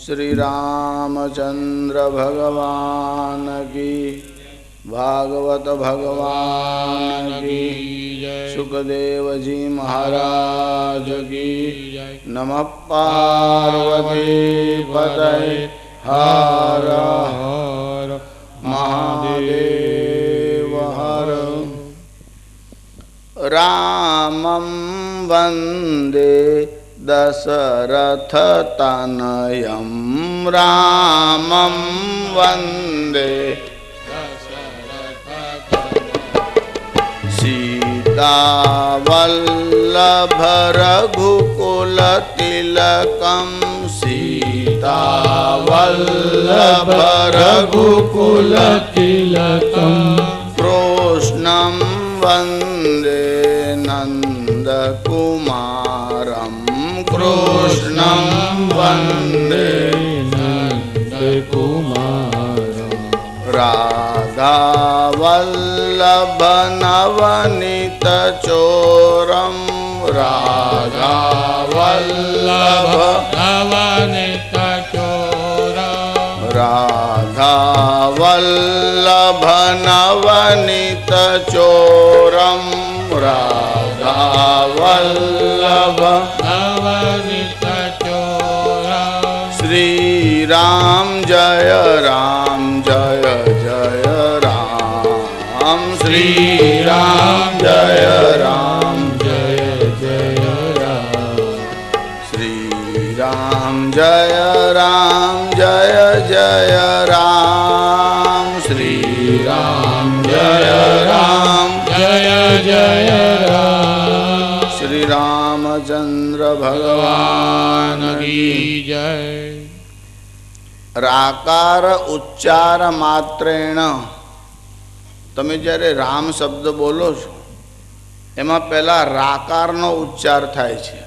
श्री रामचंद्र भगवान की, भागवत भगवान की, सुखदेव जी महाराज की। नमः पार्वती पतये हर हर महादेव हर। रामं वन्दे दशरथतनयं, रामं वन्दे सीतावल्लभ रघुकुलतिलकं, सीतावल्लभ रघुकुलतिलकं। कृष्णं वन्दे नन्दकुमारं, कृष्णं वन्दे नन्दकुमारं। राधावल्लभ नवनीतचोरं, राधावल्लभ नवनीतचोरं। राधावल्लभ नवनीतचोरं, राधावल्लभ नवनीतचोरं। श्री राम जय राम जय जय राम, श्री राम जय राम जय जय राम, श्री राम जय राम जय जय राम, श्री राम जय राम जय जय राम। श्री रामचंद्र भगवान की जय। राकार उच्चार मात्रेण, તમે જ્યારે રામ શબ્દ બોલો છો એમાં પહેલાં રાકારનો ઉચ્ચાર થાય છે.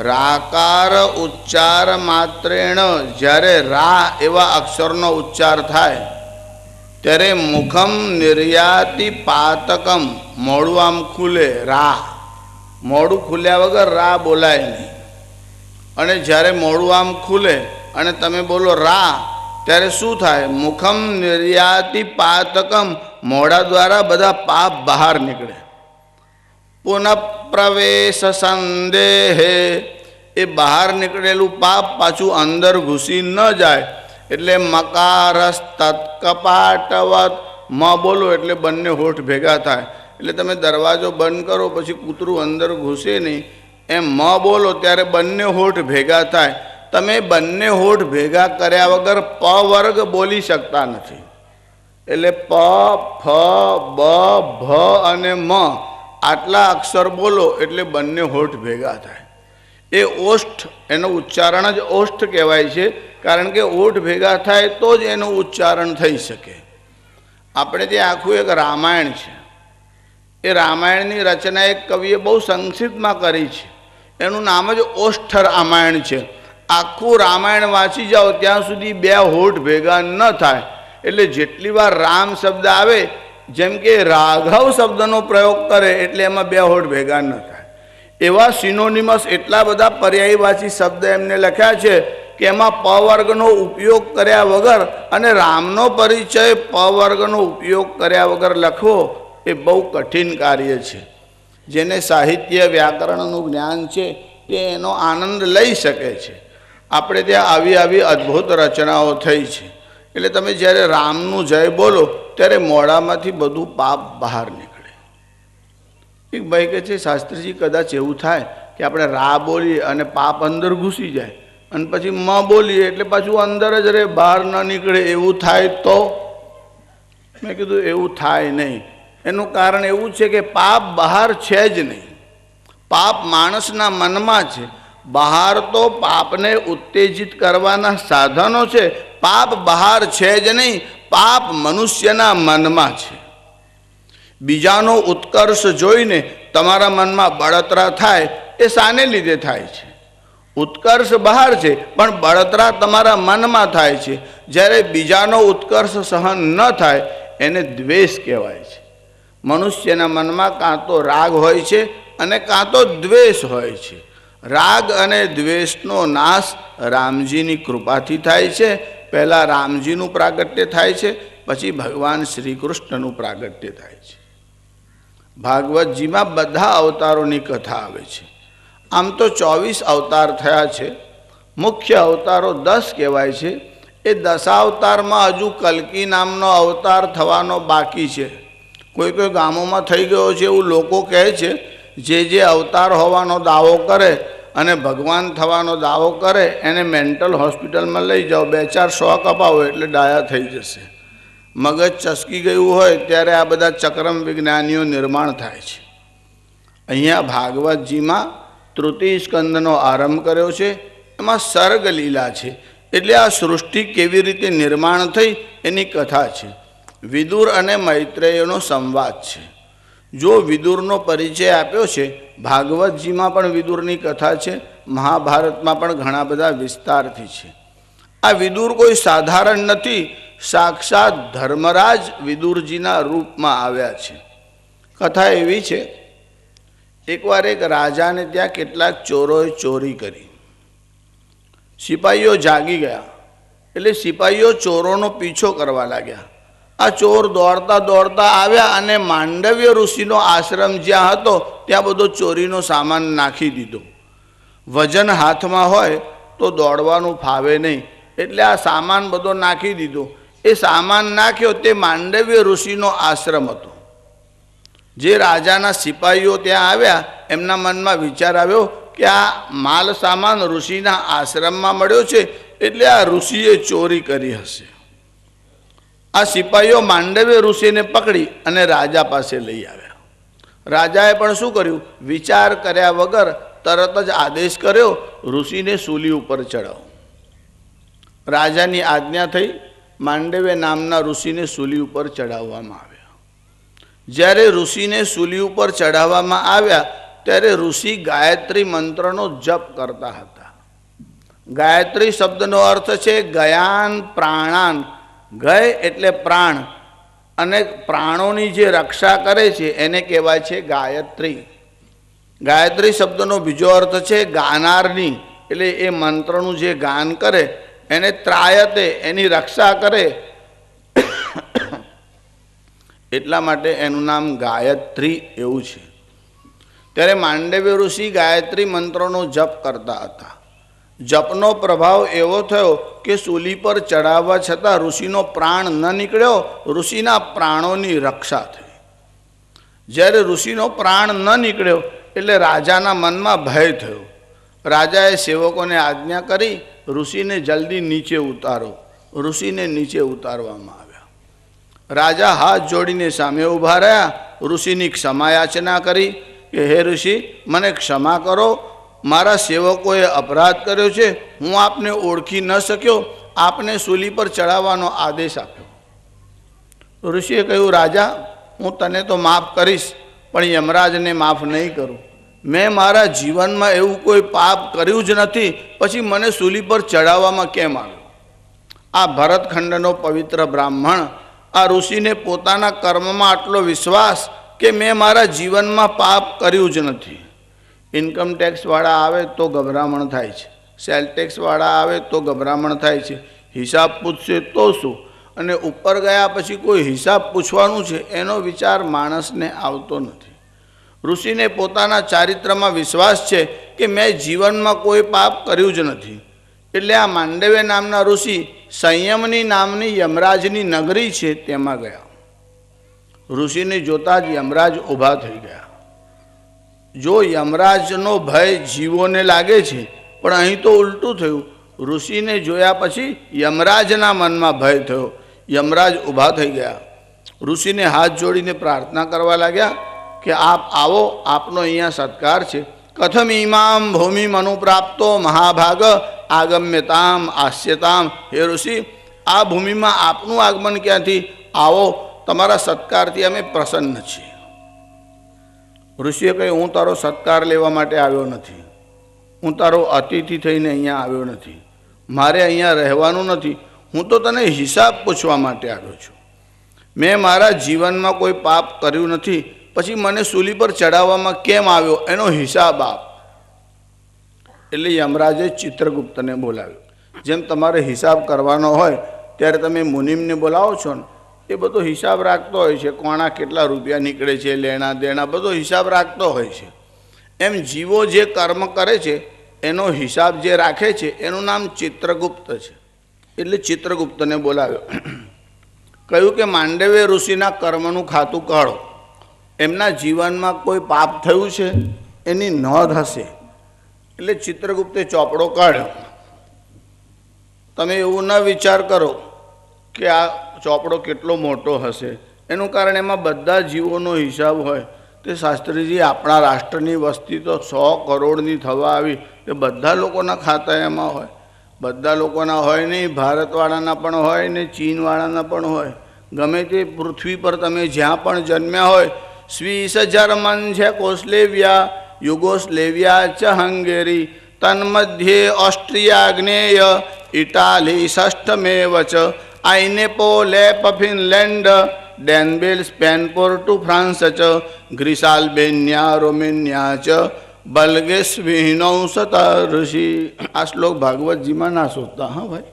રાકાર ઉચ્ચાર માત્રેણ, જ્યારે રા એવા અક્ષરનો ઉચ્ચાર થાય ત્યારે મુખમ નિર્યાતિ પાતકમ, મોડું આમ ખુલે, રા મોડું ખુલ્યા વગર રા બોલાય નહીં. અને જ્યારે મોડું આમ ખુલે અને તમે બોલો રા, ત્યારે શું થાય? મુખમ નિર્યાતિ પાતકમ, મોડા દ્વારા બધા પાપ બહાર નીકળે. પુનઃ પ્રવેશ સંદેહે, એ બહાર નીકળેલું પાપ પાછું અંદર ઘૂસી ન જાય. એટલે મકારસ તત્કપાટવત, મ બોલો એટલે બંને હોઠ ભેગા થાય. એટલે તમે દરવાજો બંધ કરો પછી કૂતરું અંદર ઘૂસે નહીં, એમ મ બોલો ત્યારે બંને હોઠ ભેગા થાય. તમે બંને હોઠ ભેગા કર્યા વગર પ વર્ગ બોલી શકતા નથી. એટલે પ, ફ, બ, ભ અને મ આટલા અક્ષર બોલો એટલે બંને હોઠ ભેગા થાય. એ ઓષ્ઠ, એનું ઉચ્ચારણ જ ઓષ્ઠ કહેવાય છે, કારણ કે ઓઠ ભેગા થાય તો જ એનું ઉચ્ચારણ થઈ શકે. આપણે ત્યાં આખું એક રામાયણ છે. એ રામાયણની રચના એક કવિએ બહુ સંક્ષિપ્તમાં કરી છે. એનું નામ જ ઓષ્ઠ રામાયણ છે. આખું રામાયણ વાંચી જાઓ ત્યાં સુધી બે હોઠ ભેગા ન થાય. એટલે જેટલી વાર રામ શબ્દ આવે, જેમ કે રાઘવ શબ્દનો પ્રયોગ કરે એટલે એમાં બે હોઠ ભેગા ન થાય. એવા સિનોનિમસ એટલા બધા પર્યાયવાચી શબ્દ એમને લખ્યા છે કે એમાં પ વર્ગનો ઉપયોગ કર્યા વગર અને રામનો પરિચય પ વર્ગનો ઉપયોગ કર્યા વગર લખવો એ બહુ કઠિન કાર્ય છે. જેને સાહિત્ય વ્યાકરણનું જ્ઞાન છે તે એનો આનંદ લઈ શકે છે. આપણે ત્યાં આવી આવી અદ્ભુત રચનાઓ થઈ છે. એટલે તમે જ્યારે રામનું જય બોલો ત્યારે મોડામાંથી બધું પાપ બહાર નીકળે. એક ભાઈ કહે છે, શાસ્ત્રીજી કદાચ એવું થાય કે આપણે રા બોલીએ અને પાપ અંદર ઘૂસી જાય અને પછી મ બોલીએ એટલે પાછું અંદર જ રહે, બહાર ન નીકળે, એવું થાય તો? મેં કીધું એવું થાય નહીં. એનું કારણ એવું છે કે પાપ બહાર છે જ નહીં. પાપ માણસના મનમાં છે. બહાર તો પાપને ઉત્તેજિત કરવાના સાધનો છે. પાપ બહાર છે જ નહીં, પાપ મનુષ્યના મનમાં છે. બીજાનો ઉત્કર્ષ જોઈને તમારા મનમાં બળતરા થાય એ શાને લીધે થાય છે? ઉત્કર્ષ બહાર છે પણ બળતરા તમારા મનમાં થાય છે. જ્યારે બીજાનો ઉત્કર્ષ સહન ન થાય એને દ્વેષ કહેવાય છે. મનુષ્યના મનમાં કાં તો રાગ હોય છે અને કાં તો દ્વેષ હોય છે. રાગ અને દ્વેષનો નાશ રામજીની કૃપાથી થાય છે. પહેલાં રામજીનું પ્રાગટ્ય થાય છે, પછી ભગવાન શ્રી કૃષ્ણનું પ્રાગટ્ય થાય છે. ભાગવતજીમાં બધા અવતારોની કથા આવે છે. આમ તો 24 અવતાર થયા છે. મુખ્ય અવતારો 10 કહેવાય છે. એ 10 અવતારમાં હજુ કલ્કી નામનો અવતાર થવાનો બાકી છે. કોઈ કોઈ ગામોમાં થઈ ગયો છે એવું લોકો કહે છે. જે અવતાર હોવાનો દાવો કરે અને ભગવાન થવાનો દાવો કરે એને મેન્ટલ હોસ્પિટલમાં લઈ જાઓ, 2-4 શોક અપાવો એટલે ડાયા થઈ જશે. મગજ ચસકી ગયું હોય ત્યારે આ બધા ચક્રમ વિજ્ઞાનીઓ નિર્માણ થાય છે. અહીંયા ભાગવતજીમાં તૃતીય સ્કંદનો આરંભ કર્યો છે. એમાં સર્ગ લીલા છે, એટલે આ સૃષ્ટિ કેવી રીતે નિર્માણ થઈ એની કથા છે. વિદુર અને મૈત્રેયનો સંવાદ છે. જો વિદુરનો પરિચય આપ્યો છે, ભાગવતજીમાં પણ વિદુરની કથા છે, મહાભારતમાં પણ ઘણા બધા વિસ્તારથી છે. આ વિદુર કોઈ સાધારણ નથી, સાક્ષાત ધર્મરાજ વિદુરજીના રૂપમાં આવ્યા છે. કથા એવી છે, એકવાર એક રાજાને ત્યાં કેટલાક ચોરોએ ચોરી કરી. સિપાહીઓ જાગી ગયા એટલે સિપાહીઓ ચોરોનો પીછો કરવા લાગ્યા. આ ચોર દોડતા દોડતા આવ્યા અને માંડવ્ય ઋષિનો આશ્રમ જ્યાં હતો ત્યાં બધો ચોરીનો સામાન નાખી દીધો. વજન હાથમાં હોય તો દોડવાનું ફાવે નહીં, એટલે આ સામાન બધો નાખી દીધો. એ સામાન નાખ્યો તે માંડવ્ય ઋષિનો આશ્રમ હતો. જે રાજાના સિપાહીઓ ત્યાં આવ્યા એમના મનમાં વિચાર આવ્યો કે આ માલ સામાન ઋષિના આશ્રમમાં મળ્યો છે, એટલે આ ઋષિએ ચોરી કરી હશે. આ સિપાહીઓ માંડવ્ય ઋષિને પકડી અને રાજા પાસે લઈ આવ્યા. રાજાએ પણ શું કર્યું? વિચાર કર્યા વગર તરત જ આદેશ કર્યો, ઋષિને સૂલી ઉપર ચડાવો. રાજાની આજ્ઞા થઈ. માંડવ્ય નામના ઋષિને સૂલી ઉપર ચડાવવામાં આવ્યા. જ્યારે ઋષિને સૂલી ઉપર ચડાવવામાં આવ્યા ત્યારે ઋષિ ગાયત્રી મંત્રનો જપ કરતા હતા. ગાયત્રી શબ્દનો અર્થ છે ગયાન પ્રાણાન. ગય એટલે પ્રાણ, અને પ્રાણોની જે રક્ષા કરે છે એને કહેવાય છે ગાયત્રી. ગાયત્રી શબ્દનો બીજો અર્થ છે ગાનારની, એટલે એ મંત્રનું જે ગાન કરે એને ત્રાયતે, એની રક્ષા કરે, એટલા માટે એનું નામ ગાયત્રી એવું છે. ત્યારે માંડવ્ય ઋષિ ગાયત્રી મંત્રનો જપ કરતા હતા. જપનો પ્રભાવ એવો થયો કે સૂલી પર ચડાવવા છતાં ઋષિનો પ્રાણ ન નીકળ્યો, ઋષિના પ્રાણોની રક્ષા થઈ. જ્યારે ઋષિનો પ્રાણ ન નીકળ્યો એટલે રાજાના મનમાં ભય થયો. રાજાએ સેવકોને આજ્ઞા કરી, ઋષિને જલ્દી નીચે ઉતારો. ઋષિને નીચે ઉતારવામાં આવ્યા. રાજા હાથ જોડીને સામે ઊભા રહ્યા. ઋષિની ક્ષમા યાચના કરી કે હે ઋષિ, મને ક્ષમા કરો, મારા સેવકોએ અપરાધ કર્યો છે, હું આપને ઓળખી ન શક્યો, આપને સૂલી પર ચડાવવાનો આદેશ આપ્યો. ઋષિએ કહ્યું, રાજા, હું તને તો માફ કરીશ, પણ યમરાજને માફ નહીં કરું. મેં મારા જીવનમાં એવું કોઈ પાપ કર્યું જ નથી, પછી મને સૂલી પર ચડાવવામાં કેમ આવ્યો? આ ભરતખંડનો પવિત્ર બ્રાહ્મણ આ ઋષિને પોતાના કર્મમાં આટલો વિશ્વાસ કે મેં મારા જીવનમાં પાપ કર્યું જ નથી. ઇન્કમ ટેક્સવાળા આવે તો ગભરામણ થાય છે, સેલ ટેક્સવાળા આવે તો ગભરામણ થાય છે, હિસાબ પૂછશે તો શું, અને ઉપર ગયા પછી કોઈ હિસાબ પૂછવાનું છે એનો વિચાર માણસને આવતો નથી. ઋષિને પોતાના ચારિત્રમાં વિશ્વાસ છે કે મેં જીવનમાં કોઈ પાપ કર્યું જ નથી. એટલે આ માંડવ્ય નામના ઋષિ સંયમની નામની યમરાજની નગરી છે તેમાં ગયા. ઋષિને જોતા જ યમરાજ ઊભા થઈ ગયા. જો યમરાજનો ભય જીવોને લાગે છે, પણ અહીં તો ઉલટું થયું. ઋષિને જોયા પછી યમરાજના મનમાં ભય થયો. યમરાજ ઊભા થઈ ગયા. ઋષિને હાથ જોડીને પ્રાર્થના કરવા લાગ્યા કે આપ આવો, આપનો અહીંયા સત્કાર છે. કથમ ઇમામ ભૂમિ મનુપ્રાપ્તો મહાભાગ આગમ્યતામ આસ્યતામ. હે ઋષિ, આ ભૂમિમાં આપનું આગમન ક્યાંથી? આવો, તમારા સત્કારથી અમે પ્રસન્ન છીએ. ઋષિએ કહ્યું, હું તારો સત્કાર લેવા માટે આવ્યો નથી, હું તારો અતિથિ થઈને અહીંયા આવ્યો નથી, મારે અહીંયા રહેવાનું નથી, હું તો તને હિસાબ પૂછવા માટે આવ્યો છું. મેં મારા જીવનમાં કોઈ પાપ કર્યું નથી, પછી મને સૂલી પર ચડાવવામાં કેમ આવ્યો એનો હિસાબ આપ. એટલે યમરાજે ચિત્રગુપ્તને બોલાવ્યો. જેમ તમારે હિસાબ કરવાનો હોય ત્યારે તમે મુનિમને બોલાવો છો ને, એ બધો હિસાબ રાખતો હોય છે. કોણા કેટલા રૂપિયા નીકળે છે, લેણા દેણા બધો હિસાબ રાખતો હોય છે. એમ જીવો જે કર્મ કરે છે એનો હિસાબ જે રાખે છે એનું નામ ચિત્રગુપ્ત છે. એટલે ચિત્રગુપ્તને બોલાવ્યો. કહ્યું કે માંડવ્ય ઋષિના કર્મનું ખાતું કાઢો. એમના જીવનમાં કોઈ પાપ થયું છે એની નોંધ હશે. એટલે ચિત્રગુપ્તે ચોપડો કાઢ્યો. તમે એવું ન વિચાર કરો કે આ ચોપડો કેટલો મોટો હશે, એનું કારણ એમાં બધા જીવોનો હિસાબ હોય. તે શાસ્ત્રીજી, આપણા રાષ્ટ્રની વસ્તી તો 100 કરોડની થવા આવી, તે બધા લોકોના ખાતા એમાં હોય. બધા લોકોના હોય નહીં, ભારતવાળાના પણ હોય ને ચીનવાળાના પણ હોય. ગમે તે પૃથ્વી પર તમે જ્યાં પણ જન્મ્યા હોય, સ્વીસ, જર્મન, ચેકોસ્લોવાકિયા, યુગોસ્લેવિયા ચ હંગેરી, તન્મધ્યે ઓસ્ટ્રિયા, જ્ઞેય, ઇટાલી ષષ્ઠમેવ ચ, આઇનેપોલેપ, ફિનલેન્ડ, ડેનબેલ, સ્પેન, પોર્ટુ, ફ્રાન્સ ચ, ગ્રીસ, આલ્બેનિયા, રોમેનિયા ચ, બલ્ગેસ્વિનૌ સતર્ષિ. આ શ્લોક ભાગવતજીમાં ના શોધતા. હા ભાઈ,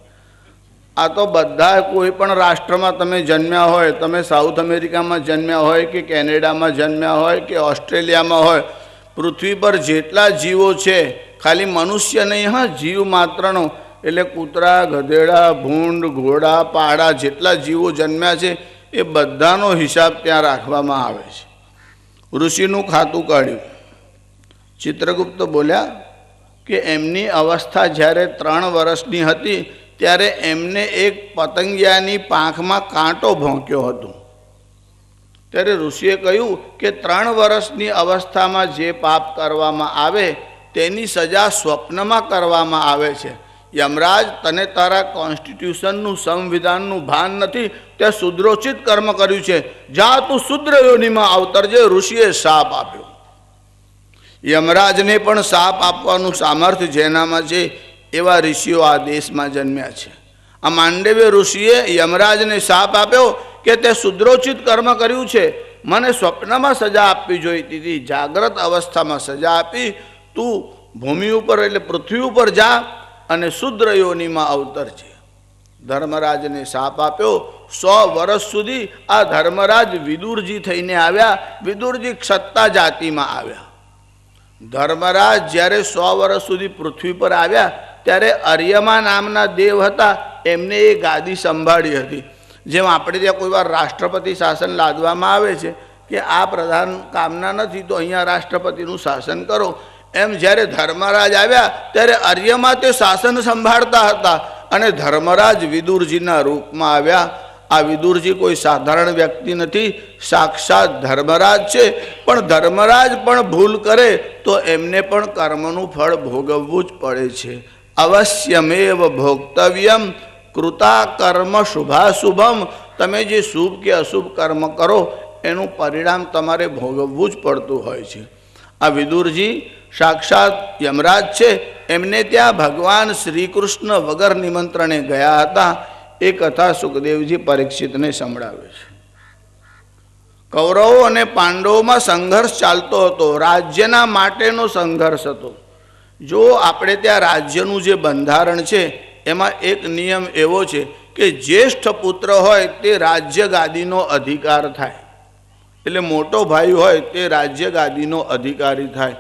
આ તો બધા કોઈ પણ રાષ્ટ્રમાં તમે જન્મ્યા હોય, તમે સાઉથ અમેરિકામાં જન્મ્યા હોય કે કેનેડામાં જન્મ્યા હોય કે ઓસ્ટ્રેલિયામાં હોય, પૃથ્વી પર જેટલા જીવો છે, ખાલી મનુષ્ય નહીં, હા, જીવ માત્રનો એટલે કૂતરા, ગધેડા, ભૂંડ, ઘોડા, પાડા, જેટલા જીવો જન્મ્યા છે એ બધાનો હિસાબ ત્યાં રાખવામાં આવે છે. ઋષિનું ખાતું કાઢ્યું. ચિત્રગુપ્ત બોલ્યા કે એમની અવસ્થા જ્યારે 3 વર્ષની હતી ત્યારે એમને એક પતંગિયાની પાંખમાં કાંટો ભોંક્યો હતો. ત્યારે ઋષિએ કહ્યું કે 3 વર્ષની અવસ્થામાં જે પાપ કરવામાં આવે તેની સજા સ્વપ્નમાં કરવામાં આવે છે. યમરાજ, તને તારા કોન્સ્ટિટ્યુશનનું, સંવિધાનનું ભાન નથી. તે શુદ્રોચિત કર્મ કર્યું છે. જા તું શુદ્ર યોનિમાં અવતરજે. ઋષિએ શાપ આપ્યો. યમરાજને પણ શાપ આપવાનું સામર્થ્ય જેનામાં છે એવા ઋષિઓ આ દેશમાં જન્મ્યા છે. આ માંડવ્ય ઋષિએ યમરાજને શાપ આપ્યો કે તે શુદ્રોચિત કર્મ કર્યું છે. મને સ્વપ્નમાં સજા આપવી જોઈતી હતી, જાગ્રત અવસ્થામાં સજા આપી. તું ભૂમિ ઉપર એટલે પૃથ્વી ઉપર જા અને શુદ્ર યોનિમાં અવતરજે. ધર્મરાજને શાપ આપ્યો. 100 વર્ષ સુધી આ ધર્મરાજ વિદુરજી થઈને આવ્યા. વિદુરજી ક્ષત્તા જાતિમાં આવ્યા. ધર્મરાજ જ્યારે 100 વર્ષ સુધી પૃથ્વી પર આવ્યા ત્યારે અર્યમા નામના દેવ હતા, એમને એ ગાદી સંભાળી હતી. જેમ આપણે ત્યાં કોઈ વાર રાષ્ટ્રપતિ શાસન લાદવામાં આવે છે કે આ પ્રધાન કામના નથી તો અહીંયા રાષ્ટ્રપતિનું શાસન કરો, એમ જ્યારે ધર્મરાજ આવ્યા ત્યારે અર્યમા તે શાસન સંભાળતા હતા અને ધર્મરાજ વિદુરજીના રૂપમાં આવ્યા. આ વિદુરજી કોઈ સાધારણ વ્યક્તિ નથી, સાક્ષાત ધર્મરાજ છે. પણ ધર્મરાજ પણ ભૂલ કરે તો એમને પણ કર્મનું ફળ ભોગવવું જ પડે છે. અવશ્યમેવ ભોક્તવ્યમ કૃતા કર્મ શુભાશુભમ. તમે જે શુભ કે અશુભ કર્મ કરો એનું પરિણામ તમારે ભોગવવું જ પડતું હોય છે. આ વિદુરજી સાક્ષાત યમરાજ છે. એમને ત્યાં ભગવાન શ્રી કૃષ્ણ વગર નિમંત્રણે ગયા હતા. એ કથા સુખદેવજી પરીક્ષિતને સંભળાવે છે. કૌરવો અને પાંડવોમાં સંઘર્ષ ચાલતો હતો. રાજ્યના માટેનો સંઘર્ષ હતો. જો આપણે ત્યાં રાજ્યનું જે બંધારણ છે એમાં એક નિયમ એવો છે કે જ્યેષ્ઠ પુત્ર હોય તે રાજ્ય ગાદીનો અધિકાર થાય. એટલે મોટો ભાઈ હોય તે રાજ્ય ગાદીનો અધિકારી થાય.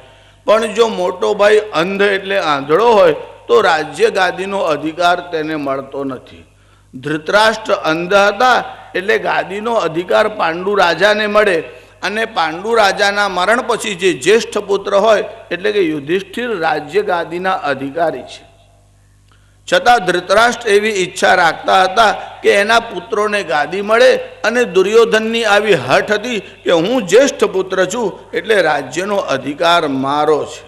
પણ જો મોટો ભાઈ અંધ એટલે આંધળો હોય તો રાજ્ય ગાદીનો અધિકાર તેને મળતો નથી. ધૃતરાષ્ટ્ર અંધ હતા એટલે ગાદીનો અધિકાર પાંડુ રાજાને મળે અને પાંડુ રાજાના મરણ પછી જે જ્યેષ્ઠ પુત્ર હોય એટલે કે યુધિષ્ઠિર રાજ્ય ગાદીના અધિકારી છે. છતાં ધૃતરાષ્ટ્ર એવી ઈચ્છા રાખતા હતા કે એના પુત્રોને ગાદી મળે અને દુર્યોધનની આવી હઠ હતી કે હું જ્યેષ્ઠ પુત્ર છું એટલે રાજ્યનો અધિકાર મારો છે.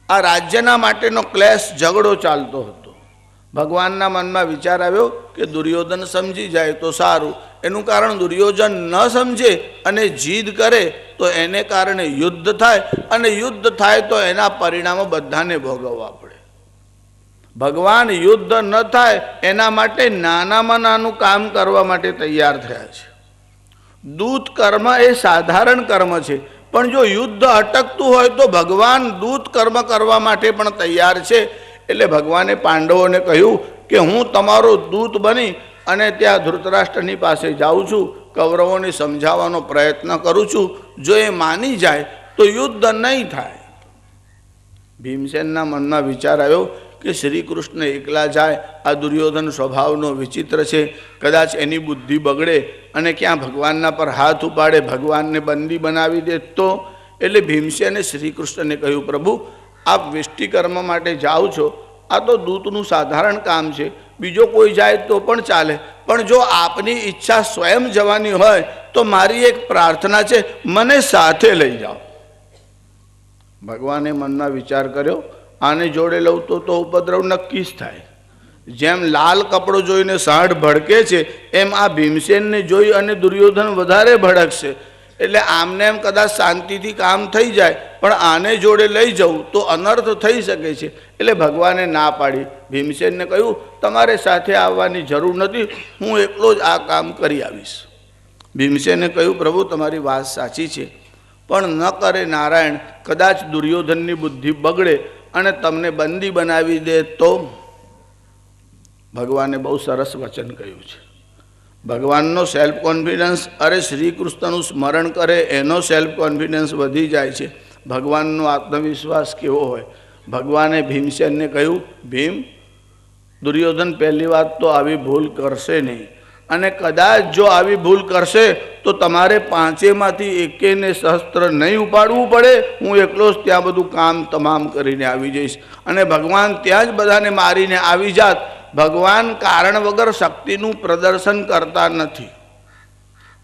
આ રાજ્યના માટેનો ક્લેશ ઝઘડો ચાલતો હતો. ભગવાનના મનમાં વિચાર આવ્યો કે દુર્યોધન સમજી જાય તો સારું. એનું કારણ દુર્યોધન ન સમજે અને જીદ કરે તો એને કારણે યુદ્ધ થાય અને યુદ્ધ થાય તો એના પરિણામો બધાને ભોગવવા પડે. ભગવાન યુદ્ધ ન થાય એના માટે નાનામાં નાનું કામ કરવા માટે તૈયાર થયા છે. દૂત કર્મ એ સાધારણ કર્મ છે, પણ જો યુદ્ધ અટકતું હોય તો ભગવાન દૂત કર્મ કરવા માટે પણ તૈયાર છે. એટલે ભગવાને પાંડવોને કહ્યું કે હું તમારો દૂત બની અને ત્યાં ધૃતરાષ્ટ્રની પાસે જાઉં છું, કૌરવોને સમજાવવાનો પ્રયત્ન કરું છું. જો એ માની જાય તો યુદ્ધ નહીં થાય. ભીમસેનના મનમાં વિચાર આવ્યો કે શ્રી કૃષ્ણ એકલા જાય, આ દુર્યોધન સ્વભાવનો વિચિત્ર છે, કદાચ એની બુદ્ધિ બગડે અને ક્યાં ભગવાનના પર હાથ ઉપાડે, ભગવાનને બંદી બનાવી દે તો. એટલે ભીમસેને શ્રી કૃષ્ણને કહ્યું, પ્રભુ આપ વિષ્ટિકર્મ માટે જાઓ છો, આ તો દૂતનું સાધારણ કામ છે, બીજો કોઈ જાય તો પણ ચાલે, પણ જો આપની ઈચ્છા સ્વયં જવાની હોય તો મારી એક પ્રાર્થના છે, મને સાથે લઈ જાઓ. ભગવાને મનમાં વિચાર કર્યો, આને જોડે લઉં તો ઉપદ્રવ નક્કી જ થાય. જેમ લાલ કપડો જોઈને સાંઢ ભડકે છે એમ આ ભીમસેનને જોઈ અને દુર્યોધન વધારે ભડકશે. એટલે આમને એમ કદાચ શાંતિથી કામ થઈ જાય, પણ આને જોડે લઈ જવું તો અનર્થ થઈ શકે છે. એટલે ભગવાને ના પાડી. ભીમસેનને કહ્યું, તમારે સાથે આવવાની જરૂર નથી, હું એકલો જ આ કામ કરી આવીશ. ભીમસેને કહ્યું, પ્રભુ તમારી વાત સાચી છે, પણ ન કરે નારાયણ, કદાચ દુર્યોધનની બુદ્ધિ બગડે અને તમને બંદી બનાવી દે તો. ભગવાને બહુ સરસ વચન કહ્યું છે. ભગવાનનો સેલ્ફ કોન્ફિડન્સ, અરે શ્રી કૃષ્ણનું સ્મરણ કરે એનો સેલ્ફ કોન્ફિડન્સ વધી જાય છે. ભગવાનનો આત્મવિશ્વાસ કેવો હોય. ભગવાને ભીમસેનને કહ્યું, ભીમ, દુર્યોધન પહેલી વાત તો આવી ભૂલ કરશે નહીં, અને કદાચ જો આવી ભૂલ કરશે તો તમારે પાંચેમાંથી એકેને શસ્ત્ર નહીં ઉપાડવું પડે, હું એકલો જ ત્યાં બધું કામ તમામ કરીને આવી જઈશ. અને ભગવાન ત્યાં જ બધાને મારીને આવી જાત. ભગવાન કારણ વગર શક્તિનું પ્રદર્શન કરતા નથી.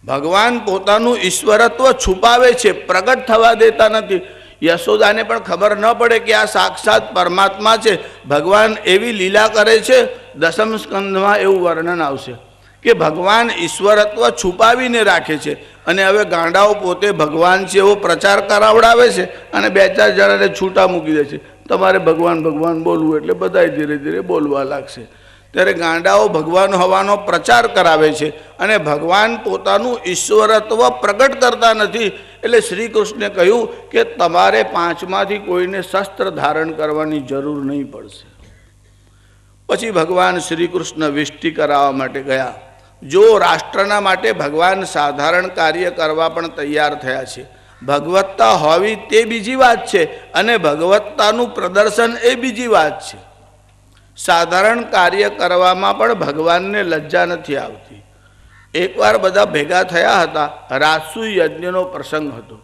ભગવાન પોતાનું ઈશ્વરત્વ છુપાવે છે, પ્રગટ થવા દેતા નથી. યશોદાને પણ ખબર ન પડે કે આ સાક્ષાત પરમાત્મા છે. ભગવાન એવી લીલા કરે છે, દસમ સ્કંધમાં એવું વર્ણન આવશે કે ભગવાન ઈશ્વરત્વ છુપાવીને રાખે છે. અને હવે ગાંડાઓ પોતે ભગવાન છે એવો પ્રચાર કરાવડાવે છે અને બે ચાર જણાને છૂટા મૂકી દે છે. તમારે ભગવાન ભગવાન બોલવું એટલે બધા ધીરે ધીરે બોલવા લાગશે. ત્યારે ગાંડાઓ ભગવાન હોવાનો પ્રચાર કરાવે છે અને ભગવાન પોતાનું ઈશ્વરત્વ પ્રગટ કરતા નથી. એટલે શ્રી કૃષ્ણે કહ્યું કે તમારે પાંચમાંથી કોઈને શસ્ત્ર ધારણ કરવાની જરૂર નહીં પડશે. પછી ભગવાન શ્રી કૃષ્ણ વિષ્ટિ કરાવવા માટે ગયા. જો રાષ્ટ્રના માટે ભગવાન સાધારણ કાર્ય કરવા પણ તૈયાર થયા છે. ભગવત્તા હોવી તે બીજી વાત છે અને ભગવત્તાનું પ્રદર્શન એ બીજી વાત છે. સાધારણ કાર્ય કરવામાં પણ ભગવાનને લજ્જા નથી આવતી. એકવાર બધા ભેગા થયા હતા, રાજસુ યજ્ઞનો પ્રસંગ હતો.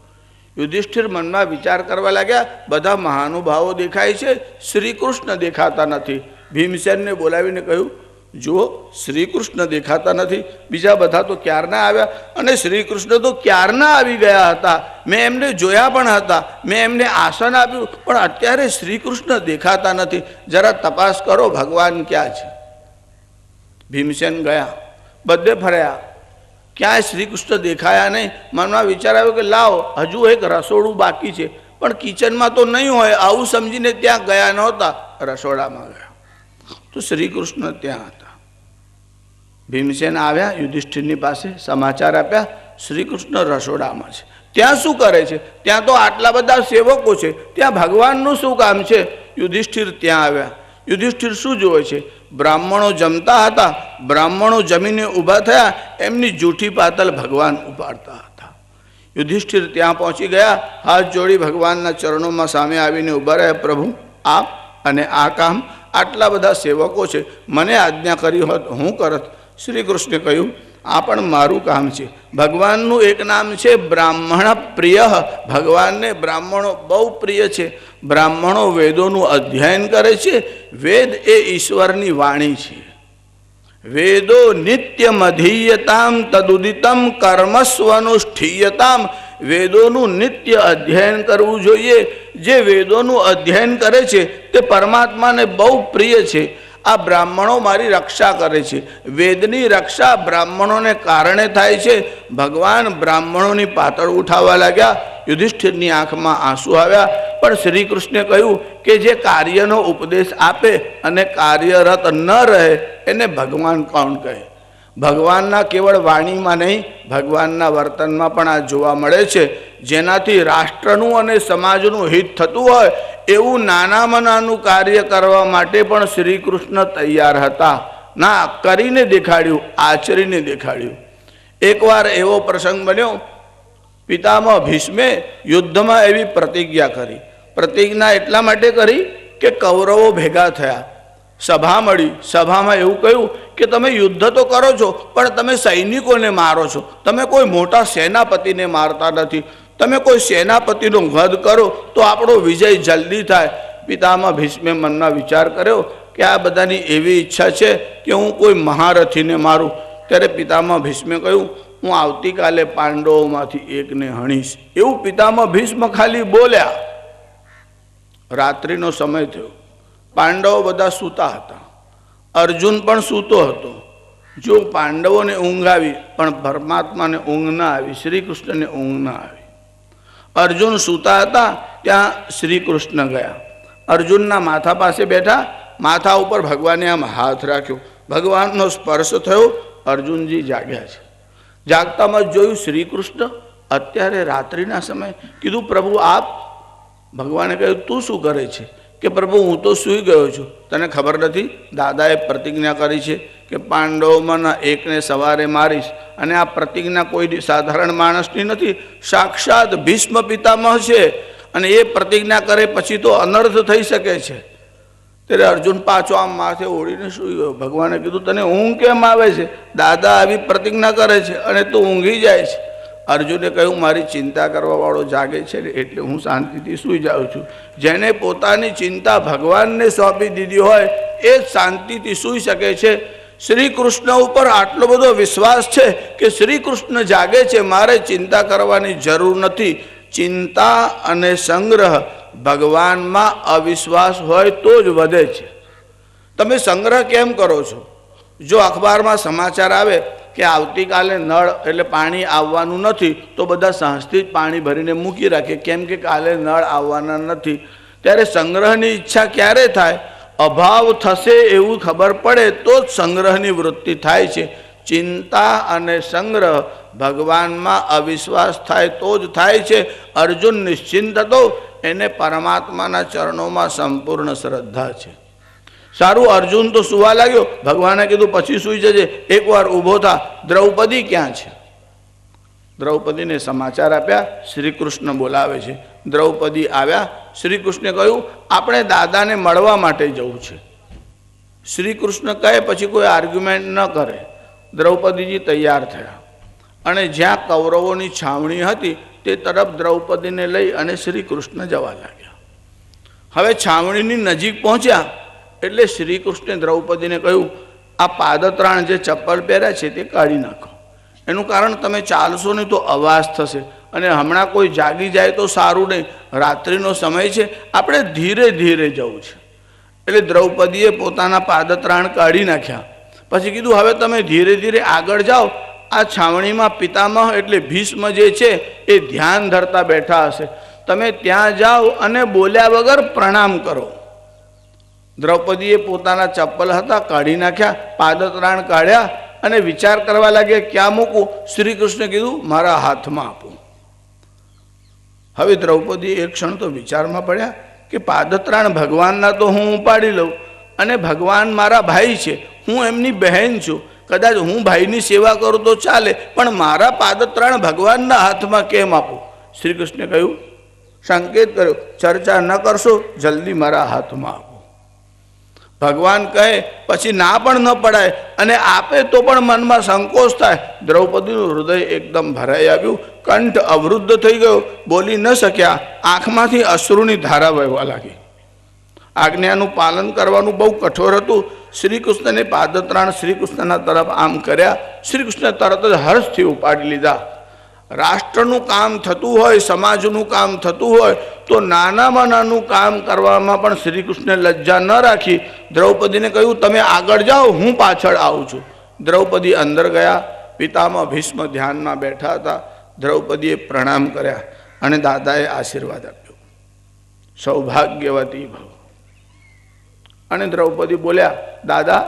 યુધિષ્ઠિર મનમાં વિચાર કરવા લાગ્યા, બધા મહાનુભાવો દેખાય છે, શ્રી કૃષ્ણ દેખાતા નથી. ભીમસેનને બોલાવીને કહ્યું, જુઓ શ્રી કૃષ્ણ દેખાતા નથી, બીજા બધા તો ક્યારના આવ્યા અને શ્રી કૃષ્ણ તો ક્યારના આવી ગયા હતા. મેં એમને જોયા પણ હતા, મેં એમને આસન આપ્યું, પણ અત્યારે શ્રી કૃષ્ણ દેખાતા નથી. જરા તપાસ કરો ભગવાન ક્યાં છે. ભીમસેન ગયા, બધે ફર્યા, ક્યાંય શ્રી કૃષ્ણ દેખાયા નહીં. મનમાં વિચાર આવ્યો કે લાવો, હજુ એક રસોડું બાકી છે, પણ કિચનમાં તો નહીં હોય. આવું સમજીને ત્યાં ગયા નહોતા, રસોડામાં ગયા તો શ્રી કૃષ્ણ ત્યાં હતા. ભીમસેન આવ્યા યુધિષ્ઠિરની પાસે, સમાચાર આપ્યા, શ્રી કૃષ્ણ રસોડામાં છે. ત્યાં શું કરે છે? ત્યાં તો આટલા બધા સેવકો છે, ત્યાં ભગવાનનું શું કામ છે? યુધિષ્ઠિર ત્યાં આવ્યા. યુધિષ્ઠિર શું જોવે છે? બ્રાહ્મણો જમતા હતા, બ્રાહ્મણો જમીને ઊભા થયા, એમની જૂઠી પાતલ ભગવાન ઉપાડતા હતા. યુધિષ્ઠિર ત્યાં પહોંચી ગયા, હાથ જોડી ભગવાનના ચરણોમાં સામે આવીને ઊભા રહ્યા, પ્રભુ આપ અને આ કામ, આટલા બધા સેવકો છે, મને આજ્ઞા કરી હોત હું કરત. શ્રી કૃષ્ણે કહ્યું, આ પણ મારું કામ છે. ભગવાનનું એક નામ છે બ્રાહ્મણ પ્રિય. ભગવાનને બ્રાહ્મણો બહુ પ્રિય છે. બ્રાહ્મણો વેદોનું અધ્યયન કરે છે. વેદ એ ઈશ્વરની વાણી છે. વેદો નિત્યમધીયતામ તદુદિતમ કર્મસ્વનુષ્ઠીયતામ. વેદોનું નિત્ય અધ્યયન કરવું જોઈએ. જે વેદોનું અધ્યયન કરે છે તે પરમાત્માને બહુ પ્રિય છે. આ બ્રાહ્મણો મારી રક્ષા કરે છે. વેદની રક્ષા બ્રાહ્મણોને કારણે થાય છે. ભગવાન બ્રાહ્મણોની પાતળ ઉઠાવવા લાગ્યા. યુધિષ્ઠિરની આંખમાં આંસુ આવ્યા. પણ શ્રી કૃષ્ણે કહ્યું કે જે કાર્યનો ઉપદેશ આપે અને કાર્યરત ન રહે એને ભગવાન કોણ કહે? ભગવાનના કેવળ વાણીમાં નહીં, ભગવાનના વર્તનમાં પણ આ જોવા મળે છે. જેનાથી રાષ્ટ્રનું અને સમાજનું હિત થતું હોય એવું નાનામાં નાનું કાર્ય કરવા માટે પણ શ્રી કૃષ્ણ તૈયાર હતા. ના, કરીને દેખાડ્યું, આચરીને દેખાડ્યું. એકવાર એવો પ્રસંગ બન્યો, પિતામહ ભીષ્મે યુદ્ધમાં એવી પ્રતિજ્ઞા કરી. પ્રતિજ્ઞા એટલા માટે કરી કે કૌરવો ભેગા થયા, સભા મળી. સભામાં એવું કહ્યું કે તમે યુદ્ધ તો કરો છો પણ તમે સૈનિકોને મારો છો, તમે કોઈ મોટા સેનાપતિને મારતા નથી. તમે કોઈ સેનાપતિનો વધ કરો તો આપણો વિજય જલ્દી થાય. પિતામહ ભીષ્મે મનમાં વિચાર કર્યો કે આ બધાની એવી ઈચ્છા છે કે હું કોઈ મહારથીને મારું. ત્યારે પિતામહ ભીષ્મે કહ્યું, હું આવતીકાલે પાંડવોમાંથી એકને હણીશ. એવું પિતામહ ભીષ્મ ખાલી બોલ્યા. રાત્રિનો સમય થયો, પાંડવો બધા સૂતા હતા, અર્જુન પણ સૂતો હતો. જો પાંડવોને ઊંઘ આવી પણ પરમાત્માને ઊંઘ ના આવી, શ્રી કૃષ્ણને ઊંઘ ના આવી. અર્જુન સૂતા હતા ત્યાં શ્રી કૃષ્ણ ગયા, અર્જુનના માથા પાસે બેઠા. માથા ઉપર ભગવાને આમ હાથ રાખ્યો, ભગવાનનો સ્પર્શ થયો. અર્જુનજી જાગ્યા છે. જાગતામાં જોયું શ્રી કૃષ્ણ અત્યારે રાત્રિના સમય. કીધું, પ્રભુ આપ? ભગવાને કહ્યું, તું શું કરે છે? કે પ્રભુ હું તો સૂઈ ગયો છું. તને ખબર નથી, દાદાએ પ્રતિજ્ઞા કરી છે કે પાંડવોમાંના એકને સવારે મારીશ. અને આ પ્રતિજ્ઞા કોઈ સાધારણ માણસની નથી, સાક્ષાત ભીષ્મ પિતામહ છે. અને એ પ્રતિજ્ઞા કરે પછી તો અનર્થ થઈ શકે છે. ત્યારે અર્જુન પાછો આમ માથે ઓળીને સૂઈ ગયો. ભગવાને કીધું, તને ઊંઘ કેમ આવે છે? દાદા આવી પ્રતિજ્ઞા કરે છે અને તું ઊંઘી જાય છે. અર્જુને કહ્યું, મારી ચિંતા કરવાવાળો જાગે છે એટલે હું શાંતિથી સૂઈ જાઉં છું. જેને પોતાની ચિંતા ભગવાનને સોંપી દીધી હોય એ જ શાંતિથી સૂઈ શકે છે. શ્રી કૃષ્ણ ઉપર આટલો બધો વિશ્વાસ છે કે શ્રી કૃષ્ણ જાગે છે, મારે ચિંતા કરવાની જરૂર નથી. ચિંતા અને સંગ્રહ ભગવાનમાં અવિશ્વાસ હોય તો જ વધે છે. તમે સંગ્રહ કેમ કરો છો? જો અખબારમાં સમાચાર આવે કે આવતીકાલે નળ એટલે પાણી આવવાનું નથી તો બધા સાહસથી જ પાણી ભરીને મૂકી રાખે, કેમ કે કાલે નળ આવવાના નથી. ત્યારે સંગ્રહની ઈચ્છા ક્યારે થાય? અભાવ થશે એવું ખબર પડે તો જ સંગ્રહની વૃત્તિ થાય છે. ચિંતા અને સંગ્રહ ભગવાનમાં અવિશ્વાસ થાય તો જ થાય છે. અર્જુન નિશ્ચિંત હતો, એને પરમાત્માના ચરણોમાં સંપૂર્ણ શ્રદ્ધા છે. સારું, અર્જુન તો સુવા લાગ્યો. ભગવાને કીધું પછી સૂઈ જજે, એકવાર ઊભો થા. દ્રૌપદી ક્યાં છે? દ્રૌપદીને સમાચાર આપ્યા, શ્રી કૃષ્ણ બોલાવે છે. દ્રૌપદી આવ્યા. શ્રી કૃષ્ણે કહ્યું, આપણે દાદાને મળવા માટે જવું છે. શ્રી કૃષ્ણ કહે પછી કોઈ આર્ગ્યુમેન્ટ ન કરે. દ્રૌપદીજી તૈયાર થયા અને જ્યાં કૌરવોની છાવણી હતી તે તરફ દ્રૌપદીને લઈ અને શ્રી કૃષ્ણ જવા લાગ્યા. હવે છાવણીની નજીક પહોંચ્યા એટલે શ્રી કૃષ્ણે દ્રૌપદીને કહ્યું, આ પાદત્રાણ જે ચપ્પલ પહેર્યા છે તે કાઢી નાખો. એનું કારણ તમે ચાલશો નહીં તો અવાજ થશે અને હમણાં કોઈ જાગી જાય તો સારું નહીં. રાત્રિનો સમય છે, આપણે ધીરે ધીરે જવું છે. એટલે દ્રૌપદીએ પોતાના પાદત્રાણ કાઢી નાખ્યા. પછી કીધું, હવે તમે ધીરે ધીરે આગળ જાઓ. આ છાવણીમાં પિતામહ એટલે ભીષ્મ જે છે એ ધ્યાન ધરતા બેઠા હશે. તમે ત્યાં જાઓ અને બોલ્યા વગર પ્રણામ કરો. દ્રૌપદીએ પોતાના ચપ્પલ હતા કાઢી નાખ્યા, પાદત્રાણ કાઢ્યા અને વિચાર કરવા લાગ્યા, ક્યાં મૂકું? શ્રી કૃષ્ણે કીધું, મારા હાથમાં આપો. હવે દ્રૌપદી એક ક્ષણ તો વિચારમાં પડ્યા કે પાદત્રાણ ભગવાનના તો હું ઉપાડી લઉં અને ભગવાન મારા ભાઈ છે, હું એમની બહેન છું. કદાચ હું ભાઈની સેવા કરું તો ચાલે, પણ મારા પાદત્રાણ ભગવાનના હાથમાં કેમ આપું? શ્રી કૃષ્ણે કહ્યું, સંકેત કર્યો, ચર્ચા ન કરશો, જલ્દી મારા હાથમાં આપો. ભગવાન કહે પછી ના પણ ન પડાય અને આપે તો પણ મનમાં સંકોચ થાય. દ્રૌપદીનું હૃદય એકદમ ભરાઈ આવ્યું, કંઠ અવરુદ્ધ થઈ ગયો, બોલી ન શક્યા. આંખમાંથી અશ્રુની ધારા વહેવા લાગી. આજ્ઞાનું પાલન કરવાનું બહુ કઠોર હતું. શ્રી કૃષ્ણને પાદત્રાણ શ્રી કૃષ્ણના તરફ આમ કર્યા. શ્રી કૃષ્ણ તરત જ હર્ષથી ઉપાડી લીધા. રાષ્ટ્રનું કામ થતું હોય, સમાજનું કામ થતું હોય તો નાનામાં નાનું કામ કરવામાં પણ શ્રી કૃષ્ણે લજ્જા ન રાખી. દ્રૌપદીને કહ્યું, તમે આગળ જાઓ, હું પાછળ આવું છું. દ્રૌપદી અંદર ગયા. પિતામહ ભીષ્મ ધ્યાનમાં બેઠા હતા. દ્રૌપદીએ પ્રણામ કર્યા અને દાદાએ આશીર્વાદ આપ્યો, સૌભાગ્યવતી ભવ. અને દ્રૌપદી બોલ્યા, દાદા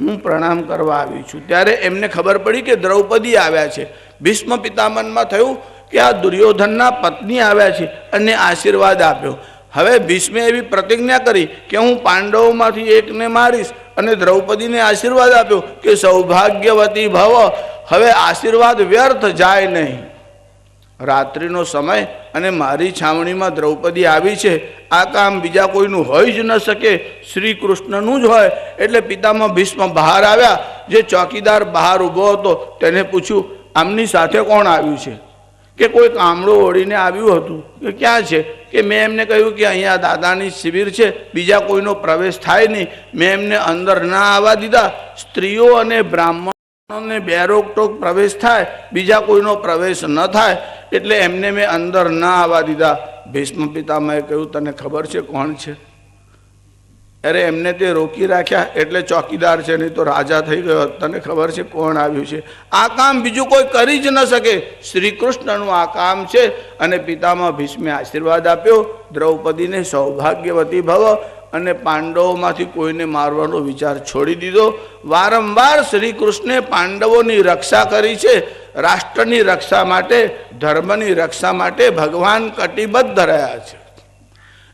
હું પ્રણામ કરવા આવી છું. ત્યારે એમને ખબર પડી કે દ્રૌપદી આવ્યા છે. ભીષ્મ પિતામહમાં થયું કે આ દુર્યોધનના પત્ની આવ્યા છે અને આશીર્વાદ આપ્યો. હવે ભીષ્મે એવી પ્રતિજ્ઞા કરી કે હું પાંડવોમાંથી એકને મારીશ અને દ્રૌપદીને આશીર્વાદ આપ્યો કે સૌભાગ્યવતી ભવ. હવે આશીર્વાદ વ્યર્થ જાય નહીં. રાત્રિનો સમય અને મારી છાવણીમાં દ્રૌપદી આવી છે. આ કામ બીજા કોઈનું હોઈ જ ન શકે, શ્રી કૃષ્ણનું જ હોય. એટલે પિતામહ ભીષ્મ બહાર આવ્યા. જે ચોકીદાર બહાર ઊભો હતો તેને પૂછ્યું, આમની સાથે કોણ આવ્યું છે? કે કોઈ કામળો ઓળીને આવ્યું હતું. કે ક્યાં છે? કે મેં એમને કહ્યું કે અહીંયા દાદાની શિબિર છે, બીજા કોઈનો પ્રવેશ થાય નહીં. મેં એમને અંદર ના આવવા દીધા. સ્ત્રીઓ અને બ્રાહ્મણોને બે રોકટોક પ્રવેશ થાય, બીજા કોઈનો પ્રવેશ ન થાય, એટલે એમને મેં અંદર ના આવવા દીધા. ભીષ્મ પિતામહે કહ્યું, તને ખબર છે કોણ છે? અરે એમને તે રોકી રાખ્યા એટલે ચોકીદાર છે, નહીં તો રાજા થઈ ગયો. તને ખબર છે કોણ આવ્યું છે? આ કામ બીજું કોઈ કરી જ ન શકે, શ્રી કૃષ્ણનું આ કામ છે. અને પિતામહ ભીષ્મે આશીર્વાદ આપ્યો દ્રૌપદીને, સૌભાગ્યવતી ભવ. અને પાંડવોમાંથી કોઈને મારવાનો વિચાર છોડી દીધો. વારંવાર શ્રી કૃષ્ણે પાંડવોની રક્ષા કરી છે. રાષ્ટ્રની રક્ષા માટે, ધર્મની રક્ષા માટે ભગવાન કટિબદ્ધ રહ્યા છે.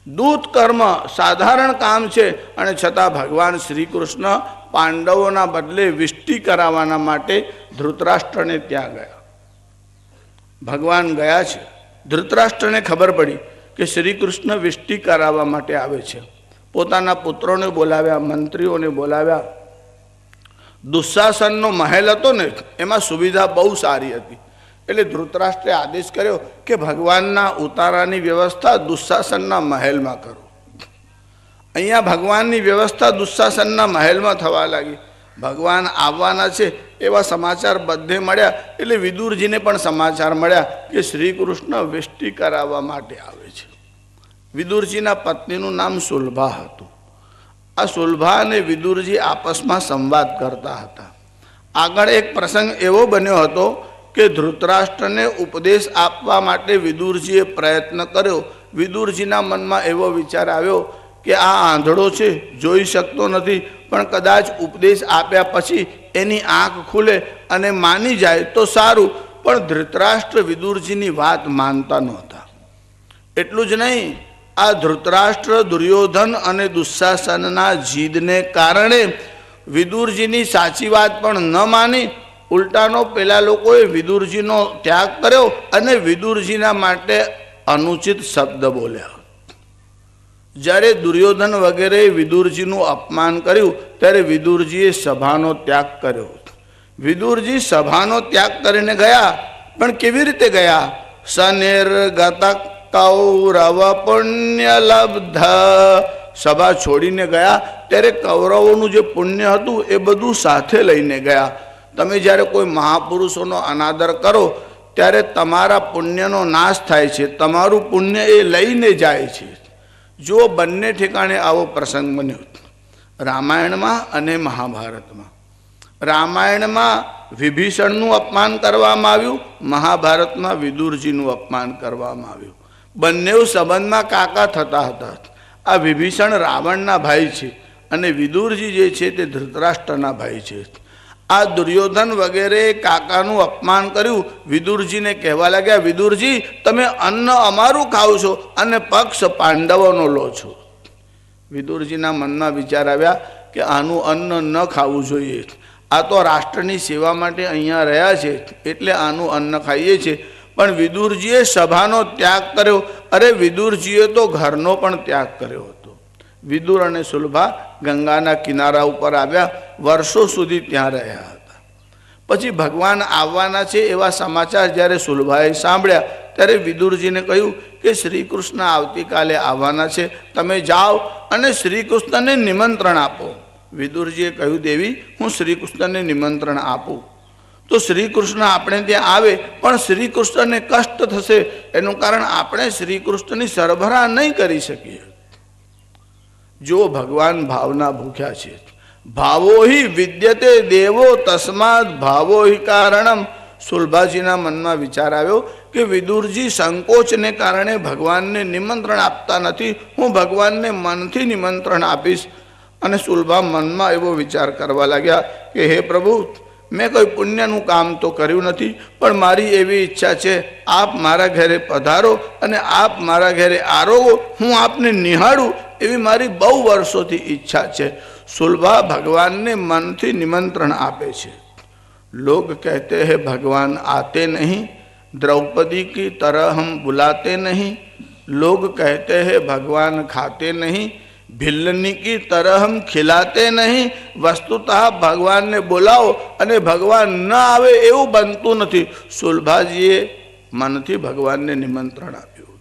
દૂત કર્મ સાધારણ કામ છે, અને છતાં ભગવાન શ્રી કૃષ્ણ પાંડવોના બદલે વિષ્ટિ કરાવવાના માટે ધૃતરાષ્ટ્રને ત્યાં ગયા. ભગવાન ગયા છે. ધૃતરાષ્ટ્રને ખબર પડી કે શ્રી કૃષ્ણ વિષ્ટિ કરાવવા માટે આવે છે. પોતાના પુત્રોને બોલાવ્યા, મંત્રીઓને બોલાવ્યા. દુશાસનનો મહેલ હતો ને, એમાં સુવિધા બહુ સારી હતી. એટલે ધૃતરાષ્ટ્રે આદેશ કર્યો કે ભગવાનના ઉતારાની વ્યવસ્થા દુશાસનના મહેલમાં કરો. અહીંયા ભગવાનની વ્યવસ્થા દુશાસનના મહેલમાં થવા લાગી. ભગવાન આવવાના છે એવા સમાચાર બધે મળ્યા. એટલે વિદુરજીને પણ સમાચાર મળ્યા કે શ્રી કૃષ્ણ વિષ્ટિ કરાવવા માટે આવે છે. વિદુરજીના પત્નીનું નામ સુલભા હતું. આ સુલભા અને વિદુરજી આપસમાં સંવાદ કરતા હતા. આગળ એક પ્રસંગ એવો બન્યો હતો કે ધૃતરાષ્ટ્રને ઉપદેશ આપવા માટે વિદુરજીએ પ્રયત્ન કર્યો. વિદુરજીના મનમાં એવો વિચાર આવ્યો કે આ આંધળો છે, જોઈ શકતો નથી, પણ કદાચ ઉપદેશ આપ્યા પછી એની આંખ ખુલે અને માની જાય તો સારું. પણ ધૃતરાષ્ટ્ર વિદુરજીની વાત માનતા નહોતા. એટલું જ નહીં, આ ધૃતરાષ્ટ્ર, દુર્યોધન અને દુશાસનના જીદને કારણે વિદુરજીની સાચી વાત પણ ન માની. ઉલટાનો પેલા લોકોએ વિદુરજીનો ત્યાગ કર્યો અને વિદુરજીના માટે અનુચિત શબ્દ બોલ્યા. જ્યારે દુર્યોધન વગેરે વિદુરજીનું અપમાન કર્યું ત્યારે વિદુરજીએ સભાનો ત્યાગ કર્યો. વિદુરજી સભાનો ત્યાગ કરીને ગયા. પણ કેવી રીતે ગયા? સનિર્ગત કૌરવ પુણ્ય લબ્ધ. સભા છોડીને ગયા ત્યારે કૌરવોનું જે પુણ્ય હતું એ બધું સાથે લઈને ગયા. તમે જ્યારે કોઈ મહાપુરુષોનો અનાદર કરો ત્યારે તમારા પુણ્યનો નાશ થાય છે, તમારું પુણ્ય એ લઈને જાય છે. જો બંને ઠેકાણે આવો પ્રસંગ બન્યો રામાયણમાં અને મહાભારતમાં. રામાયણમાં વિભીષણનું અપમાન કરવામાં આવ્યું, મહાભારતમાં વિદુરજીનું અપમાન કરવામાં આવ્યું. બંને સંબંધમાં કાકા થતા હતા. આ વિભીષણ રાવણના ભાઈ છે અને વિદુરજી જે છે તે ધૃતરાષ્ટ્રના ભાઈ છે. આ દુર્યોધન વગેરે કાકાનું અપમાન કર્યું. વિદુરજીને કહેવા લાગ્યા, વિદુરજી તમે અન્ન અમારું ખાવ છો અને પક્ષ પાંડવોનો લો છો. વિદુરજીના મનમાં વિચાર આવ્યા કે આનું અન્ન ન ખાવું જોઈએ. આ તો રાષ્ટ્રની સેવા માટે અહીંયા રહ્યા છે એટલે આનું અન્ન ખાઈએ છીએ. પણ વિદુરજીએ સભાનો ત્યાગ કર્યો. અરે વિદુરજીએ તો ઘરનો પણ ત્યાગ કર્યો હતો. વિદુર અને સુલભા ગંગાના કિનારા ઉપર આવ્યા. વર્ષો સુધી ત્યાં રહ્યા હતા. પછી ભગવાન આવવાના છે એવા સમાચાર જ્યારે સુલભાએ સાંભળ્યા ત્યારે વિદુરજીને કહ્યું કે શ્રી કૃષ્ણ આવતીકાલે આવવાના છે, તમે જાઓ અને શ્રી કૃષ્ણને નિમંત્રણ આપો. વિદુરજીએ કહ્યું, દેવી હું શ્રી કૃષ્ણને નિમંત્રણ આપું તો શ્રી કૃષ્ણ આપણે ત્યાં આવે, પણ શ્રી કૃષ્ણને કષ્ટ થશે. એનું કારણ આપણે શ્રી કૃષ્ણની સરભરા નહીં કરી શકીએ. જો ભગવાન ભાવના ભૂખ્યા છે. ભાવો હિ વિદ્યતે દેવો તસ્માદ ભાવો હિ કારણમ. સુલભાજીના મનમાં વિચાર આવ્યો કે વિદુરજી સંકોચને કારણે ભગવાનને નિમંત્રણ આપતા નથી. હું ભગવાનને મનથી નિમંત્રણ આપીશ. અને સુલભા મનમાં એવો વિચાર કરવા લાગ્યા કે હે પ્રભુ, મેં કોઈ પુણ્યનું કામ તો કર્યું નથી, પણ મારી એવી ઈચ્છા છે, આપ મારા ઘરે પધારો અને આપ મારા ઘરે આરોગો, હું આપને નિહાળું એવી મારી બહુ વર્ષોથી ઈચ્છા છે. સુલભા ભગવાનને મનથી નિમંત્રણ આપે છે. लोग कहते हैं भगवान आते नहीं, द्रौपदी की तरह हम बुलाते नहीं. लोग कहते हैं भगवान खाते नहीं, भिल्लनी की तरह हम खिलाते नहीं. वस्तुतः ભગવાનને બોલાવો અને ભગવાન ન આવે એવું બનતું નથી. સુલભાજીએ મનથી ભગવાનને નિમંત્રણ આપ્યું.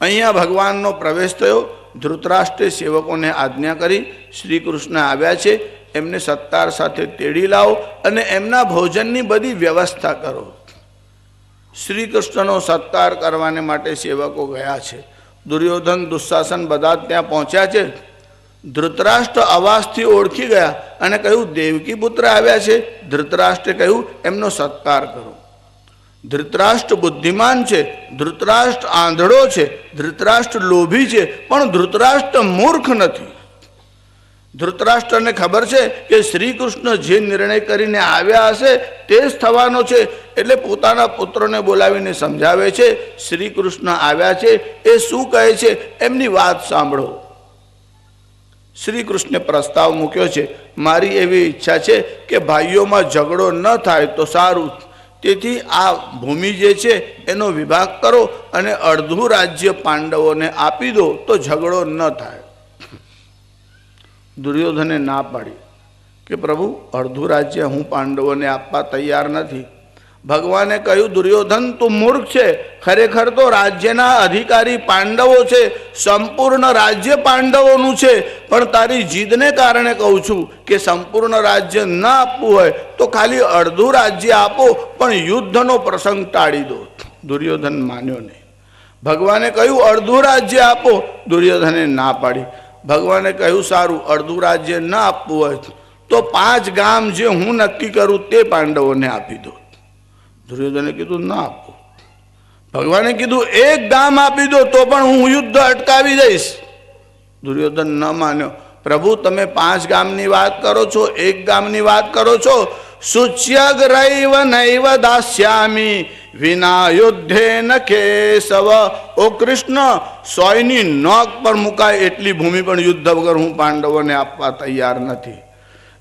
અહીંયા ભગવાનનો પ્રવેશ થયો. ધૃતરાષ્ટ્રે સેવકોને આજ્ઞા કરી, શ્રી કૃષ્ણ આવ્યા છે, એમને સત્કાર સાથે તેડી લાવો અને એમના ભોજનની બધી વ્યવસ્થા કરો. શ્રી કૃષ્ણનો સત્કાર કરવાને માટે સેવકો ગયા છે. દુર્યોધન, દુશાસન બધા ત્યાં પહોંચ્યા છે. ધૃતરાષ્ટ્ર અવાજથી ઓળખી ગયા અને કહ્યું, દેવકી પુત્ર આવ્યા છે. ધૃતરાષ્ટ્રે કહ્યું, એમનો સત્કાર કરો. ધૃતરાષ્ટ્ર બુદ્ધિમાન છે, ધૃતરાષ્ટ્ર આંધળો છે, ધૃતરાષ્ટ્ર લોભી છે, પણ ધૃતરાષ્ટ્ર મૂર્ખ નથી. ધૃતરાષ્ટ્રને ખબર છે કે શ્રી કૃષ્ણ જે નિર્ણય કરીને આવ્યા હશે તે જ થવાનો છે, એટલે પોતાના પુત્રોને બોલાવીને સમજાવે છે, શ્રી કૃષ્ણ આવ્યા છે, એ શું કહે છે એમની વાત સાંભળો. શ્રી કૃષ્ણે પ્રસ્તાવ મૂક્યો છે, મારી એવી ઈચ્છા છે કે ભાઈઓમાં ઝઘડો ન થાય તો સારું. તેથી આ ભૂમિ જે છે એનો વિભાગ કરો અને અડધું રાજ્ય પાંડવોને આપી દો તો ઝઘડો ન થાય. દુર્યોધને ના પાડી કે પ્રભુ, અડધું રાજ્ય હું પાંડવોને આપવા તૈયાર નથી. ભગવાને કહ્યું, દુર્યોધન તું મૂર્ખ છે. ખરેખર તો રાજ્યના અધિકારી પાંડવો છે, સંપૂર્ણ રાજ્ય પાંડવોનું છે, પણ તારી જીદને કારણે કહું છું કે સંપૂર્ણ રાજ્ય ન આપવું હોય તો ખાલી અડધું રાજ્ય આપો, પણ યુદ્ધનો પ્રસંગ ટાળી દો. દુર્યોધન માન્યો નહીં. ભગવાને કહ્યું, અડધું રાજ્ય આપો. દુર્યોધને ના પાડી. ભગવાને કહ્યું, સારું, અડધું રાજ્ય ન આપવું હોય તો 5 ગામ જે હું નક્કી કરું તે પાંડવોને આપી દો. દુર્યોધને કીધું, ના આપો. ભગવાને કીધું, 1 ગામ આપી દો તો પણ હું યુદ્ધ અટકાવી દઈશ. દુર્યોધન ન માન્યો. પ્રભુ, તમે 5 ગામની વાત કરો છો, 1 ગામની વાત કરો છો. શુચ્યગ્રૈવ નૈવ દાસ્યામી વિના યુદ્ધેન કેશવ. ઓ કૃષ્ણ, 100ની નોક પર મુકાય એટલી ભૂમિ પણ યુદ્ધ વગર હું પાંડવોને આપવા તૈયાર નથી.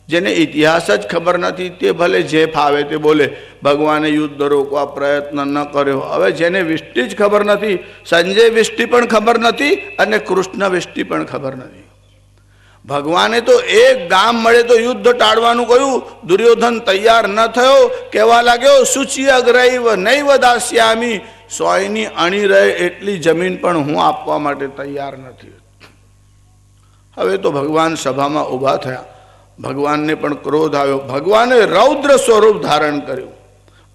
જેને ઇતિહાસ જ ખબર નથી તે ભલે જે ફાવે તે બોલે, ભગવાને યુદ્ધ રોકવા પ્રયત્ન ન કર્યો. હવે જેને વિષ્ટિ જ ખબર નથી, સંજય વિષ્ટિ પણ ખબર નથી અને કૃષ્ણ વિષ્ટિ પણ ખબર નથી. ભગવાને તો 1 ગામ મળે તો યુદ્ધ ટાળવાનું કહ્યું. દુર્યોધન તૈયાર ન થયો, કહેવા લાગ્યો, શુચ્યગ્રૈવ નૈવ દાસ્યામી. 100ની અણી રહે એટલી જમીન પણ હું આપવા માટે તૈયાર નથી. હવે તો ભગવાન સભામાં ઊભા થયા. ભગવાનને પણ ક્રોધ આવ્યો. ભગવાને રૌદ્ર સ્વરૂપ ધારણ કર્યું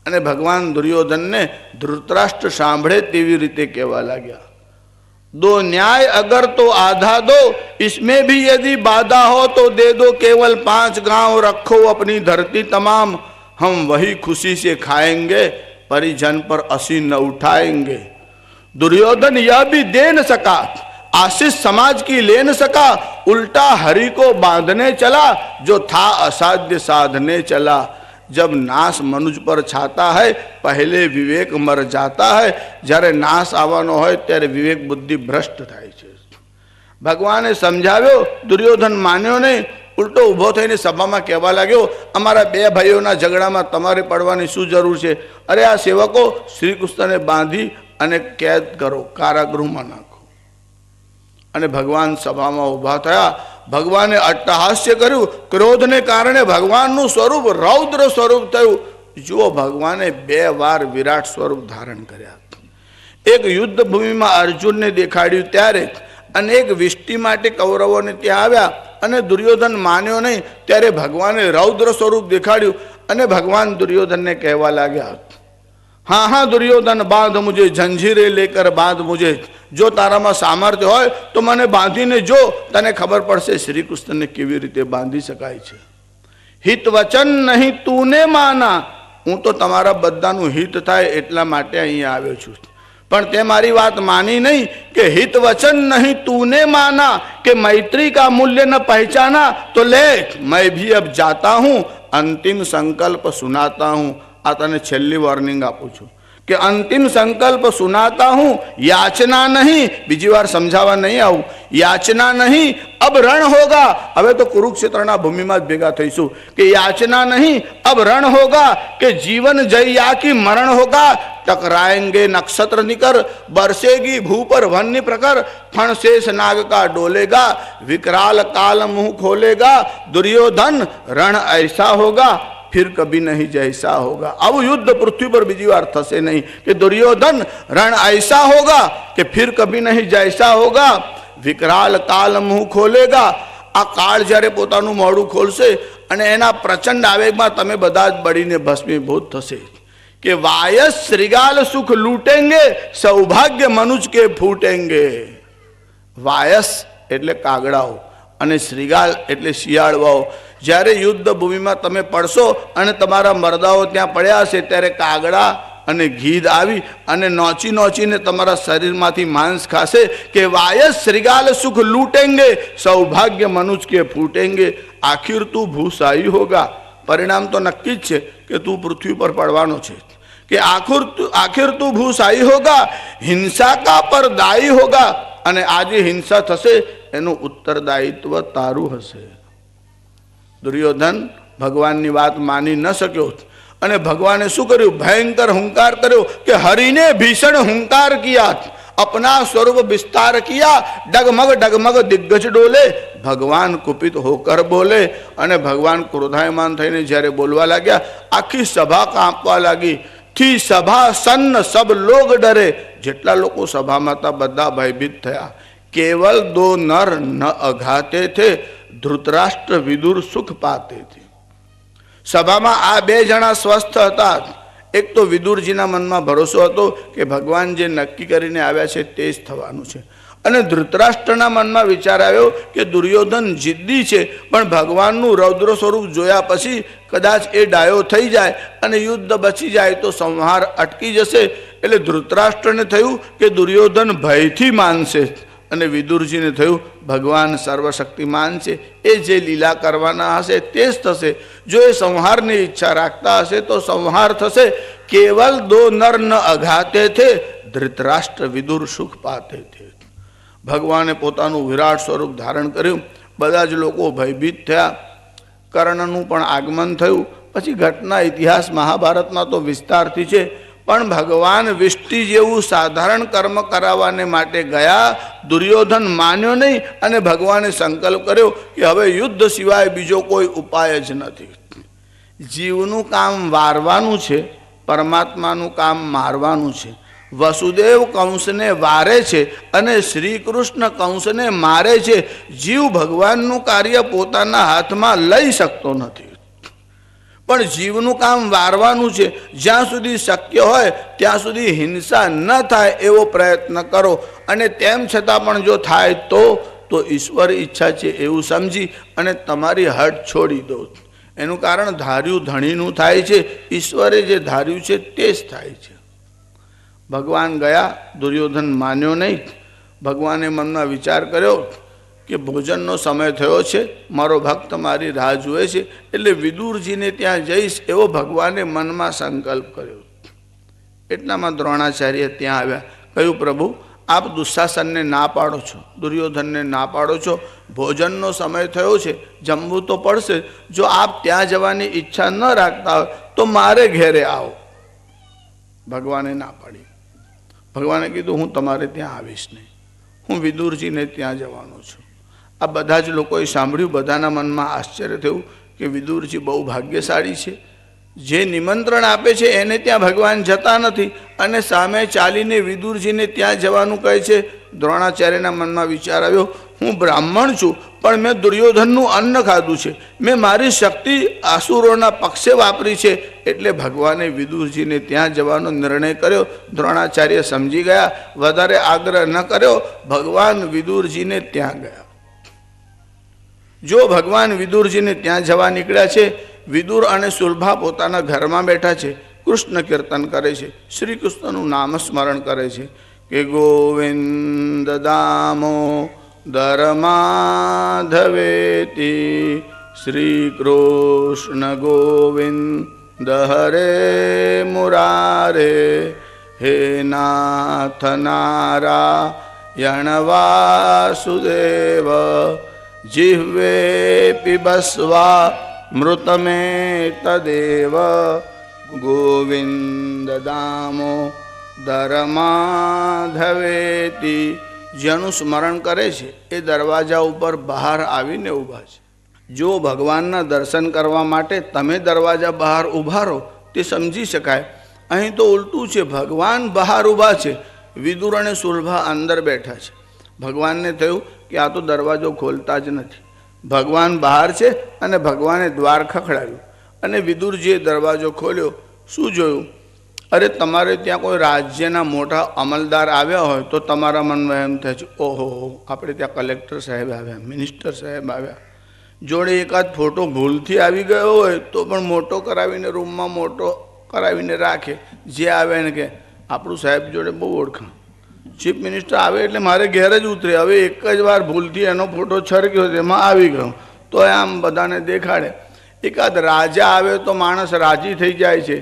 અને ભગવાન દુર્યોધનને ધૃતરાષ્ટ્ર સાંભળે તેવી રીતે કહેવા લાગ્યા, दो न्याय अगर तो आधा दो, इसमें भी यदि बाधा हो तो दे दो. केवल 5 गांव रखो अपनी धरती तमाम, हम वही खुशी से खाएंगे, परिजन पर असी न उठाएंगे. दुर्योधन यह भी दे न सका, आशीष समाज की ले न सका, उल्टा हरि को बांधने चला, जो था असाध्य साधने चला. जब नाश मनुज पर छाता है पहले विवेक मर जाता है. જ્યારે નાશ આવવાનો હોય ત્યારે વિવેક બુદ્ધિ ભ્રષ્ટ થાય છે. ભગવાને સમજાવ્યો, દુર્યોધન માન્યો નહીં. ઉલટો ઊભો થઈને સભામાં કહેવા લાગ્યો, અમારા 2 ભાઈઓના ઝઘડામાં તમારે પડવાની શું જરૂર છે? અરે આ સેવકો, શ્રી કૃષ્ણને બાંધી અને કેદ કરો, કારાગૃહમાં નાખો. અને ભગવાન સભામાં ઊભા થયા. ભગવાને અટ્ટહાસ્ય કર્યું. ક્રોધને કારણે ભગવાનનું સ્વરૂપ રૌદ્ર સ્વરૂપ થયું. જુઓ, ભગવાને 2 વાર વિરાટ સ્વરૂપ ધારણ કર્યા. એક યુદ્ધ ભૂમિમાં અર્જુનને દેખાડ્યું ત્યારે, અને એક વિષ્ટિ માટે કૌરવોને ત્યાં આવ્યા અને દુર્યોધન માન્યો નહીં ત્યારે ભગવાને રૌદ્ર સ્વરૂપ દેખાડ્યું અને ભગવાન દુર્યોધનને કહેવા લાગ્યા, हाँ हाँ दुर्योधन, बांध मुझे, जंजीरें लेकर बांध मुझे. जो ताराમાં સામર્થ્ય હોય તો મને બાંધીને જો, તને ખબર પડશે શ્રી કૃષ્ણને કેવી રીતે બાંધી શકાય છે. હિત વચન નહીં તુને માના, હું તો તમારા બધાનું હિત થાય એટલા માટે અહીંયા આવ્યો છું. પણ તે મારી વાત માની નહીં કે हित वचन नहीं तूने माना कि मैत्री का मूल्य न पहचाना तो ले मैं भी अब जाता हूं अंतिम संकल्प सुनाता हूं। आ तने छेल्ली वॉर्निंग आपू छू कि अंतिम संकल्प सुनाता हूं, याचना नहीं, बीजी बार समझावा नहीं आऊं, याचना नहीं अब रण होगा। हवे तो कुरुक्षेत्रना भूमि में भेगा थईशु कि याचना नहीं अब रण होगा कि जीवन जय या की मरण होगा। टकराएंगे नक्षत्र निकर, बरसेगी भू पर वन्य प्रकर, फण शेष नाग का डोलेगा, विकराल काल मुंह खोलेगा। दुर्योधन रण ऐसा होगा फिर कभी नहीं जैसा होगा। अब युद्ध पृथ्वी पर बीजी बार थसे नहीं कि दुर्योधन रण ऐसा होगा कि फिर कभी नहीं जैसा होगा। विकराल काल मुंह खोलेगा। आ काल જ્યારે પોતાનું મોઢું ખોલશે અને એના પ્રચંડ આવેગમાં તમે બધા જ બળીને ભસ્મીભૂત થશે કે વાયસ શ્રીગાલ સુખ લૂટેંગે, સૌભાગ્ય મનુજ કે ફૂટેંગે। વાયસ એટલે કાગડાઓ અને શ્રીગાલ એટલે શિયાળવાઓ। જ્યારે યુદ્ધ ભૂમિમાં તમે પડશો અને તમારા મરદાઓ ત્યાં પડ્યા હશે ત્યારે કાગડા અને ગીધ આવી અને નોચી નોચીને તમારા શરીરમાંથી માંસ ખાશે કે વાયસ શ્રીગાલ સુખ લૂટેંગે, સૌભાગ્ય મનુજ કે ફૂટેંગે। આખિર તું ભૂસાઈ હોગા। પરિણામ તો નક્કી જ છે કે તું પૃથ્વી પર પડવાનો છે કે આખિર તું ભૂસાઈ હોગા, હિંસા કા પર દાયી હોગા। અને આજે હિંસા થશે એનું ઉત્તરદાયિત્વ તારું હશે। दुर्योधन भगवान की बात मानी न सक्यो અને ભગવાને શું કર્યું? ભયંકર હુંકાર કર્યો કે હરિને ભીષણ હુંકાર किया, अपना स्वरूप विस्तार किया। डगमग डगमग दिग्गज डोले, भगवान कुपित होकर बोले। અને ભગવાન ક્રોધાયમાન થઈને જ્યારે બોલવા લાગ્યા આખી સભા કાંપવા લાગી। થી સભા સન્ન સબ લોગ ડરે, જેટલા લોકો સભામાં હતા બધા ભયભીત થયા। केवल दो नर न अघाते थे, धृतराष्ट्र विदुर सुख पाते थे। सभा में आ बे जणा स्वस्थ था। एक तो विदुरजीना मन में भरोसो हतो कि भगवान जे नक्की करीने आव्या छे ते ज थवानुं छे। अने धृतराष्ट्रना मन में विचार आव्यो कि दुर्योधन जिद्दी छे पण भगवाननुं रौद्र स्वरूप जोया पछी कदाच ए डायो थई जाय अने युद्ध बची जाय तो संहार अटकी जशे। एटले धृतराष्ट्रने थयुं कि दुर्योधन भयथी मानशे અને વિદુરજીને થયું ભગવાન સર્વશક્તિમાન છે, એ જે લીલા કરવાના હશે તે જ થશે। જો એ સંહારની ઈચ્છા રાખતા હશે તો સંહાર થશે। કેવલ દો નર ન અઘાતે થે, ધૃતરાષ્ટ્ર વિદુર સુખ પાતે થે। ભગવાને પોતાનું વિરાટ સ્વરૂપ ધારણ કર્યું। બધા જ લોકો ભયભીત થયા। કર્ણનું પણ આગમન થયું। પછી ઘટના ઇતિહાસ મહાભારતમાં તો વિસ્તારથી છે, પણ ભગવાન વિષ્ટિ જેવું સાધારણ કર્મ કરાવવાને માટે ગયા। દુર્યોધન માન્યો નહીં અને ભગવાને સંકલ્પ કર્યો કે હવે યુદ્ધ સિવાય બીજો કોઈ ઉપાય જ નથી। જીવનું કામ વારવાનું છે, પરમાત્માનું કામ મારવાનું છે। વસુદેવ કંસને વારે છે અને શ્રી કૃષ્ણ કંસને મારે છે। જીવ ભગવાનનું કાર્ય પોતાના હાથમાં લઈ શકતો નથી, પણ જીવનું કામ વારવાનું છે। જ્યાં સુધી શક્ય હોય ત્યાં સુધી હિંસા ન થાય એવો પ્રયત્ન કરો, અને તેમ છતાં પણ જો થાય તો ઈશ્વર ઈચ્છા છે એવું સમજી અને તમારી હટ છોડી દો। એનું કારણ ધાર્યું ધણીનું થાય છે, ઈશ્વરે જે ધાર્યું છે તે જ થાય છે। ભગવાન ગયા, દુર્યોધન માન્યો નહીં। ભગવાને મનમાં વિચાર કર્યો કે ભોજનનો સમય થયો છે, મારો ભક્ત મારી રાહ જુએ છે, એટલે વિદુરજીને ત્યાં જઈશ એવો ભગવાને મનમાં સંકલ્પ કર્યો। એટલામાં દ્રોણાચાર્ય ત્યાં આવ્યા। કહ્યું, પ્રભુ આપ દુશાસનને ના પાડો છો, દુર્યોધનને ના પાડો છો, ભોજનનો સમય થયો છે, જમવું તો પડશે। જો આપ ત્યાં જવાની ઈચ્છા ન રાખતા હોય તો મારે ઘેરે આવો। ભગવાને ના પાડી। ભગવાને કીધું હું તમારે ત્યાં આવીશ નહીં, હું વિદુરજીને ત્યાં જવાનો છું। આ બધા જ લોકોએ સાંભળ્યું। બધાના મનમાં આશ્ચર્ય થયું કે વિદુરજી બહુ ભાગ્યશાળી છે, જે નિમંત્રણ આપે છે એને ત્યાં ભગવાન જતા નથી અને સામે ચાલીને વિદુરજીને ત્યાં જવાનું કહે છે। દ્રોણાચાર્યના મનમાં વિચાર આવ્યો, હું બ્રાહ્મણ છું પણ મેં દુર્યોધનનું અન્ન ખાધું છે, મેં મારી શક્તિ આસુરોના પક્ષે વાપરી છે, એટલે ભગવાને વિદુરજીને ત્યાં જવાનો નિર્ણય કર્યો। દ્રોણાચાર્ય સમજી ગયા, વધારે આગ્રહ ન કર્યો, ભગવાન વિદુરજીને ત્યાં ગયા। જો ભગવાન વિદુરજીને ત્યાં જવા નીકળ્યા છે, વિદુર અને સુલભા પોતાના ઘરમાં બેઠા છે। કૃષ્ણ કીર્તન કરે છે, શ્રી કૃષ્ણનું નામ સ્મરણ કરે છે કે ગોવિંદ દામોદર માધવેતી શ્રી કૃષ્ણ ગોવિંદ હરે મુરારે હે નાથ નારાયણ વાસુદેવ જીહ્વે પિબસ્વા મૃતમે તદેવ ગોવિંદ દામોદર માધવેતી. જેનું સ્મરણ કરે છે એ દરવાજા ઉપર બહાર આવીને ઊભા છે. જો ભગવાનના દર્શન કરવા માટે તમે દરવાજા બહાર ઊભા રહો તે સમજી શકાય. અહીં તો ઉલટું છે, ભગવાન બહાર ઊભા છે, વિદુર અને સુલભા અંદર બેઠા છે. ભગવાનને થયું કે આ તો દરવાજો ખોલતા જ નથી. ભગવાન બહાર છે અને ભગવાને દ્વાર ખખડાવ્યું અને વિદુરજીએ દરવાજો ખોલ્યો. શું જોયું? અરે તમારે ત્યાં કોઈ રાજ્યના મોટા અમલદાર આવ્યા હોય તો તમારા મનમાં એમ થાય છે, ઓહો આપણે ત્યાં કલેક્ટર સાહેબ આવ્યા, મિનિસ્ટર સાહેબ આવ્યા. જોડે એકાદ ફોટો ભૂલથી આવી ગયો હોય તો પણ મોટો કરાવીને રૂમમાં મોટો કરાવીને રાખે. જે આવે ને કે આપણું સાહેબ જોડે બહુ ઓળખાણ, ચીફ મિનિસ્ટર આવે એટલે મારે ઘેર જ ઉતરે. હવે એક જ વાર ભૂલથી એનો ફોટો છરક્યો તેમાં આવી ગયો તો આમ બધાને દેખાડે. એકાદ રાજા આવે તો માણસ રાજી થઈ જાય છે.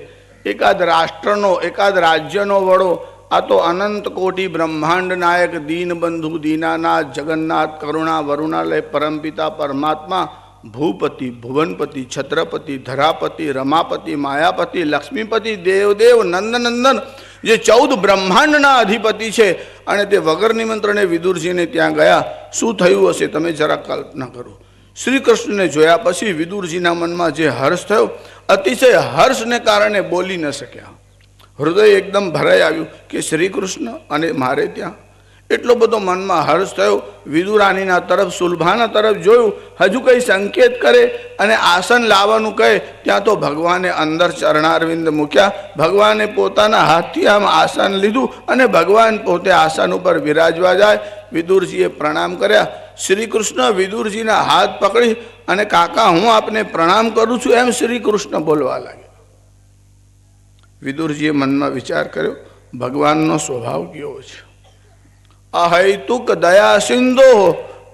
એકાદ રાષ્ટ્રનો, એકાદ રાજ્યનો વડો. આ તો અનંત કોટી બ્રહ્માંડ નાયક દીનબંધુ દીનાનાથ જગન્નાથ કરુણા વરુણાલય પરમપિતા પરમાત્મા ભૂપતિ ભુવનપતિ છત્રપતિ ધરાપતિ રમાપતિ માયાપતિ લક્ષ્મીપતિ દેવદેવ નંદનંદન જે 14 બ્રહ્માંડના અધિપતિ છે. અને તે વગર નિમંત્રણે વિદુરજીને ત્યાં ગયા. શું થયું હશે તમે જરા કલ્પના કરો. શ્રી કૃષ્ણને જોયા પછી વિદુરજીના મનમાં જે હર્ષ થયો, અતિશય હર્ષને કારણે બોલી ન શક્યા. હૃદય એકદમ ભરાઈ આવ્યું કે શ્રી કૃષ્ણ અને મારે ત્યાં. એટલો બધો મનમાં હર્ષ થયો. વિદુરાનીના તરફ સુલભાના તરફ જોયું. હજુ કંઈ સંકેત કરે અને આસન લાવવાનું કહે ત્યાં તો ભગવાને અંદર ચરણારવિંદ મૂક્યા. ભગવાને પોતાના હાથથી આમ આસન લીધું અને ભગવાન પોતે આસન ઉપર વિરાજવા જાય. વિદુરજીએ પ્રણામ કર્યા. શ્રી કૃષ્ણ વિદુરજીના હાથ પકડી અને કાકા હું આપને પ્રણામ કરું છું એમ શ્રી કૃષ્ણ બોલવા લાગ્યા. વિદુરજીએ મનમાં વિચાર કર્યો, ભગવાનનો સ્વભાવ કેવો છે? અહૈતુક દયા સિંધો.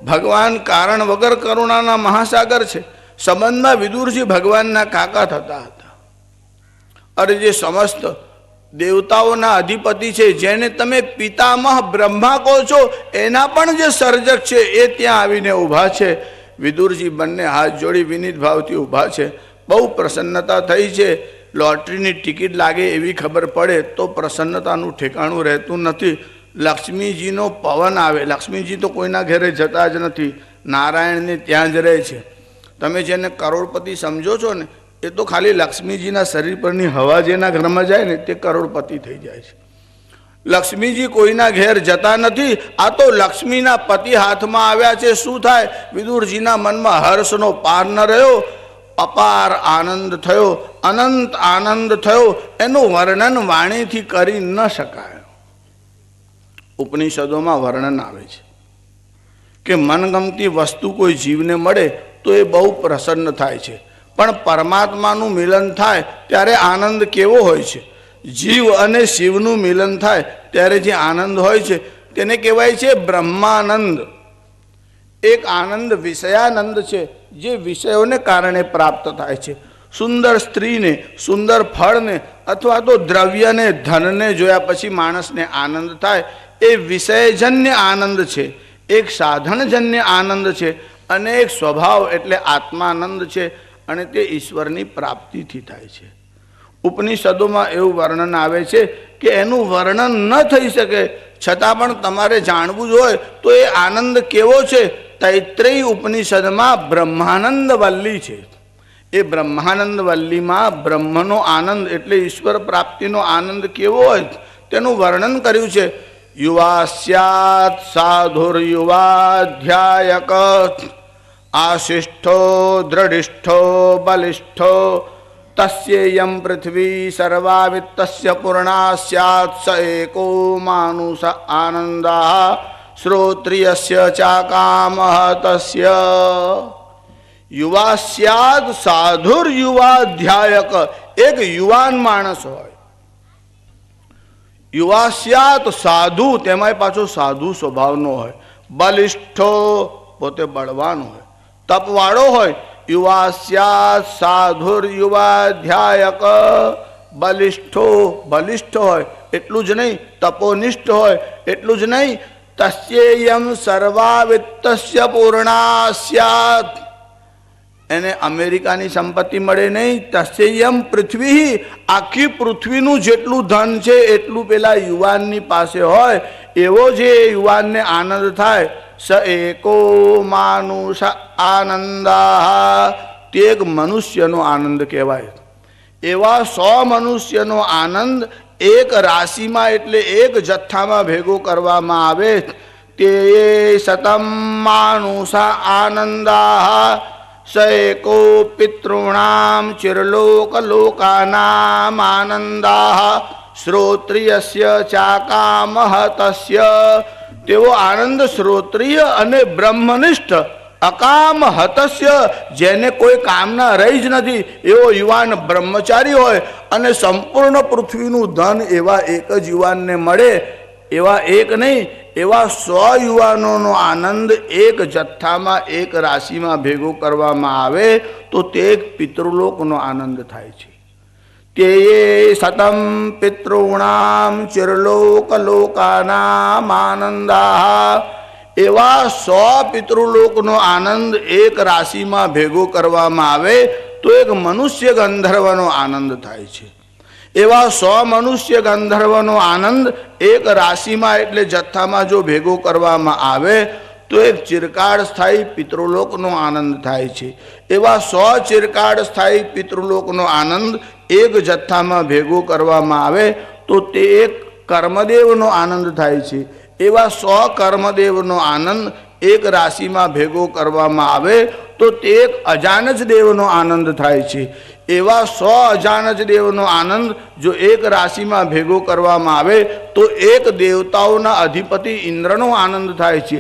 ભગવાન કારણ વગર કરુણાના મહાસાગર છે. સંબંધમાં વિદુરજી ભગવાનના કાકા થતા હતા. અરે જે સમસ્ત દેવતાઓના અધિપતિ છે, જેને તમે પિતામહ બ્રહ્મા કહો છો, એના પણ જે સર્જક છે એ ત્યાં આવીને ઊભા છે. વિદુરજી બંને હાથ જોડી વિનીત ભાવથી ઊભા છે. બહુ પ્રસન્નતા થઈ છે. લોટરીની ટિકિટ લાગે એવી ખબર પડે તો પ્રસન્નતાનું ઠેકાણું રહેતું નથી. લક્ષ્મીજીનો પવન આવે. લક્ષ્મીજી તો કોઈના ઘરે જતા જ નથી, નારાયણને ત્યાં જ રહે છે. તમે જેને કરોડપતિ સમજો છો ને એ તો ખાલી લક્ષ્મીજીના શરીર પરની હવા જેના ઘરમાં જાય ને તે કરોડપતિ થઈ જાય છે. લક્ષ્મીજી કોઈના ઘેર જતા નથી. આ તો લક્ષ્મીના પતિ હાથમાં આવ્યા છે. શું થાય? વિદુરજીના મનમાં હર્ષનો પાર ન રહ્યો. અપાર આનંદ થયો, અનંત આનંદ થયો. એનું વર્ણન વાણીથી કરી ન શકાય. ઉપનિષદોમાં વર્ણન આવે છે કે મનગમતી વસ્તુ કોઈ જીવને મળે તો એ બહુ પ્રસન્ન થાય છે, પણ પરમાત્માનું મિલન થાય ત્યારે આનંદ કેવો હોય છે? જીવ અને શિવનું મિલન થાય ત્યારે જે આનંદ હોય છે તેને કહેવાય છે બ્રહ્માનંદ. એક આનંદ વિષયાનંદ છે જે વિષયોને કારણે પ્રાપ્ત થાય છે. સુંદર સ્ત્રીને, સુંદર ફળને અથવા તો દ્રવ્યને, ધનને જોયા પછી માણસને આનંદ થાય. એ વિષયજન્ય આનંદ છે, એક સાધનજન્ય આનંદ છે અને એક સ્વભાવ એટલે આત્માનંદ છે. અને તે ઈશ્વરની પ્રાપ્તિથી થાય છે. ઉપનિષદોમાં એવું વર્ણન આવે છે કે એનું વર્ણન ન થઈ શકે, છતાં પણ તમારે જાણવું જ હોય તો એ આનંદ કેવો છે? તૈત્રેય ઉપનિષદમાં બ્રહ્માનંદ વલ્લી છે. એ બ્રહ્માનંદ વલ્લીમાં બ્રહ્મનો આનંદ એટલે ઈશ્વર પ્રાપ્તિનો આનંદ કેવો હોય તેનું વર્ણન કર્યું છે. યુવા સ્યાત સાધુર યુવાધ્યાયક આશિષ્ઠો દ્રઢિષ્ઠો બલિષ્ઠો તસ્યેયં પૃથ્વી સર્વાવિત્તસ્ય પૂર્ણા સ્યાત સ એકો માનુષ આનંદઃ શ્રોત્રિયસ્ય ચાકામઃ તસ્ય. યુવા સ્યાદ સાધુર યુવાધ્યાયક, એક યુવાન માણસ હોય. યુવા સ્યાત સાધુ, તેમાંય પાછો સાધુ સ્વભાવનો હોય. બલિષ્ઠો, પોતે બળવાન હોય, તપવાળો હોય. યુવા સ્યાત સાધુર યુવાધ્યાયક, બલિષ્ઠો, બલિષ્ઠ હોય એટલું જ નહીં, તપોનિષ્ઠ હોય એટલું જ નહીં. તસ્યેયમ સર્વાવિત્તસ્ય પૂર્ણા સ્યાત, એને અમેરિકાની સંપત્તિ મળે નહીં. તસ્યેયમ પૃથ્વી, આખી પૃથ્વીનું જેટલું ધન છે એટલું પેલા યુવાનની પાસે હોય. એવો જે યુવાનને આનંદ થાય. સ એકો માનુષ આનંદા, તે એક મનુષ્યનો આનંદ કહેવાય. એવા 100 મનુષ્યનો આનંદ એક રાશિમાં એટલે એક જથ્થામાં ભેગો કરવામાં આવે. તે સતમ માનુષા આનંદા સ એકો પિતॄણામ ચિરલોક લોકાનામ આનંદા શ્રોત્રિયસ્ય ચાકામહતસ્ય. તેવો આનંદ શ્રોત્રિય અને બ્રહ્મનિષ્ઠ અકામ હતસ્ય, જેને કોઈ કામના રહી જ નથી એવો યુવાન બ્રહ્મચારી હોય અને સંપૂર્ણ પૃથ્વીનું ધન એવા એક જ યુવાનને મળે. એવા એક નહીં, એવા 100 યુવાનોનો આનંદ એક જથ્થામાં એક રાશિમાં ભેગો કરવામાં આવે તો તે એક પિતૃલોકનો આનંદ થાય છે. તે સતમ પિતॄણામ ચિરલોક લોકાનામ આનંદા. એવા 100 પિતૃલોકનો આનંદ એક રાશિમાં ભેગો કરવામાં આવે તો એક મનુષ્ય ગંધર્વનો આનંદ થાય છે. એવા 100 મનુષ્ય ગંધર્વનો આનંદ એક રાશિમાં એટલે જથ્થામાં જો ભેગો કરવામાં આવે તો એક ચિરકાળ સ્થાયી પિતૃલોકનો આનંદ થાય છે. એવા 100 ચિરકાળ સ્થાયી પિતૃલોકનો આનંદ એક જથ્થામાં ભેગો કરવામાં આવે તો તે એક કર્મદેવનો આનંદ થાય છે. એવા 100 કર્મદેવનો આનંદ એક રાશિમાં ભેગો કરવામાં આવે તો તે એક અજાનજ દેવનો આનંદ થાય છે. એવા 100 અજાનજ દેવનો આનંદ જો એક રાશિમાં ભેગો કરવામાં આવે તો એક દેવતાઓના અધિપતિ ઇન્દ્રનો આનંદ થાય છે.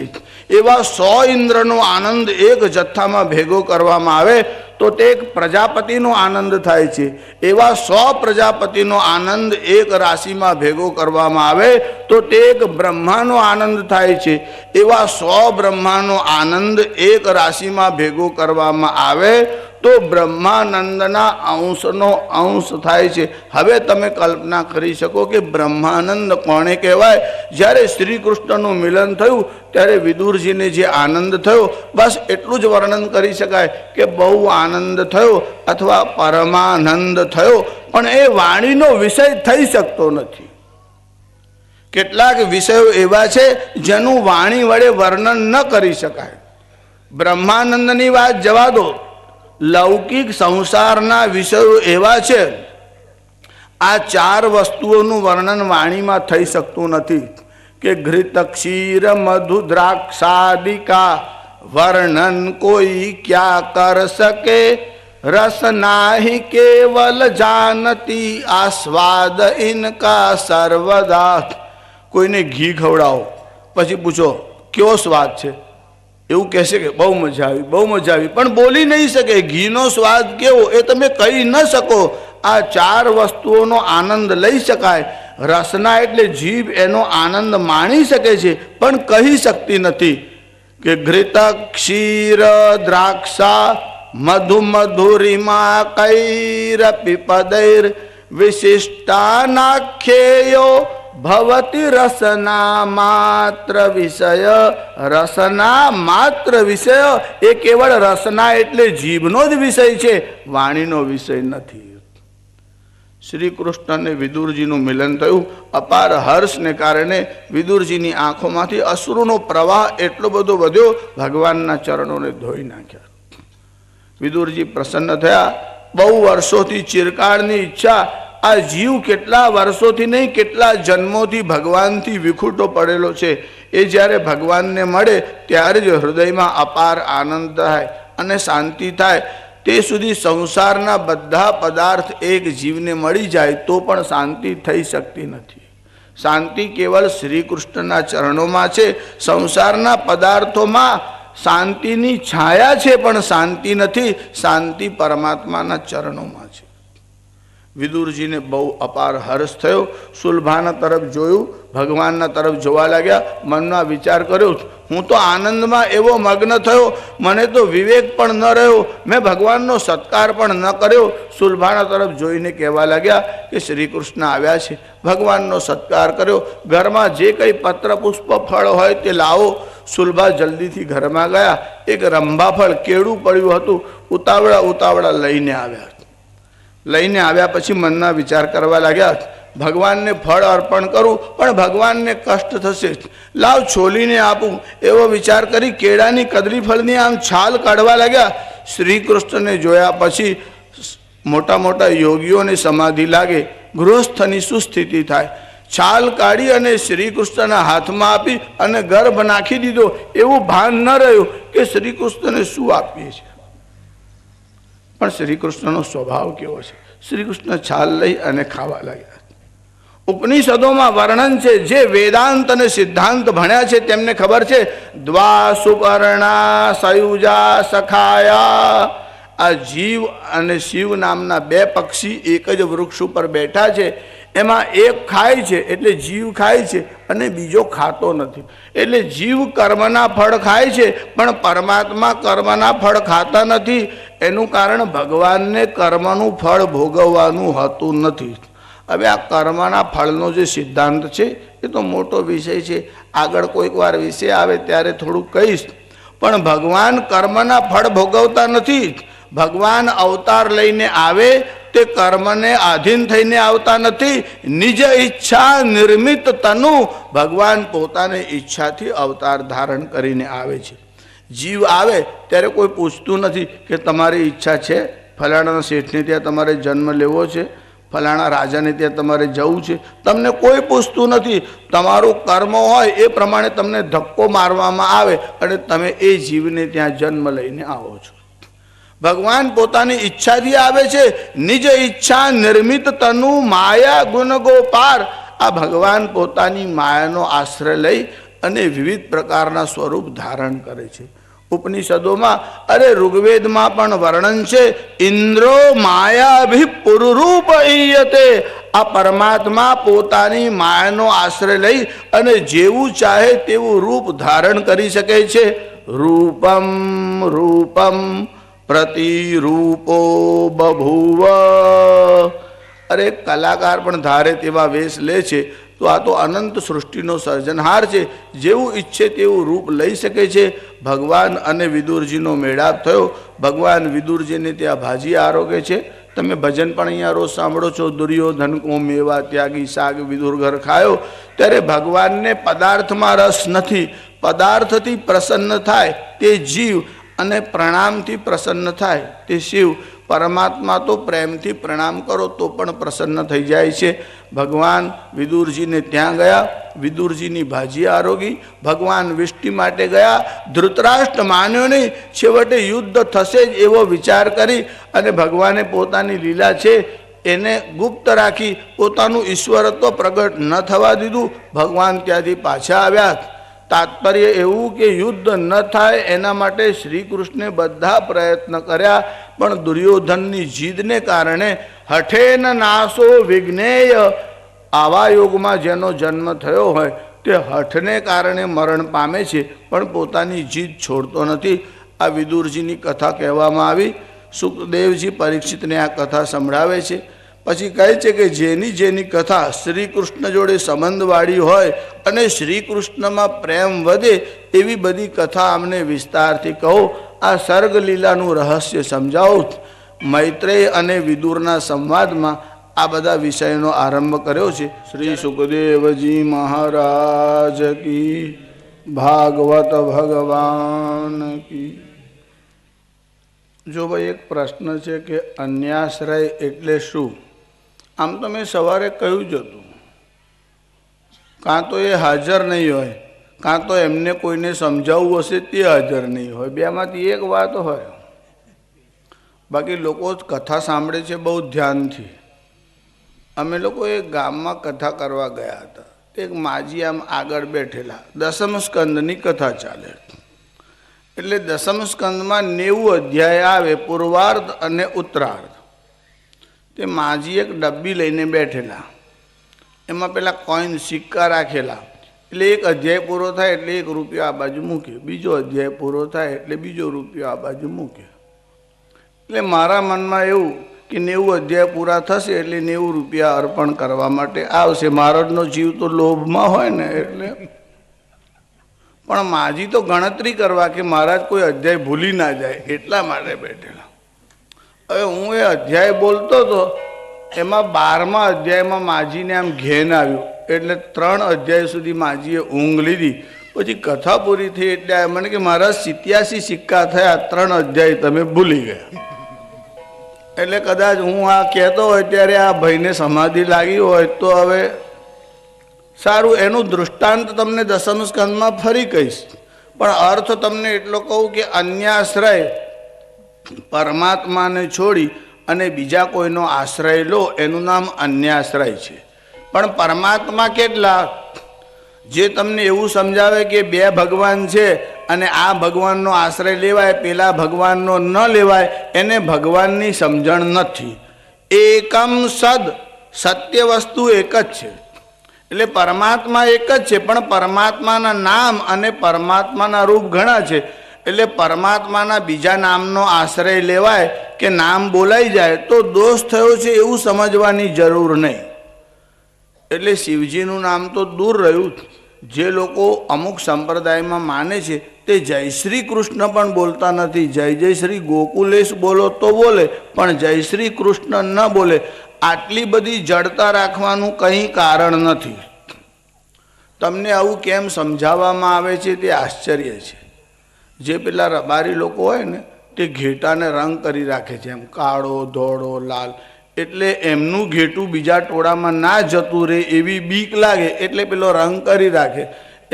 એવા 100 ઇન્દ્રનો આનંદ એક જથ્થામાં ભેગો કરવામાં આવે તો તે એક પ્રજાપતિનો આનંદ થાય છે. એવા 100 પ્રજાપતિનો આનંદ એક રાશિમાં ભેગો કરવામાં આવે તો તે એક બ્રહ્માનો આનંદ થાય છે. એવા 100 બ્રહ્માનો આનંદ એક રાશિમાં ભેગો કરવામાં આવે તો બ્રહ્માનંદના અંશનો અંશ થાય છે. હવે તમે કલ્પના કરી શકો કે બ્રહ્માનંદ કોણે કહેવાય? જ્યારે શ્રી કૃષ્ણનું મિલન થયું ત્યારે વિદુરજીને જે આનંદ થયો, બસ એટલું જ વર્ણન કરી શકાય કે બહુ આનંદ થયો અથવા પરમાનંદ થયો, પણ એ વાણીનો વિષય થઈ શકતો નથી. કેટલાક વિષયો એવા છે જેનું વાણી વડે વર્ણન ન કરી શકાય. બ્રહ્માનંદની વાત જવા દો, લૌકિક સંસારના વિષયો એવા છે, આ 4 વસ્તુઓનું વર્ણન વાણીમાં થઈ શકતું નથી કે ઘૃત ક્ષીર મધુ દ્રાક્ષાદિકા વર્ણન કોઈ ક્યાં કર શકે, રસ નાહી કેવલ જાનતી આસ્વાદ ઇનકા સર્વદા. કોઈને ઘી ખવડાવો પછી પૂછો કેવો સ્વાદ છે, એવું કહેશે કે બહુ મજા આવી, બહુ મજા આવી, પણ બોલી નહીં શકે. ઘીનો સ્વાદ કેવો એ તમે કહી ન શકો. આ 4 વસ્તુઓનો આનંદ લઈ શકાય. રસના એટલે જીભ એનો આનંદ માણી શકે છે પણ કહી શકતી નથી. કે ઘૃત ક્ષીર દ્રાક્ષા મધુ મધુરિમા કૈરપી પદૈર વિશિષ્ટાનાખ્યેયો ભવતી રસના માત્ર વિષય. રસના માત્ર વિષય એ કેવળ રસના એટલે જીભનો જ વિષય છે, વાણીનો વિષય નથી. શ્રી કૃષ્ણને વિદુરજીનું મિલન થયું. અપાર હર્ષને કારણે વિદુરજીની આંખોમાંથી અશ્રુનો પ્રવાહ એટલો બધો વધ્યો, ભગવાનના ચરણોને ધોઈ નાખ્યા. વિદુરજી પ્રસન્ન થયા. બહુ વર્ષોથી ચિરકાળની ઈચ્છા, આ જીવ કેટલા વર્ષોથી નહીં કેટલા જન્મોથી ભગવાનથી વિખૂટો પડેલો છે, એ જ્યારે ભગવાનને મળે ત્યારે જ હૃદયમાં અપાર આનંદ થાય અને શાંતિ થાય. તે સુધી સંસારના બધા પદાર્થ એક જીવને મળી જાય તો પણ શાંતિ થઈ શકતી નથી. શાંતિ કેવળ શ્રી કૃષ્ણના ચરણોમાં છે. સંસારના પદાર્થોમાં શાંતિની છાયા છે, પણ શાંતિ નથી. શાંતિ પરમાત્માના ચરણોમાં છે. વિદુરજીને બહુ અપાર હર્ષ થયો. સુલભાના તરફ જોયું, ભગવાનના તરફ જોવા લાગ્યા. મનમાં વિચાર કર્યો, હું તો આનંદમાં એવો મગ્ન થયો, મને તો વિવેક પણ ન રહ્યો, મેં ભગવાનનો સત્કાર પણ ન કર્યો. સુલભાના તરફ જોઈને કહેવા લાગ્યા કે શ્રી કૃષ્ણ આવ્યા છે, ભગવાનનો સત્કાર કર્યો, ઘરમાં જે કંઈ પત્ર પુષ્પ ફળ હોય તે લાવો. સુલભા જલ્દીથી ઘરમાં ગયા. એક રંભાફળ કેળું પડ્યું હતું, ઉતાવળા લઈને આવ્યા. લઈને આવ્યા પછી મનના વિચાર કરવા લાગ્યા, ભગવાનને ફળ અર્પણ કરું પણ ભગવાનને કષ્ટ થશે, લાવ છોલીને આપું. એવો વિચાર કરી કેળાની કદલી ફળની આમ છાલ કાઢવા લાગ્યા. શ્રી કૃષ્ણને જોયા પછી મોટા મોટા યોગીઓને સમાધિ લાગે, ગૃહસ્થની શું સ્થિતિ થાય. છાલ કાઢી અને શ્રી કૃષ્ણના હાથમાં આપી અને ગર્ભ નાખી દીધો. એવું ભાન ન રહ્યું કે શ્રી કૃષ્ણને શું આપીએ છીએ. પણ શ્રી કૃષ્ણનો સ્વભાવ કેવો છે. શ્રી કૃષ્ણ છાલ લઈ અને ખાવા લાગ્યા. ઉપનિષદોમાં વર્ણન છે, જે વેદાંત અને સિદ્ધાંત ભણ્યા છે તેમને ખબર છે, દ્વા સુપર્ણા સયુજા સખાયા. આ જીવ અને શિવ નામના બે પક્ષી એક જ વૃક્ષ ઉપર બેઠા છે. એમાં એક ખાય છે એટલે જીવ ખાય છે અને બીજો ખાતો નથી. એટલે જીવ કર્મના ફળ ખાય છે પણ પરમાત્મા કર્મના ફળ ખાતા નથી. એનું કારણ ભગવાનને કર્મનું ફળ ભોગવવાનું હોતું નથી. હવે આ કર્મના ફળનો જે સિદ્ધાંત છે એ તો મોટો વિષય છે, આગળ કોઈક વાર વિષય આવે ત્યારે થોડું કહીશ. પણ ભગવાન કર્મના ફળ ભોગવતા નથી. ભગવાન અવતાર લઈને આવે તે કર્મને આધીન થઈને આવતા નથી. નિજ ઈચ્છા નિર્મિત તનુ, ભગવાન પોતાની ઈચ્છાથી અવતાર ધારણ કરીને આવે છે. જીવ આવે ત્યારે કોઈ પૂછતું નથી કે તમારી ઈચ્છા છે ફલાણા શેઠને ત્યાં તમારે જન્મ લેવો છે, ફલાણા રાજાને ત્યાં તમારે જવું છે. તમને કોઈ પૂછતું નથી. તમારું કર્મ હોય એ પ્રમાણે તમને ધક્કો મારવામાં આવે અને તમે એ જીવને ત્યાં જન્મ લઈને આવો છો. ભગવાન પોતાની ઈચ્છાથી આવે છે. નિજ ઈચ્છા નિર્મિત તનુ માયા ગુણ ગોપાર. આ ભગવાન પોતાની માયાનો આશ્રય લઈ અને વિવિધ પ્રકારના સ્વરૂપ ધારણ કરે છે. ઉપનિષદોમાં ઋગ્વેદમાં પણ વર્ણન છે, ઇન્દ્રો માયાભિ પુરુરૂપ ઈયતે. આ પરમાત્મા પોતાની માયાનો આશ્રય લઈ અને જેવું ચાહે તેવું રૂપ ધારણ કરી શકે છે. રૂપમ રૂપમ પ્રતિરૂપો બભૂવ. કલાકાર પણ ધારે તેવા વેશ લે છે. તો આ તો અનંત સૃષ્ટિનો સર્જનહાર છે, જેવું ઈચ્છે તેવું રૂપ લઈ શકે છે. ભગવાન અને વિદુરજીનો મેળાપ થયો. ભગવાન વિદુરજીને ત્યાં ભાજી આરોગે છે. તમે ભજન પણ અહીંયા રોજ સાંભળો છો, દુર્યોધન કો મેવા ત્યાગી શાક વિદુર ઘર ખાયો. ત્યારે ભગવાનને પદાર્થમાં રસ નથી. પદાર્થથી પ્રસન્ન થાય તે જીવ અને પ્રણામથી પ્રસન્ન થાય તે શિવ. પરમાત્મા તો પ્રેમથી પ્રણામ કરો તો પણ પ્રસન્ન થઈ જાય છે. ભગવાન વિદુરજીને ત્યાં ગયા, વિદુરજીની ભાજી આરોગી. ભગવાન વિષ્ટિ માટે ગયા. ધૃતરાષ્ટ્ર માન્યો નહીં. છેવટે યુદ્ધ થશે જ એવો વિચાર કરી અને ભગવાને પોતાની લીલા છે એને ગુપ્ત રાખી, પોતાનું ઈશ્વરત્વ પ્રગટ ન થવા દીધું. ભગવાન ત્યાંથી પાછા આવ્યા. તાત્પર્ય એવું કે યુદ્ધ ન થાય એના માટે શ્રી કૃષ્ણે બધા પ્રયત્ન કર્યા, પણ દુર્યોધનની જીદને કારણે હઠેન નાશો વિઘ્નેય. આવા યોગમાં જેનો જન્મ થયો હોય તે હઠને કારણે મરણ પામે છે, પણ પોતાની જીદ છોડતો નથી. આ વિદુરજીની કથા કહેવામાં આવી. સુખદેવજી પરીક્ષિતને આ કથા સંભળાવે છે. પછી કહે છે કે જેની જેની કથા શ્રી કૃષ્ણ જોડે સંબંધવાળી હોય અને શ્રી કૃષ્ણમાં પ્રેમ વધે એવી બધી કથા અમને વિસ્તારથી કહો. આ સર્ગ લીલાનું રહસ્ય સમજાવો. મૈત્રેય અને વિદુરના સંવાદમાં આ બધા વિષયનો આરંભ કર્યો છે. શ્રી સુખદેવજી મહારાજ કી, ભાગવત ભગવાન કી. જો ભાઈ એક પ્રશ્ન છે કે અન્યાશ્રય એટલે શું? આમ તો મેં સવારે કહ્યું જ હતું, કાં તો એ હાજર નહીં હોય, કાં તો એમને કોઈને સમજાવવું હશે તે હાજર નહીં હોય. બેમાંથી એક વાત હોય. બાકી લોકો કથા સાંભળે છે બહુ ધ્યાનથી. અમે લોકો એક ગામમાં કથા કરવા ગયા હતા. એક માજી આમ આગળ બેઠેલા, દસમ સ્કંદની કથા ચાલે. એટલે દસમ સ્કંદમાં 90 અધ્યાય આવે, પૂર્વાર્ધ અને ઉત્તરાર્ધ. તે માજી એક ડબ્બી લઈને બેઠેલા, એમાં પેલા કોઈન સિક્કા રાખેલા. એટલે એક અધ્યાય પૂરો થાય એટલે 1 રૂપિયો આ બાજુ મૂકે, બીજો અધ્યાય પૂરો થાય એટલે બીજો રૂપિયો આ બાજુ મૂકે. એટલે મારા મનમાં એવું કે 90 અધ્યાય પૂરા થશે એટલે 90 રૂપિયા અર્પણ કરવા માટે આવશે. મહારાજનો જીવ તો લોભમાં હોય ને, એટલે પણ માજી તો ગણતરી કરવા કે મહારાજ કોઈ અધ્યાય ભૂલી ના જાય એટલા માટે બેઠેલા. હવે હું એ અધ્યાય બોલતો હતો, એમાં 12મા અધ્યાયમાં માજીને આમ ઘેન આવ્યું, એટલે 3 અધ્યાય સુધી માજીએ ઊંઘ લીધી. પછી કથા પૂરી થઈ એટલે મને કે મહારાજ 87 સિક્કા થયા, 3 અધ્યાય તમે ભૂલી ગયા. એટલે કદાચ હું આ કહેતો હોય ત્યારે આ ભાઈને સમાધિ લાગી હોય તો હવે સારું, એનું દૃષ્ટાંત તમને દસમ સ્કંદમાં ફરી કહીશ. પણ અર્થ તમને એટલો કહું કે અન્યાશ્રય પરમાત્માને છોડી અને બીજા કોઈનો આશ્રય લો એનું નામ અન્યાશ્રય છે. પણ પરમાત્મા કેટલા? જે તમને એવું સમજાવે કે 2 ભગવાન છે અને આ ભગવાનનો આશ્રય લેવાય, પેલા ભગવાનનો ન લેવાય, એને ભગવાનની સમજણ નથી. એકમ સદ, સત્ય વસ્તુ એક જ છે. એટલે પરમાત્મા એક જ છે, પણ પરમાત્માના નામ અને પરમાત્માના રૂપ ઘણા છે. એટલે પરમાત્માના બીજા નામનો આશ્રય લેવાય કે નામ બોલાઈ જાય તો દોષ થયો છે એવું સમજવાની જરૂર નહીં. એટલે શિવજીનું નામ તો દૂર રહ્યું. જે લોકો અમુક સંપ્રદાયમાં માને છે તે જય શ્રી કૃષ્ણ પણ બોલતા નથી. જય જય શ્રી ગોકુલેશ બોલો તો બોલે, પણ જય શ્રી કૃષ્ણ ન બોલે. આટલી બધી જડતા રાખવાનું કંઈ કારણ નથી. તમને આવું કેમ સમજાવવામાં આવે છે તે આશ્ચર્ય છે. જે પેલા રબારી લોકો હોય ને તે ઘેટાને રંગ કરી રાખે છે, એમ કાળો, ધોળો, લાલ. એટલે એમનું ઘેટું બીજા ટોળામાં ના જતું રહે એવી બીક લાગે એટલે પેલો રંગ કરી રાખે.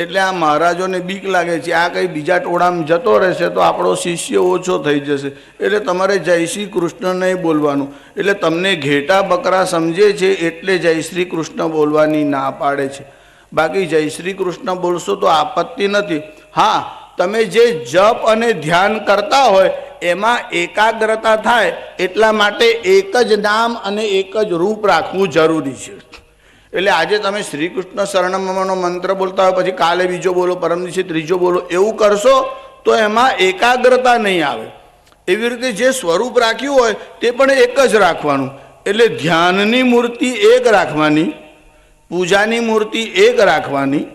એટલે આ મહારાજોને બીક લાગે છે આ કંઈ બીજા ટોળામાં જતો રહેશે તો આપણો શિષ્ય ઓછો થઈ જશે, એટલે તમારે જય શ્રી કૃષ્ણ નહીં બોલવાનું. એટલે તમને ઘેટા બકરા સમજે છે એટલે જય શ્રી કૃષ્ણ બોલવાની ના પાડે છે. બાકી જય શ્રી કૃષ્ણ બોલશો તો આપત્તિ નથી. હા, તમે જે જપ અને ધ્યાન કરતા હોય એમાં એકાગ્રતા થાય એટલા માટે એક જ નામ અને એક જ રૂપ રાખવું જરૂરી છે. એટલે આજે તમે શ્રી કૃષ્ણ શરણમનો મંત્ર બોલતા હોય, પછી કાલે બીજો બોલો, પરમ દિવસે ત્રીજો બોલો, એવું કરશો તો એમાં એકાગ્રતા નહીં આવે. એવી રીતે જે સ્વરૂપ રાખ્યું હોય તે પણ એક જ રાખવાનું. એટલે ધ્યાનની મૂર્તિ એક રાખવાની, પૂજાની મૂર્તિ એક રાખવાની,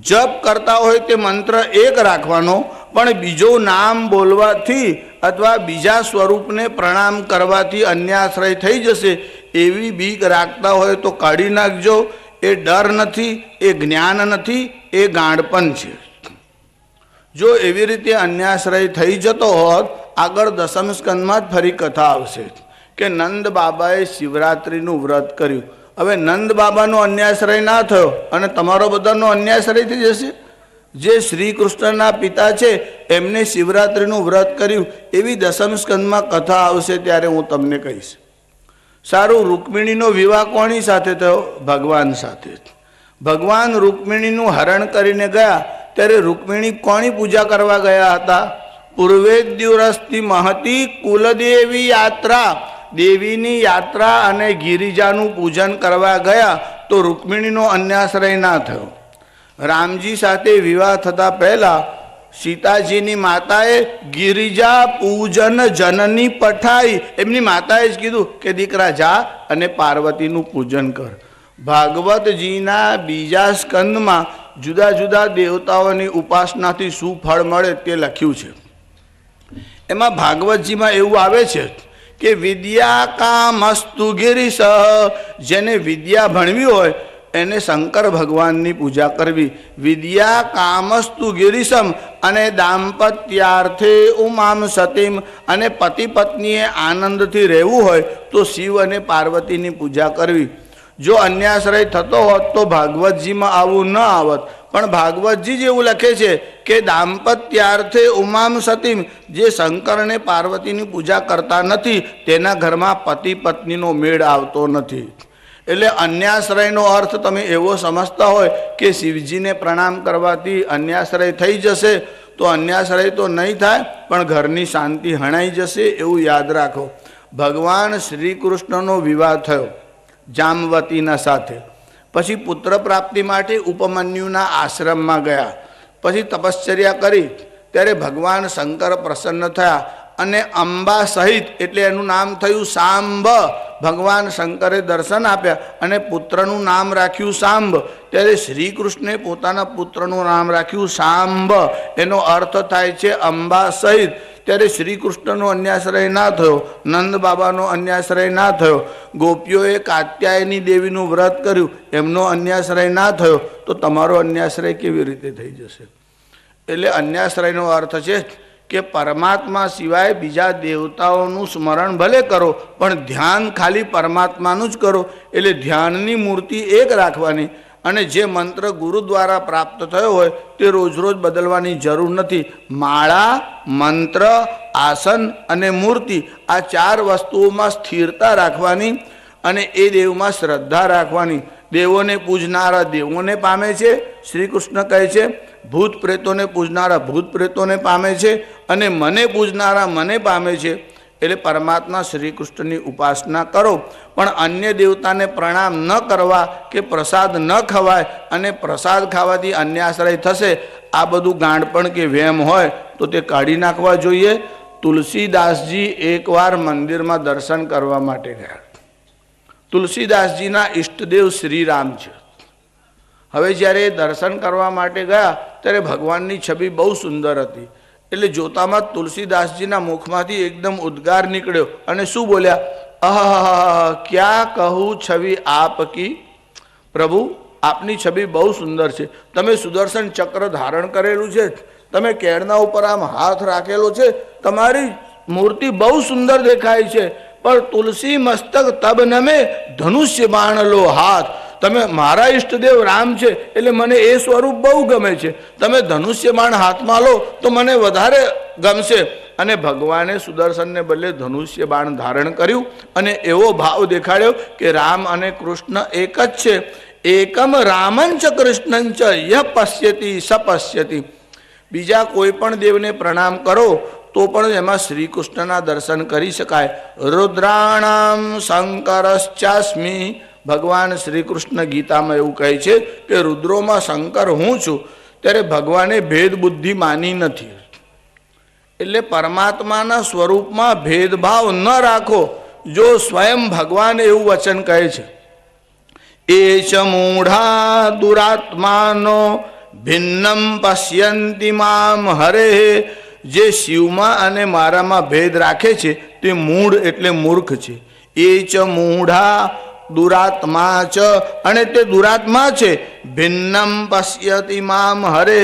જપ કરતા હોય તે મંત્ર એક રાખવાનો, પણ બીજું નામ બોલવાથી અથવા બીજા સ્વરૂપને પ્રણામ કરવાથી અન્યાશ્રય થઈ જશે એવી બીક રાખતા હોય તો કાઢી નાખજો. એ ડર નથી, એ જ્ઞાન નથી, એ ગાંડપણ છે. જો એવી રીતે અન્યાશ્રય થઈ જતો હોત, આગળ દસમ સ્કંદમાં જ ફરી કથા આવશે કે નંદ બાબાએ શિવરાત્રિનું વ્રત કર્યું. હવે નંદ બાબાનો અન્યાશ્રય ના થયો અને તમારો બધાનો અન્યાશ્રય થઈ જશે. જે શ્રી કૃષ્ણના પિતા છે એમને શિવરાત્રિનું વ્રત કર્યું એવી દસમ સ્કંદમાં કથા આવશે ત્યારે હું તમને કહીશ. સારું, રૂકમિણીનો વિવાહ કોની સાથે થયો? ભગવાન સાથે. ભગવાન રૂકમિણીનું હરણ કરીને ગયા ત્યારે રૂકમિણી કોની પૂજા કરવા ગયા હતા? પૂર્વેદ્યુરસ્તિ મહતી કુલદેવી યાત્રા, દેવીની યાત્રા અને ગિરિજાનું પૂજન કરવા ગયા તો રૂકમિણીનો અન્યાશ્રય ના થયો. રામજી સાથે વિવાહ થતા પહેલા સીતાજીની માતાએ ગિરિજા પૂજન જનની પઠાઈ, એમની માતાએ જ કીધું કે દીકરા જા અને પાર્વતીનું પૂજન કર. ભાગવતજીના બીજા સ્કંદમાં જુદા જુદા દેવતાઓની ઉપાસનાથી શું ફળ મળે તે લખ્યું છે. એમાં ભાગવતજીમાં એવું આવે છે કે વિદ્યા કામસ્તુ ગિરીશ, જેને વિદ્યા ભણવી હોય એને શંકર ભગવાનની પૂજા કરવી. વિદ્યા કામસ્તુ ગિરીશમ, અને દાંપત્યાર્થે ઉમામ સતીમ, અને પતિ પત્નીએ આનંદથી રહેવું હોય તો શિવ અને પાર્વતીની પૂજા કરવી. જો અન્યાશ્રય થતો હોત તો ભાગવતજીમાં આવું ન આવત. પણ ભાગવતજી જ એવું લખે છે કે દાંપત્યાર્થે ઉમામ સતીમ, જે શંકર અને પાર્વતીની પૂજા કરતા નથી તેના ઘરમાં પતિ પત્નીનો મેળ આવતો નથી. એટલે અન્યાશ્રયનો અર્થ તમે એવો સમજતા હોય કે શિવજીને પ્રણામ કરવાથી અન્યાશ્રય થઈ જશે તો અન્યાશ્રય તો નહીં થાય, પણ ઘરની શાંતિ હણાઈ જશે એવું યાદ રાખો. ભગવાન શ્રી કૃષ્ણનો વિવાહ થયો જામવતીના સાથે. પછી પુત્ર પ્રાપ્તિ માટે ઉપમન્યુના આશ્રમમાં ગયા. પછી તપશ્ચર્યા કરી ત્યારે ભગવાન શંકર પ્રસન્ન થયા અને અંબા સહિત, એટલે એનું નામ થયું સાંબ. ભગવાન શંકરે દર્શન આપ્યા અને પુત્રનું નામ રાખ્યું સાંબ. ત્યારે શ્રી કૃષ્ણે પોતાના પુત્રનું નામ રાખ્યું સાંબ. એનો અર્થ થાય છે અંબા સહિત. ત્યારે શ્રી કૃષ્ણનો અન્યાશ્રય ના થયો, નંદ બાબાનો અન્યાશ્રય ના થયો. ગોપીઓએ કાત્યાયની દેવીનું વ્રત કર્યું, એમનો અન્યાશ્રય ના થયો, તો તમારો અન્યાશ્રય કેવી રીતે થઈ જશે? એટલે અન્યાશ્રયનો અર્થ છે કે પરમાત્મા સિવાય બીજા દેવતાઓનું સ્મરણ ભલે કરો, પણ ધ્યાન ખાલી પરમાત્માનું જ કરો. એટલે ધ્યાનની મૂર્તિ એક રાખવાની, અને જે મંત્ર ગુરુ દ્વારા પ્રાપ્ત થયો હોય તે રોજ રોજ બદલવાની જરૂર નથી. માળા, મંત્ર, આસન અને મૂર્તિ, આ 4 વસ્તુઓમાં સ્થિરતા રાખવાની અને એ દેવમાં શ્રદ્ધા રાખવાની. દેવોને પૂજનારા દેવોને પામે છે, શ્રી કૃષ્ણ કહે છે. ભૂત પ્રેતોને પૂજનારા ભૂત પ્રેતોને પામે છે, અને મને પૂજનારા મને પામે છે. એટલે પરમાત્મા શ્રી કૃષ્ણની ઉપાસના કરો, પણ અન્ય દેવતાને પ્રણામ ન કરવા કે પ્રસાદ ન ખવાય અને પ્રસાદ ખાવાથી અન્યાશ્રય થશે, આ બધું ગાંડપણ કે વહેમ હોય તો તે કાઢી નાખવા જોઈએ. તુલસીદાસજી એકવાર મંદિરમાં દર્શન કરવા માટે ગયા. તુલસીદાસજીના ઈષ્ટદેવ શ્રીરામ છે. હવે જ્યારે દર્શન કરવા માટે ગયા ત્યારે ભગવાનની છબી બહુ સુંદર હતી. એટલે જોતામાં તુલસીદાસજીના મુખમાંથી એકદમ ઉદ્ગાર નીકળ્યો અને શું બોલ્યા? આહ, ક્યાં કહું છબી આપકી. પ્રભુ, આપની છબી બહુ સુંદર છે. તમે સુદર્શન ચક્ર ધારણ કરેલું છે, તમે કેળના ઉપર આમ હાથ રાખેલો છે, તમારી મૂર્તિ બહુ સુંદર દેખાય છે. પણ તુલસી મસ્તક તબ નમે ધનુષ્ય બાણ લો હાથ. તમે મારા ઈષ્ટદેવ રામ છે એટલે મને એ સ્વરૂપ બહુ ગમે છે. તમે ધનુષ્ય બાણ હાથમાં લો તો મને વધારે ગમશે. અને ભગવાને સુદર્શનને બદલે ધનુષ્ય બાણ ધારણ કર્યું અને એવો ભાવ દેખાડ્યો કે રામ અને કૃષ્ણ એક જ છે. એકમ રામંચ કૃષ્ણંચ યહ પશ્યતિ સપશ્યતિ. બીજા કોઈ પણ દેવને પ્રણામ કરો તો પણ એમાં શ્રી કૃષ્ણના દર્શન કરી શકાય. રુદ્રાણામ શંકરશ્ચાસ્મિ. ભગવાન શ્રી કૃષ્ણ ગીતામાં એવું કહે છે કે રુદ્રોમાં શંકર હું છું. ત્યારે ભગવાને ભેદ બુદ્ધિ માની નથી. એટલે પરમાત્માના સ્વરૂપમાં ભેદભાવ ન રાખો. જો સ્વયં ભગવાન એવું વચન કહે છે, એચ મૂઢા દુરાત્માનો ભિન્નમ પશ્યંતિ મામ હરે. જે શિવમાં અને મારામાં ભેદ રાખે છે તે મૂઢ એટલે મૂર્ખ છે. એચ મૂઢા દુરાત્મા ચ, અને તે દુરાત્મા છે. ભિન્નમ પશ્યતિ મામ હરે.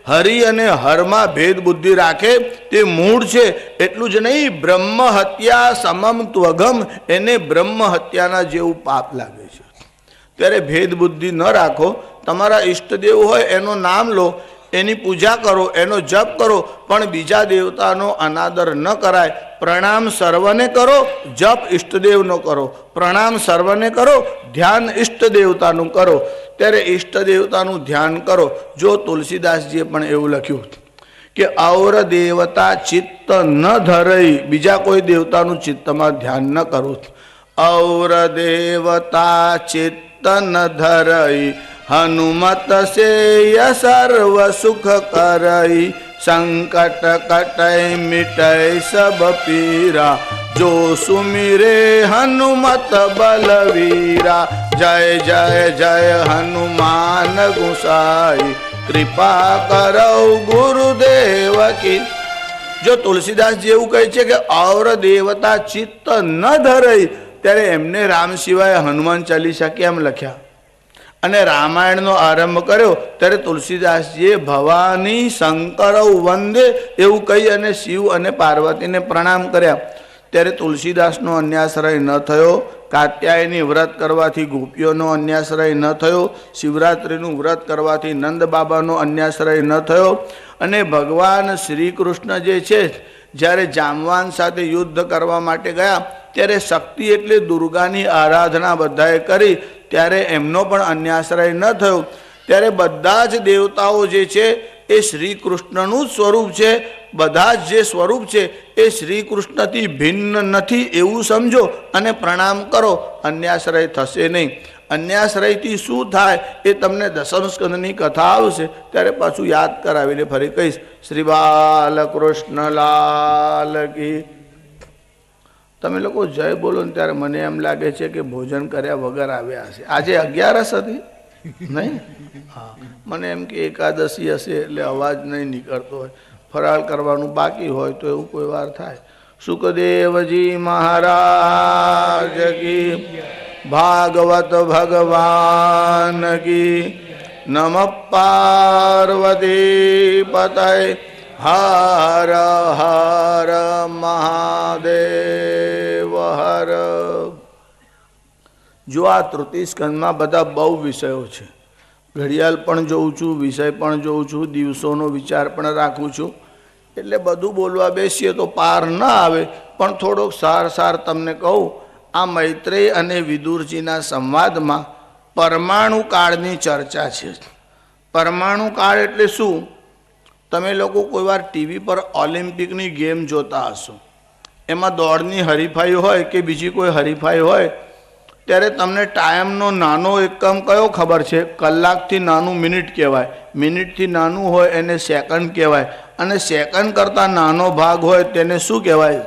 હરિ અને હરમાં ભેદ બુદ્ધિ રાખે તે મૂળ છે. એટલું જ નહીં, બ્રહ્મ હત્યા સમમ ત્વગમ, એને બ્રહ્મ હત્યાના જેવું પાપ લાગે છે. ત્યારે ભેદ બુદ્ધિ ન રાખો. તમારા ઈષ્ટદેવ હોય એનું નામ લો, એની પૂજા કરો, એનો જપ કરો, પણ બીજા દેવતાનો અનાદર ન કરાય. પ્રણામ સર્વને કરો, જપ ઈષ્ટદેવનો કરો. પ્રણામ સર્વને કરો, ધ્યાન ઈષ્ટદેવતાનું કરો. ત્યારે ઈષ્ટદેવતાનું ધ્યાન કરો. જો તુલસીદાસજીએ પણ એવું લખ્યું કે ઔર દેવતા ચિત્ત ન ધરઈ, બીજા કોઈ દેવતાનું ચિત્તમાં ધ્યાન ન કરું. ઔર દેવતા ચિત્ત ન ધરઈ હનુમત સેય સર્વ સુખ કરઈ. સંકટ કટય મિટય સબ પીરા, જો સુમિરે હનુમત બલવીરા. જય જય જય હનુમાન ગુસાઈ, કૃપા કરો ગુરુદેવ કી. જો તુલસીદાસજી એવું કહે છે કે ઔર દેવતા ચિત્ત ન ધરઈ, ત્યારે એમને રામ સિવાય હનુમાન ચાલીસા કેમ લખ્યા? અને રામાયણનો આરંભ કર્યો ત્યારે તુલસીદાસજીએ ભવાની શંકર વંદે એવું કહી અને શિવ અને પાર્વતીને પ્રણામ કર્યા. ત્યારે તુલસીદાસનો અન્યાશ્રય ન થયો. કાત્યાયની વ્રત કરવાથી ગોપીઓનો અન્યાશ્રય ન થયો. શિવરાત્રિનું વ્રત કરવાથી નંદ બાબાનો અન્યાશ્રય ન થયો. અને ભગવાન શ્રી કૃષ્ણ જે છે, જ્યારે જામવાન સાથે યુદ્ધ કરવા માટે ગયા ત્યારે શક્તિ એટલે દુર્ગાની આરાધના બધાએ કરી, ત્યારે એમનો પણ અન્યાશ્રય ન થયો. ત્યારે બધા જ દેવતાઓ જે છે એ શ્રી કૃષ્ણનું જ સ્વરૂપ છે. બધા જ જે સ્વરૂપ છે એ શ્રી કૃષ્ણથી ભિન્ન નથી એવું સમજો અને પ્રણામ કરો. અન્યાશ્રય થશે નહીં. અન્યાશ્રયથી શું થાય એ તમને દશમ સ્કંદની કથા આવશે ત્યારે પાછું યાદ કરાવીને ફરી કહીશ. શ્રી બાલકૃષ્ણલાલ કી. તમે લોકો જય બોલો ને ત્યારે મને એમ લાગે છે કે ભોજન કર્યા વગર આવ્યા હશે. આજે 11 હતી નહીં? હા, મને એમ કે એકાદશી હશે એટલે અવાજ નહીં નીકળતો હોય, ફરાળ કરવાનું બાકી હોય તો એવું કોઈ વાર થાય. સુખદેવજી મહારાજ કી, ભાગવત ભગવાન કી. નમઃ પાર્વતી પતય. હર હર મહાદેવ હર. જો આ તૃતીય સ્કંદમાં બધા બહુ વિષયો છે. ઘડિયાળ પણ જોઉં છું, વિષય પણ જોઉં છું, દિવસોનો વિચાર પણ રાખું છું. એટલે બધું બોલવા બેસીએ તો પાર ન આવે. પણ થોડોક સાર તમને કહું. આ મૈત્રેય અને વિદુરજીના સંવાદમાં પરમાણુ કાળની ચર્ચા છે. પરમાણુ કાળ એટલે શું? તમે લોકો કોઈ વાર ટીવી પર ઓલિમ્પિકની ગેમ જોતા હશો. એમાં દોડની હરીફાઈ હોય કે બીજી કોઈ હરીફાઈ હોય ત્યારે તમને ટાઈમનો નાનો એકમ કયો ખબર છે? કલાકથી નાનું મિનિટ કહેવાય, મિનિટથી નાનું હોય એને સેકન્ડ કહેવાય, અને સેકન્ડ કરતાં નાનો ભાગ હોય તેને શું કહેવાય?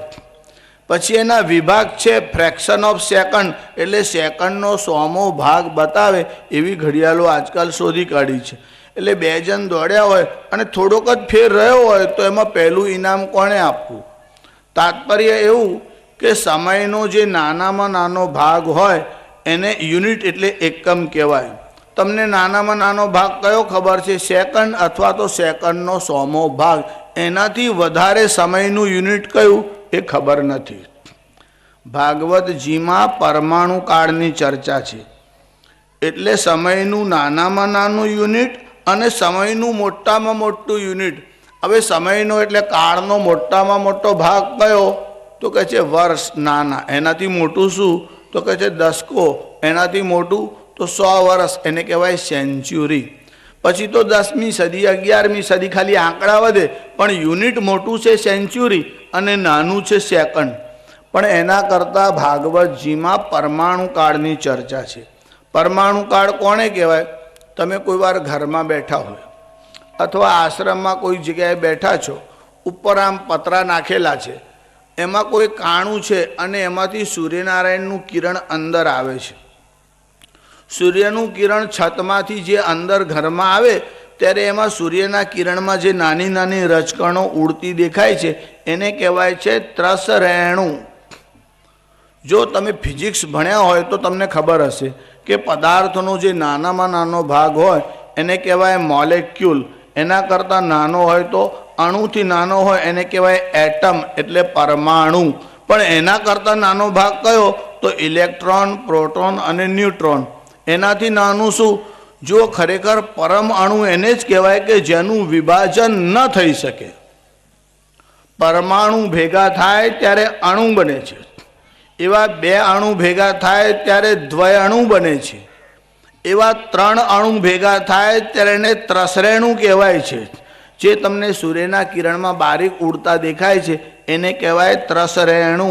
પછી એના વિભાગ છે ફ્રેક્શન ઓફ સેકન્ડ, એટલે સેકન્ડનો 100મો ભાગ બતાવે એવી ઘડિયાળો આજકાલ શોધી કાઢી છે. એટલે 2 જણ દોડ્યા હોય અને થોડોક જ ફેર રહ્યો હોય તો એમાં પહેલું ઇનામ કોણે આપવું? તાત્પર્ય એવું કે સમયનો જે નાનામાં નાનો ભાગ હોય એને યુનિટ એટલે એકમ કહેવાય. તમને નાનામાં નાનો ભાગ કયો ખબર છે? સેકન્ડ અથવા તો સેકન્ડનો 100મો ભાગ. એનાથી વધારે સમયનું યુનિટ કયું એ ખબર નથી. ભાગવતજીમાં પરમાણુ કાળની ચર્ચા છે. એટલે સમયનું નાનામાં નાનું યુનિટ અને સમયનું મોટામાં મોટું યુનિટ. હવે સમયનો એટલે કાળનો મોટામાં મોટો ભાગ કયો? તો કહે છે વર્ષ. નાના. એનાથી મોટું શું? તો કહે છે દશકો. એનાથી મોટું તો 100 વર્ષ, એને કહેવાય સેન્ચ્યુરી. પછી તો 10મી સદી, 11મી સદી, ખાલી આંકડા વધે. પણ યુનિટ મોટું છે સેન્ચ્યુરી અને નાનું છે સેકન્ડ. પણ એના કરતાં ભાગવતજીમાં પરમાણુ કાળની ચર્ચા છે. પરમાણુ કાળ કોને કહેવાય? તમે કોઈ વાર ઘરમાં બેઠા હોય અથવા આશ્રમમાં કોઈ જગ્યાએ બેઠા છો, ઉપર આમ પતરા નાખેલા છે, એમાં કોઈ કાણું છે અને એમાંથી સૂર્યનારાયણનું કિરણ અંદર આવે છે. સૂર્યનું કિરણ છતમાંથી જે અંદર ઘરમાં આવે ત્યારે એમાં સૂર્યના કિરણમાં જે નાની નાની રજકણો ઉડતી દેખાય છે એને કહેવાય છે ત્રસરેણુ. જો તમે ફિઝિક્સ ભણ્યા હોય તો તમને ખબર હશે કે પદાર્થનો જે નાનામાં નાનો ભાગ હોય એને કહેવાય મોલેક્યુલ. એના કરતાં નાનો હોય તો અણુથી નાનો હોય એને કહેવાય એટમ એટલે પરમાણુ. પણ એના કરતાં નાનો ભાગ કયો? તો ઇલેક્ટ્રોન, પ્રોટોન અને ન્યુટ્રોન. એનાથી નાનું શું? જો ખરેખર પરમ અણુ એને જ કહેવાય કે જેનું વિભાજન ન થઈ શકે. પરમાણુ ભેગા થાય ત્યારે અણુ બને છે. એવા 2 અણુ ભેગા થાય ત્યારે દ્વયઅણુ બને છે. એવા 3 અણુ ભેગા થાય ત્યારે એને ત્રસરેણુ કહેવાય છે. જે તમને સૂર્યના કિરણમાં બારીક ઉડતા દેખાય છે એને કહેવાય ત્રસરેણુ.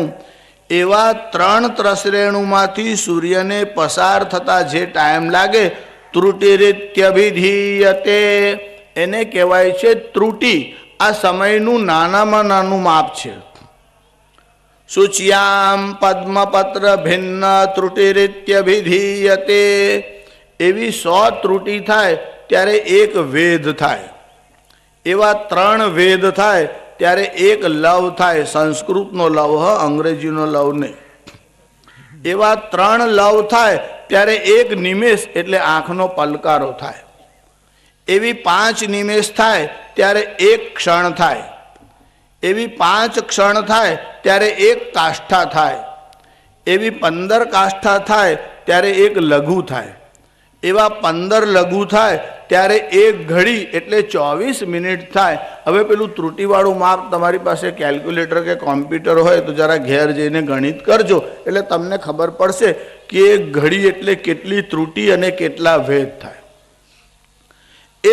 એવા 3 ત્રસરેણુમાંથી સૂર્યને પસાર થતા જે ટાઈમ લાગે ત્રુટિરિત્યભિધીયતે એને કહેવાય છે ત્રુટિ. આ સમયનું નાનામાં નાનું માપ છે. શુચ્યામ પદ્મપત્ર ભિન્ન ત્રુટિરિત્યભિધીયતે. એવી 100 ત્રુટિ થાય ત્યારે એક વેદ થાય. એવા 3 વેદ થાય ત્યારે એક લવ થાય. સંસ્કૃતનો લવ, અંગ્રેજીનો લવ નહીં. એવા 3 લવ થાય ત્યારે એક નિમેષ એટલે આંખનો પલકારો થાય. એવી 5 નિમેષ થાય ત્યારે એક ક્ષણ થાય. એવી 5 ક્ષણ થાય ત્યારે એક કાષ્ઠા થાય. એવી 15 કાષ્ઠા થાય ત્યારે એક લઘુ થાય. એવા 15 લઘુ થાય ત્યારે એક ઘડી એટલે 24 મિનિટ થાય. હવે પેલું ત્રુટિવાળું માપ તમારી પાસે કેલ્ક્યુલેટર કે કોમ્પ્યુટર હોય તો જરા ઘેર જઈને ગણિત કરજો એટલે તમને ખબર પડશે કે એક ઘડી એટલે કેટલી ત્રુટિ અને કેટલા ભેદ થાય.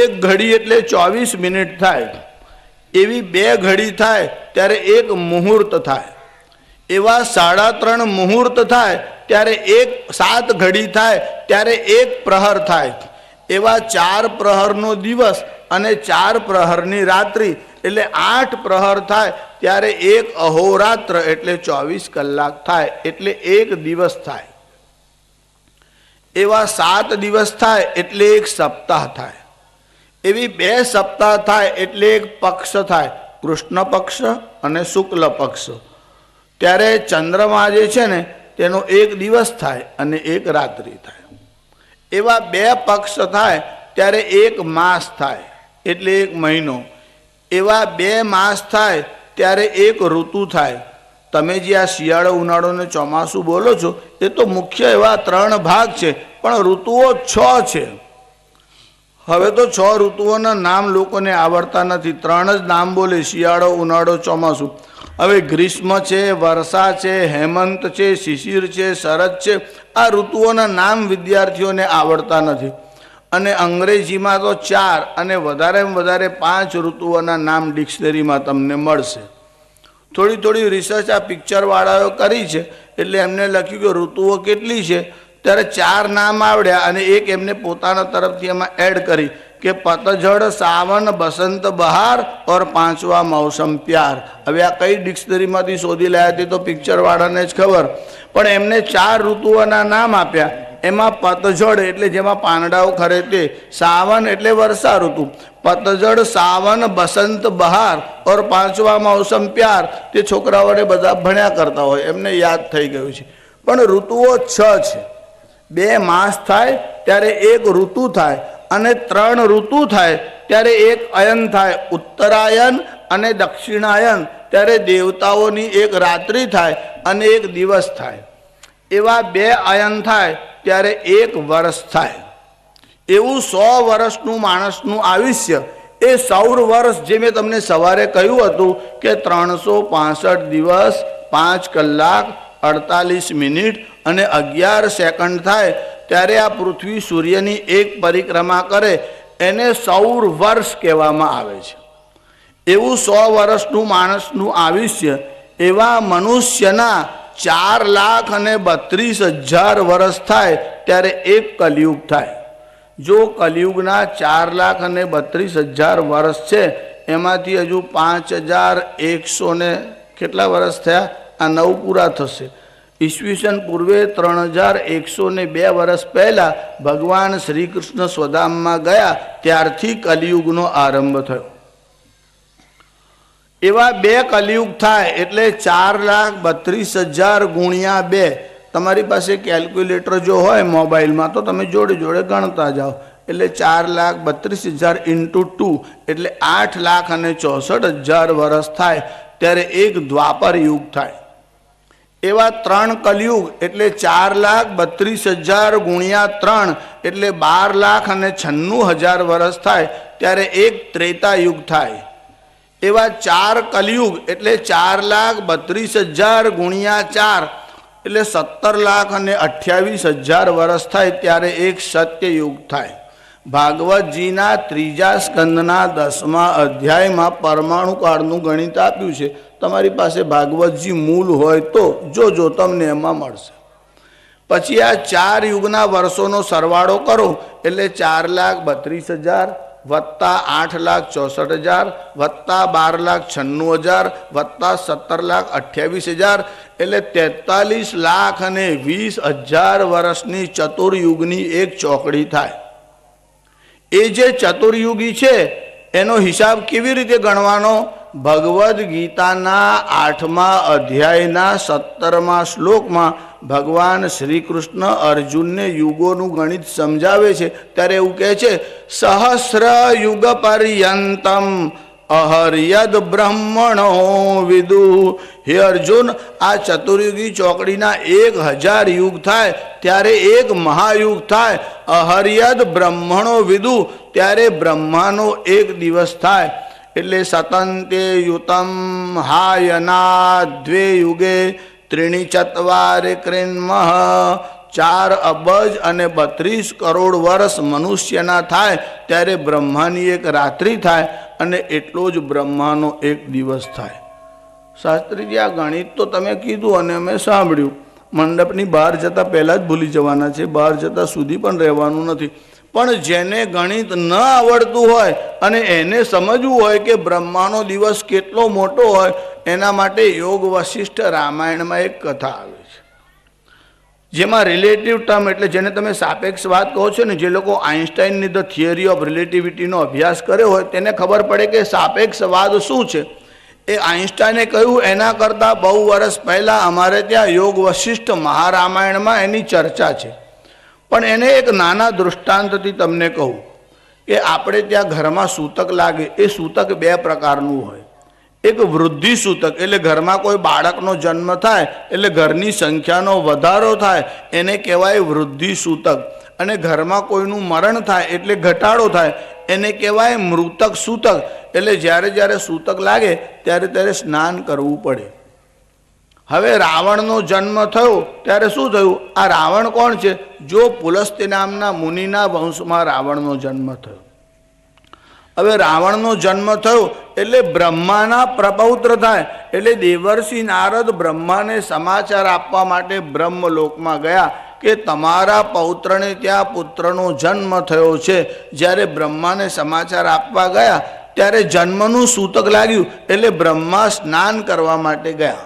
એક ઘડી એટલે 24 મિનિટ થાય, એવી 2 ઘડી થાય ત્યારે એક મુહૂર્ત થાય, એવા 3.5 મુહૂર્ત થાય ત્યારે 7 ઘડી થાય ત્યારે 1 પ્રહર થાય, એવા 4 પ્રહરનો દિવસ અને 4 પ્રહરની રાત્રિ એટલે 8 પ્રહર થાય ત્યારે 1 અહોરાત્ર એટલે 24 કલાક થાય, એટલે 1 દિવસ થાય, એવા 7 દિવસ થાય એટલે 1 સપ્તાહ થાય, એવી 2 સપ્તાહ થાય એટલે 1 પક્ષ થાય, કૃષ્ણ પક્ષ અને શુક્લ પક્ષ. ત્યારે ચંદ્રમા જે છે ને તેનો 1 દિવસ થાય અને 1 રાત્રિ થાય. એવા 2 પક્ષ થાય ત્યારે 1 માસ થાય એટલે 1 મહિનો. એવા 2 માસ થાય ત્યારે 1 ઋતુ થાય. તમે જે આ શિયાળો ઉનાળો ને ચોમાસું બોલો છો એ તો મુખ્ય એવા 3 ભાગ છે, પણ ઋતુઓ 6 છે. હવે તો 6 ઋતુઓના નામ લોકોને આવડતા નથી, 3 જ નામ બોલે, શિયાળો ઉનાળો ચોમાસું. હવે ગ્રીષ્મ છે, વર્ષા છે, હેમંત છે, શિશિર છે, શરદ છે, આ ઋતુઓના નામ વિદ્યાર્થીઓને આવડતા નથી. અને અંગ્રેજીમાં તો 4 અને વધારેમાં વધારે 5 ઋતુઓના નામ ડિક્શનરીમાં તમને મળશે. થોડી રિસર્ચ આ પિક્ચરવાળાઓ કરી છે એટલે એમને લખ્યું કે ઋતુઓ કેટલી છે, ત્યારે 4 નામ આવડ્યા અને 1 એમને પોતાના તરફથી એમાં એડ કરી કે પતઝડ, સાવન, બસંત, બહાર ઓર 5વા મૌસમ પ્યાર. હવે આ કઈ ડિક્શનરીમાંથી શોધી લાયા તે તો પિક્ચરવાળાને જ ખબર, પણ એમને 4 ઋતુઓના નામ આપ્યા. એમાં પતઝડ એટલે જેમાં પાંદડાઓ ખરે તે, સાવન એટલે વર્ષા ઋતુ, પતઝડ, સાવન, બસંત, બહાર ઓર 5વા મૌસમ પ્યાર. તે છોકરાઓને બધા ભણ્યા કરતા હોય, એમને યાદ થઈ ગયું છે. પણ ઋતુઓ 6 છે. 2 માસ થાય ત્યારે 1 ઋતુ થાય અને 3 ઋતુ થાય ત્યારે 1 અયન થાય, ઉત્તરાયણ અને દક્ષિણાયન. ત્યારે દેવતાઓની 1 રાત્રિ થાય અને 1 દિવસ થાય. એવા 2 અયન થાય ત્યારે 1 વર્ષ થાય. એવું 100 વર્ષનું માણસનું આયુષ્ય, એ સૌર વર્ષ જે મેં તમને સવારે કહ્યું હતું કે 365 દિવસ 5 કલાક 48 મિનિટ અને 11 સેકન્ડ થાય ત્યારે આ પૃથ્વી સૂર્યની 1 પરિક્રમા કરે, એને સૌર વર્ષ કહેવામાં આવે છે. એવું 100 વર્ષનું માણસનું આયુષ્ય એવા મનુષ્યના 4,32,000 વર્ષ થાય ત્યારે 1 કલિયુગ થાય. જો કલિયુગના 4,32,000 વર્ષ છે, એમાંથી હજુ 5,100 ને કેટલા વર્ષ થયા, આ 9 પૂરા થશે. ઈસવીસન પૂર્વે 3,102 વર્ષ પહેલાં ભગવાન શ્રી કૃષ્ણ સ્વધામમાં ગયા ત્યારથી કલિયુગનો આરંભ થયો. એવા 2 કલિયુગ થાય એટલે 4,32,000 ગુણ્યા 2. તમારી પાસે કેલ્ક્યુલેટર જો હોય મોબાઈલમાં તો તમે જોડે જોડે ગણતા જાઓ. એટલે 4,32,000 × 2 એટલે 8,64,000 વર્ષ થાય ત્યારે 1 દ્વાપર યુગ થાય. એવા 3 કલિયુગ એટલે 4,32,000 ગુણ્યા 3 એટલે 12,96,000 વર્ષ થાય ત્યારે 1 ત્રેતા યુગ થાય. એવા 4 કલિયુગ એટલે 4,32,000 ગુણ્યા 4 એટલે 17,28,000 વર્ષ થાય ત્યારે 1 સત્યયુગ થાય. ભાગવતજીના 3જા સ્કંદના 10મા અધ્યાયમાં પરમાણુ કાળનું ગણિત આપ્યું છે. તમારી પાસે ભાગવતજી મૂળ હોય તો જોજો, તમને એમાં મળશે. પછી આ 4 યુગના વર્ષોનો સરવાળો કરો એટલે 4,32,000 વત્તા 8,64,000 વત્તા 12,96,000 વત્તા 17,28,000 એટલે 43,20,000 વર્ષની ચતુર્યુગની 1 ચોકડી થાય. એ જે ચતુર્યુગી છે એનો હિસાબ કેવી રીતે ગણવાનો? ભગવદ્ ગીતાના 8મા અધ્યાયના 17મા શ્લોકમાં ભગવાન શ્રી કૃષ્ણ અર્જુનને યુગોનું ગણિત સમજાવે છે ત્યારે એવું કહે છે, સહસ્ર યુગ પર્યંતમ અહર્યદ બ્રહ્મણો વિદુ. હે અર્જુન, આ ચતુર્યુગી ચોકડીના 1000 યુગ થાય ત્યારે 1 મહાયુગ થાય. અહર્યદ બ્રહ્મણો વિદુ ત્યારે બ્રહ્માનો 1 દિવસ થાય. એટલે સતંતે યુતમ હાયના 2 યુગે ત્રીણી ચત્વારે ક્રિન્મઃ 4 અબજ અને 32 કરોડ વર્ષ મનુષ્યના થાય ત્યારે બ્રહ્માની એક રાત્રિ થાય અને એટલો જ બ્રહ્માનો એક દિવસ થાય. શાસ્ત્રીજી, આ ગણિત તો તમે કીધું અને અમે સાંભળ્યું. મંડપની બહાર જતાં પહેલાં જ ભૂલી જવાના છે, બહાર જતાં સુધી પણ રહેવાનું નથી. પણ જેને ગણિત ન આવડતું હોય અને એને સમજવું હોય કે બ્રહ્માનો દિવસ કેટલો મોટો હોય, એના માટે યોગ વશિષ્ઠ રામાયણમાં એક કથા આવે છે, જેમાં રિલેટિવ ટર્મ એટલે જેને તમે સાપેક્ષવાદ કહો છો ને, જે લોકો આઇન્સ્ટાઈનની ધ થિયરી ઓફ રિલેટિવિટીનો અભ્યાસ કર્યો હોય તેને ખબર પડે કે સાપેક્ષવાદ શું છે. એ આઇન્સ્ટાઈને કહ્યું એના કરતાં બહુ વર્ષ પહેલાં અમારે ત્યાં યોગ વશિષ્ઠ મહારામાયણમાં એની ચર્ચા છે. પણ એને એક નાના દૃષ્ટાંતથી તમને કહું કે આપણે ત્યાં ઘરમાં સૂતક લાગે, એ સૂતક 2 પ્રકારનું હોય. એક વૃદ્ધિ સૂતક એટલે ઘરમાં કોઈ બાળકનો જન્મ થાય એટલે ઘરની સંખ્યાનો વધારો થાય, એને કહેવાય વૃદ્ધિ સૂતક. અને ઘરમાં કોઈનું મરણ થાય એટલે ઘટાડો થાય, એને કહેવાય મૃતક સૂતક. એટલે જ્યારે જ્યારે સૂતક લાગે ત્યારે ત્યારે સ્નાન કરવું પડે. હવે રાવણનો જન્મ થયો ત્યારે શું થયું? આ રાવણ કોણ છે? જો પુલસ્ત્ય નામના મુનિના વંશમાં રાવણનો જન્મ થયો. હવે રાવણનો જન્મ થયો એટલે બ્રહ્માના પ્રપૌત્ર થાય. એટલે દેવર્ષિ નારદ બ્રહ્માને સમાચાર આપવા માટે બ્રહ્મલોકમાં ગયા કે તમારા પૌત્રને ત્યાં પુત્રનો જન્મ થયો છે. જ્યારે બ્રહ્માને સમાચાર આપવા ગયા ત્યારે જન્મનું સૂતક લાગ્યું એટલે બ્રહ્મા સ્નાન કરવા માટે ગયા.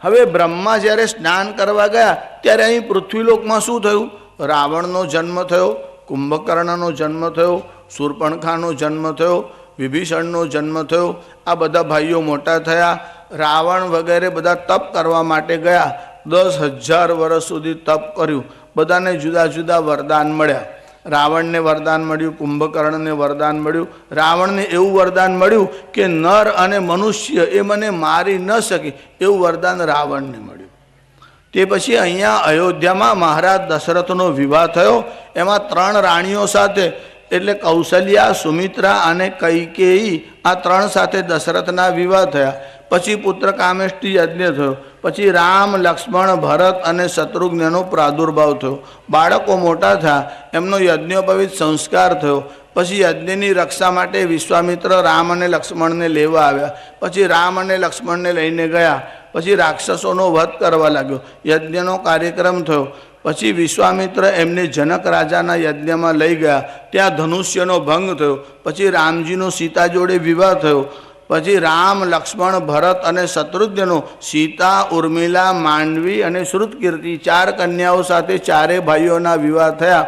હવે બ્રહ્મા જ્યારે સ્નાન કરવા ગયા ત્યારે અહીં પૃથ્વીલોકમાં શું થયું? રાવણનો જન્મ થયો, કુંભકર્ણનો જન્મ થયો, શૂર્પણખાનો જન્મ થયો, વિભીષણનો જન્મ થયો. આ બધા ભાઈઓ મોટા થયા. રાવણ વગેરે બધા તપ કરવા માટે ગયા. 10,000 વર્ષ સુધી તપ કર્યું. બધાને જુદા જુદા વરદાન મળ્યા. રાવણને વરદાન મળ્યું, કુંભકર્ણને વરદાન મળ્યું. રાવણને એવું વરદાન મળ્યું કે નર અને મનુષ્ય એ મને મારી ન શકે, એવું વરદાન રાવણને મળ્યું. તે પછી અહીંયા અયોધ્યામાં મહારાજ દશરથનો વિવાહ થયો. એમાં 3 રાણીઓ સાથે એટલે કૌશલ્યા, સુમિત્રા અને કૈકેયી, આ 3 સાથે દશરથના વિવાહ થયા. પછી પુત્ર કામેષ્ટી યજ્ઞ થયો. પછી રામ, લક્ષ્મણ, ભરત અને શત્રુઘ્નનો પ્રાદુર્ભાવ થયો. બાળકો મોટા થયા, એમનો યજ્ઞોપવિત સંસ્કાર થયો. પછી યજ્ઞની રક્ષા માટે વિશ્વામિત્ર રામ અને લક્ષ્મણને લેવા આવ્યા. પછી રામ અને લક્ષ્મણને લઈને ગયા. પછી રાક્ષસોનો વધ કરવા લાગ્યો. યજ્ઞનો કાર્યક્રમ થયો. પછી વિશ્વામિત્ર એમને જનક રાજાના યજ્ઞમાં લઈ ગયા. ત્યાં ધનુષ્યનો ભંગ થયો. પછી રામજીનો સીતા જોડે વિવાહ થયો. પછી રામ, લક્ષ્મણ, ભરત અને શત્રુઘ્નનો સીતા, ઉર્મિલા, માંડવી અને શ્રુતકીર્તિ 4 કન્યાઓ સાથે 4 ભાઈઓના વિવાહ થયા.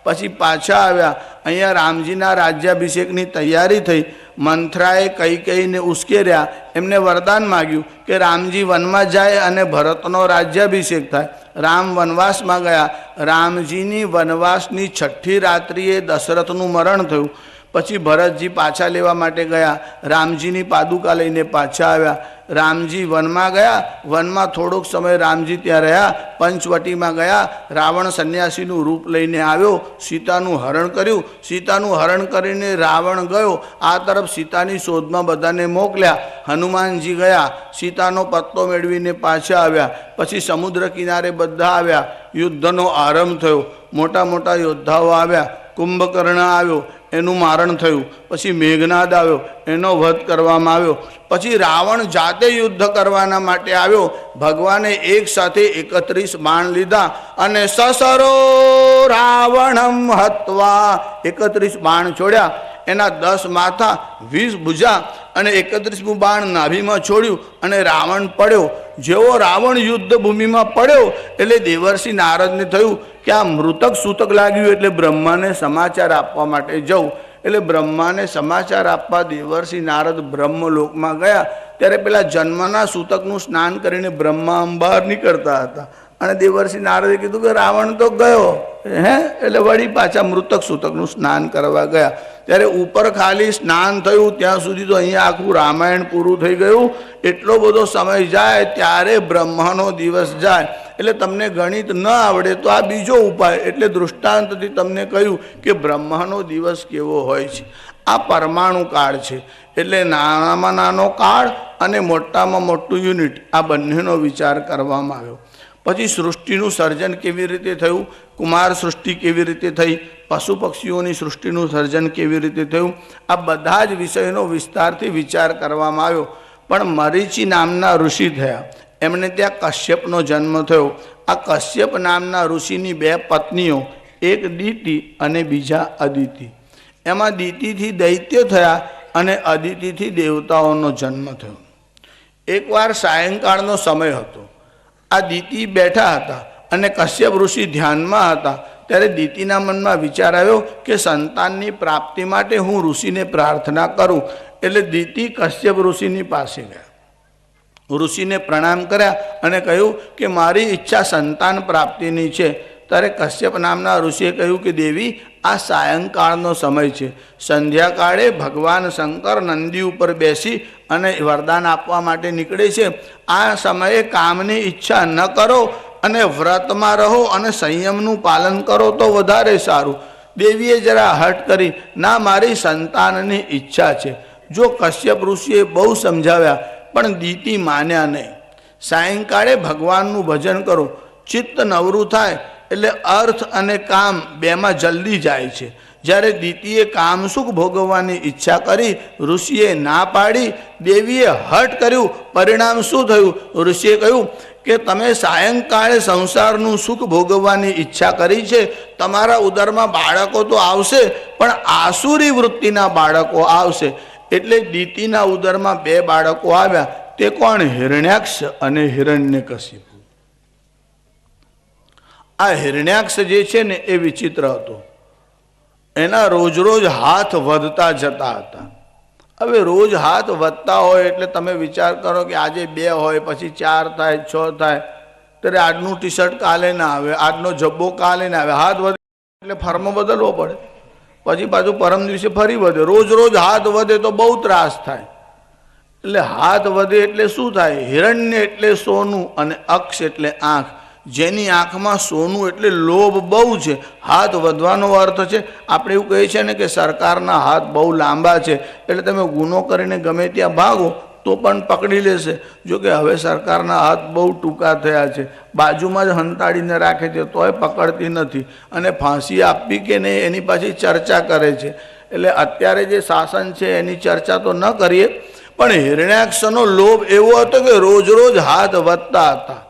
પછી પાછા આવ્યા. અહીંયા રામજીના રાજ્યાભિષેકની તૈયારી થઈ. મંથરાએ કૈકેયીને ઉશ્કેર્યા. એમને વરદાન માગ્યું કે રામજી વનમાં જાય અને ભરતનો રાજ્યાભિષેક થાય. રામ વનવાસમાં ગયા. રામજીની વનવાસની 6ઠી રાત્રિએ દશરથનું મરણ થયું. પછી ભરતજી પાછા લેવા માટે ગયા. રામજીની પાદુકા લઈને પાછા આવ્યા. રામજી વનમાં ગયા. વનમાં થોડોક સમય રામજી ત્યાં રહ્યા. પંચવટીમાં ગયા. રાવણ સંન્યાસીનું રૂપ લઈને આવ્યો. સીતાનું હરણ કર્યું. સીતાનું હરણ કરીને રાવણ ગયો. આ તરફ સીતાની શોધમાં બધાને મોકલ્યા. હનુમાનજી ગયા. સીતાનો પત્તો મેળવીને પાછા આવ્યા. પછી સમુદ્ર કિનારે બધા આવ્યા. યુદ્ધનો આરંભ થયો. મોટા મોટા યોદ્ધાઓ આવ્યા. કુંભકર્ણ આવ્યો, એનું મારણ થયું. પછી મેઘનાદ આવ્યો, એનો વધ કરવામાં આવ્યો. પછી રાવણ જાતે યુદ્ધ કરવાના માટે આવ્યો. ભગવાને એક સાથે 31 બાણ લીધા અને સસરો રાવણમ હત્વા 31 બાણ છોડ્યા. એના 10 માથા, 20 ભુજા અને 31મું બાણ નાભીમાં છોડ્યું અને રાવણ પડ્યો. જેવો રાવણ યુદ્ધ ભૂમિમાં પડ્યો એટલે દેવર્ષિ નારદને થયું કે આ મૃતક સૂતક લાગ્યું, એટલે બ્રહ્માને સમાચાર આપવા માટે જવું. એટલે બ્રહ્માને સમાચાર આપવા દેવર્ષિ નારદ બ્રહ્મલોકમાં ગયા. ત્યારે પેલા જન્મના સૂતકનું સ્નાન કરીને બ્રહ્મા બહાર નીકળતા હતા અને દેવર્ષિ નારદે કીધું કે રાવણ તો ગયો એટલે વળી પાછા મૃતક સૂતકનું સ્નાન કરવા ગયા. ત્યારે ઉપર ખાલી સ્નાન થયું ત્યાં સુધી તો અહીંયા આખું રામાયણ પૂરું થઈ ગયું. એટલો બધો સમય જાય ત્યારે બ્રહ્માનો દિવસ જાય. એટલે તમને ગણિત ન આવડે તો આ બીજો ઉપાય, એટલે દૃષ્ટાંતથી તમને કહ્યું કે બ્રહ્માનો દિવસ કેવો હોય છે. આ પરમાણુ કાળ છે. એટલે નાનામાં નાનો કાળ અને મોટામાં મોટું યુનિટ, આ બંનેનો વિચાર કરવામાં આવ્યો. પછી સૃષ્ટિનું સર્જન કેવી રીતે થયું, કુમાર સૃષ્ટિ કેવી રીતે થઈ, પશુ પક્ષીઓની સૃષ્ટિનું સર્જન કેવી રીતે થયું, આ બધા જ વિષયનો વિસ્તારથી વિચાર કરવામાં આવ્યો. પણ મરીચી નામના ઋષિ થયા, એમને ત્યાં કશ્યપનો જન્મ થયો. આ કશ્યપ નામના ઋષિની 2 પત્નીઓ, એક દિતિ અને બીજા અદિતિ. એમાં દિતિથી દૈત્ય થયા અને અદિતિથી દેવતાઓનો જન્મ થયો. એકવાર સાયંકાળનો સમય હતો. આ દિતિ બેઠા હતા અને કશ્યપ ઋષિ ધ્યાનમાં હતા. ત્યારે દિતિના મનમાં વિચાર આવ્યો કે સંતાનની પ્રાપ્તિ માટે હું ઋષિને પ્રાર્થના કરું. એટલે દિતિ કશ્યપ ઋષિની પાસે ગયા, ઋષિને પ્રણામ કર્યા અને કહ્યું કે મારી ઈચ્છા સંતાન પ્રાપ્તિની છે. ત્યારે કશ્યપ નામના ઋષિએ કહ્યું કે દેવી, આ સાયંકાળનો સમય છે. સંધ્યાકાળે ભગવાન શંકર નંદી ઉપર બેસી અને વરદાન આપવા માટે નીકળે છે. આ સમયે કામની ઈચ્છા ન કરો અને વ્રતમાં રહો અને સંયમનું પાલન કરો તો વધારે સારું. દેવીએ જરા હઠ કરી, ના, મારી સંતાનની ઈચ્છા છે. જો કશ્યપ ઋષિએ બહુ સમજાવ્યા પણ દિતિ માન્યા નહીં. સાયંકાળે ભગવાનનું ભજન કરો, ચિત્ત નવરું થાય એટલે અર્થ અને કામ બેમાં જલ્દી જાય છે. જ્યારે દિતિએ કામ સુખ ભોગવવાની ઈચ્છા કરી, ઋષિએ ના પાડી, દેવીએ હઠ કર્યું. પરિણામ શું થયું? ઋષિએ કહ્યું કે તમે સાયંકાળે સંસારનું સુખ ભોગવવાની ઈચ્છા કરી છે, તમારા ઉદરમાં બાળકો તો આવશે પણ આસુરી વૃત્તિના બાળકો આવશે. એટલે દિતિના ઉદરમાં 2 બાળકો આવ્યા. તે કોણ? હિરણ્યાક્ષ અને હિરણ્યકશિપુ. આ હિરણ્યાક્ષ જે છે ને એ વિચિત્ર હતો. એના રોજ રોજ હાથ વધતા જતા હતા. હવે રોજ હાથ વધતા હોય એટલે તમે વિચાર કરો કે આજે 2 હોય, પછી 4 થાય, 6 થાય, ત્યારે આજનું ટી શર્ટ કાલે ના આવે, આજનો જબ્બો કાલે ના આવે. હાથ વધે એટલે ફર્મ બદલવો પડે, પછી પાછું પરમ દિવસે ફરી વધે. રોજ રોજ હાથ વધે તો બહુ ત્રાસ થાય. એટલે હાથ વધે એટલે શું થાય? હિરણ્ય એટલે સોનું અને અક્ષ એટલે આંખ. જેની આંખમાં સોનું એટલે લોભ બહુ છે. હાથ વધવાનો અર્થ છે, આપણે એવું કહીએ છીએ ને કે સરકારના હાથ બહુ લાંબા છે, એટલે તમે ગુનો કરીને ગમે ત્યાં ભાગો તો પણ પકડી લેશે. જો કે હવે સરકારના હાથ બહુ ટૂંકા થયા છે, બાજુમાં જ હંતાડીને રાખે છે તોય પકડતી નથી, અને ફાંસી આપવી કે નહીં એની પાછી ચર્ચા કરે છે. એટલે અત્યારે જે શાસન છે એની ચર્ચા તો ન કરીએ, પણ હિરણ્યાક્ષનો લોભ એવો હતો કે રોજ રોજ હાથ વધતા હતા.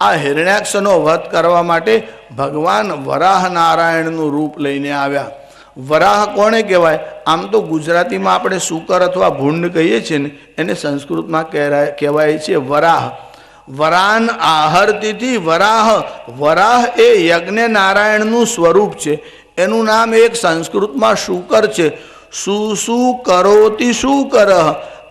આ હિરણ્યાક્ષનો વધ કરવા માટે ભગવાન વરાહ નારાયણનું રૂપ લઈને આવ્યા. વરાહ કોને કહેવાય? આમ તો ગુજરાતીમાં આપણે શુકર અથવા ભૂંડ કહીએ છીએ ને, એને સંસ્કૃતમાં કહેવાય છે વરાહ. વરાન આહર્તિથી વરાહ. વરાહ એ યજ્ઞ નારાયણનું સ્વરૂપ છે. એનું નામ એક સંસ્કૃતમાં શુકર છે. શું કરોતી શુકર.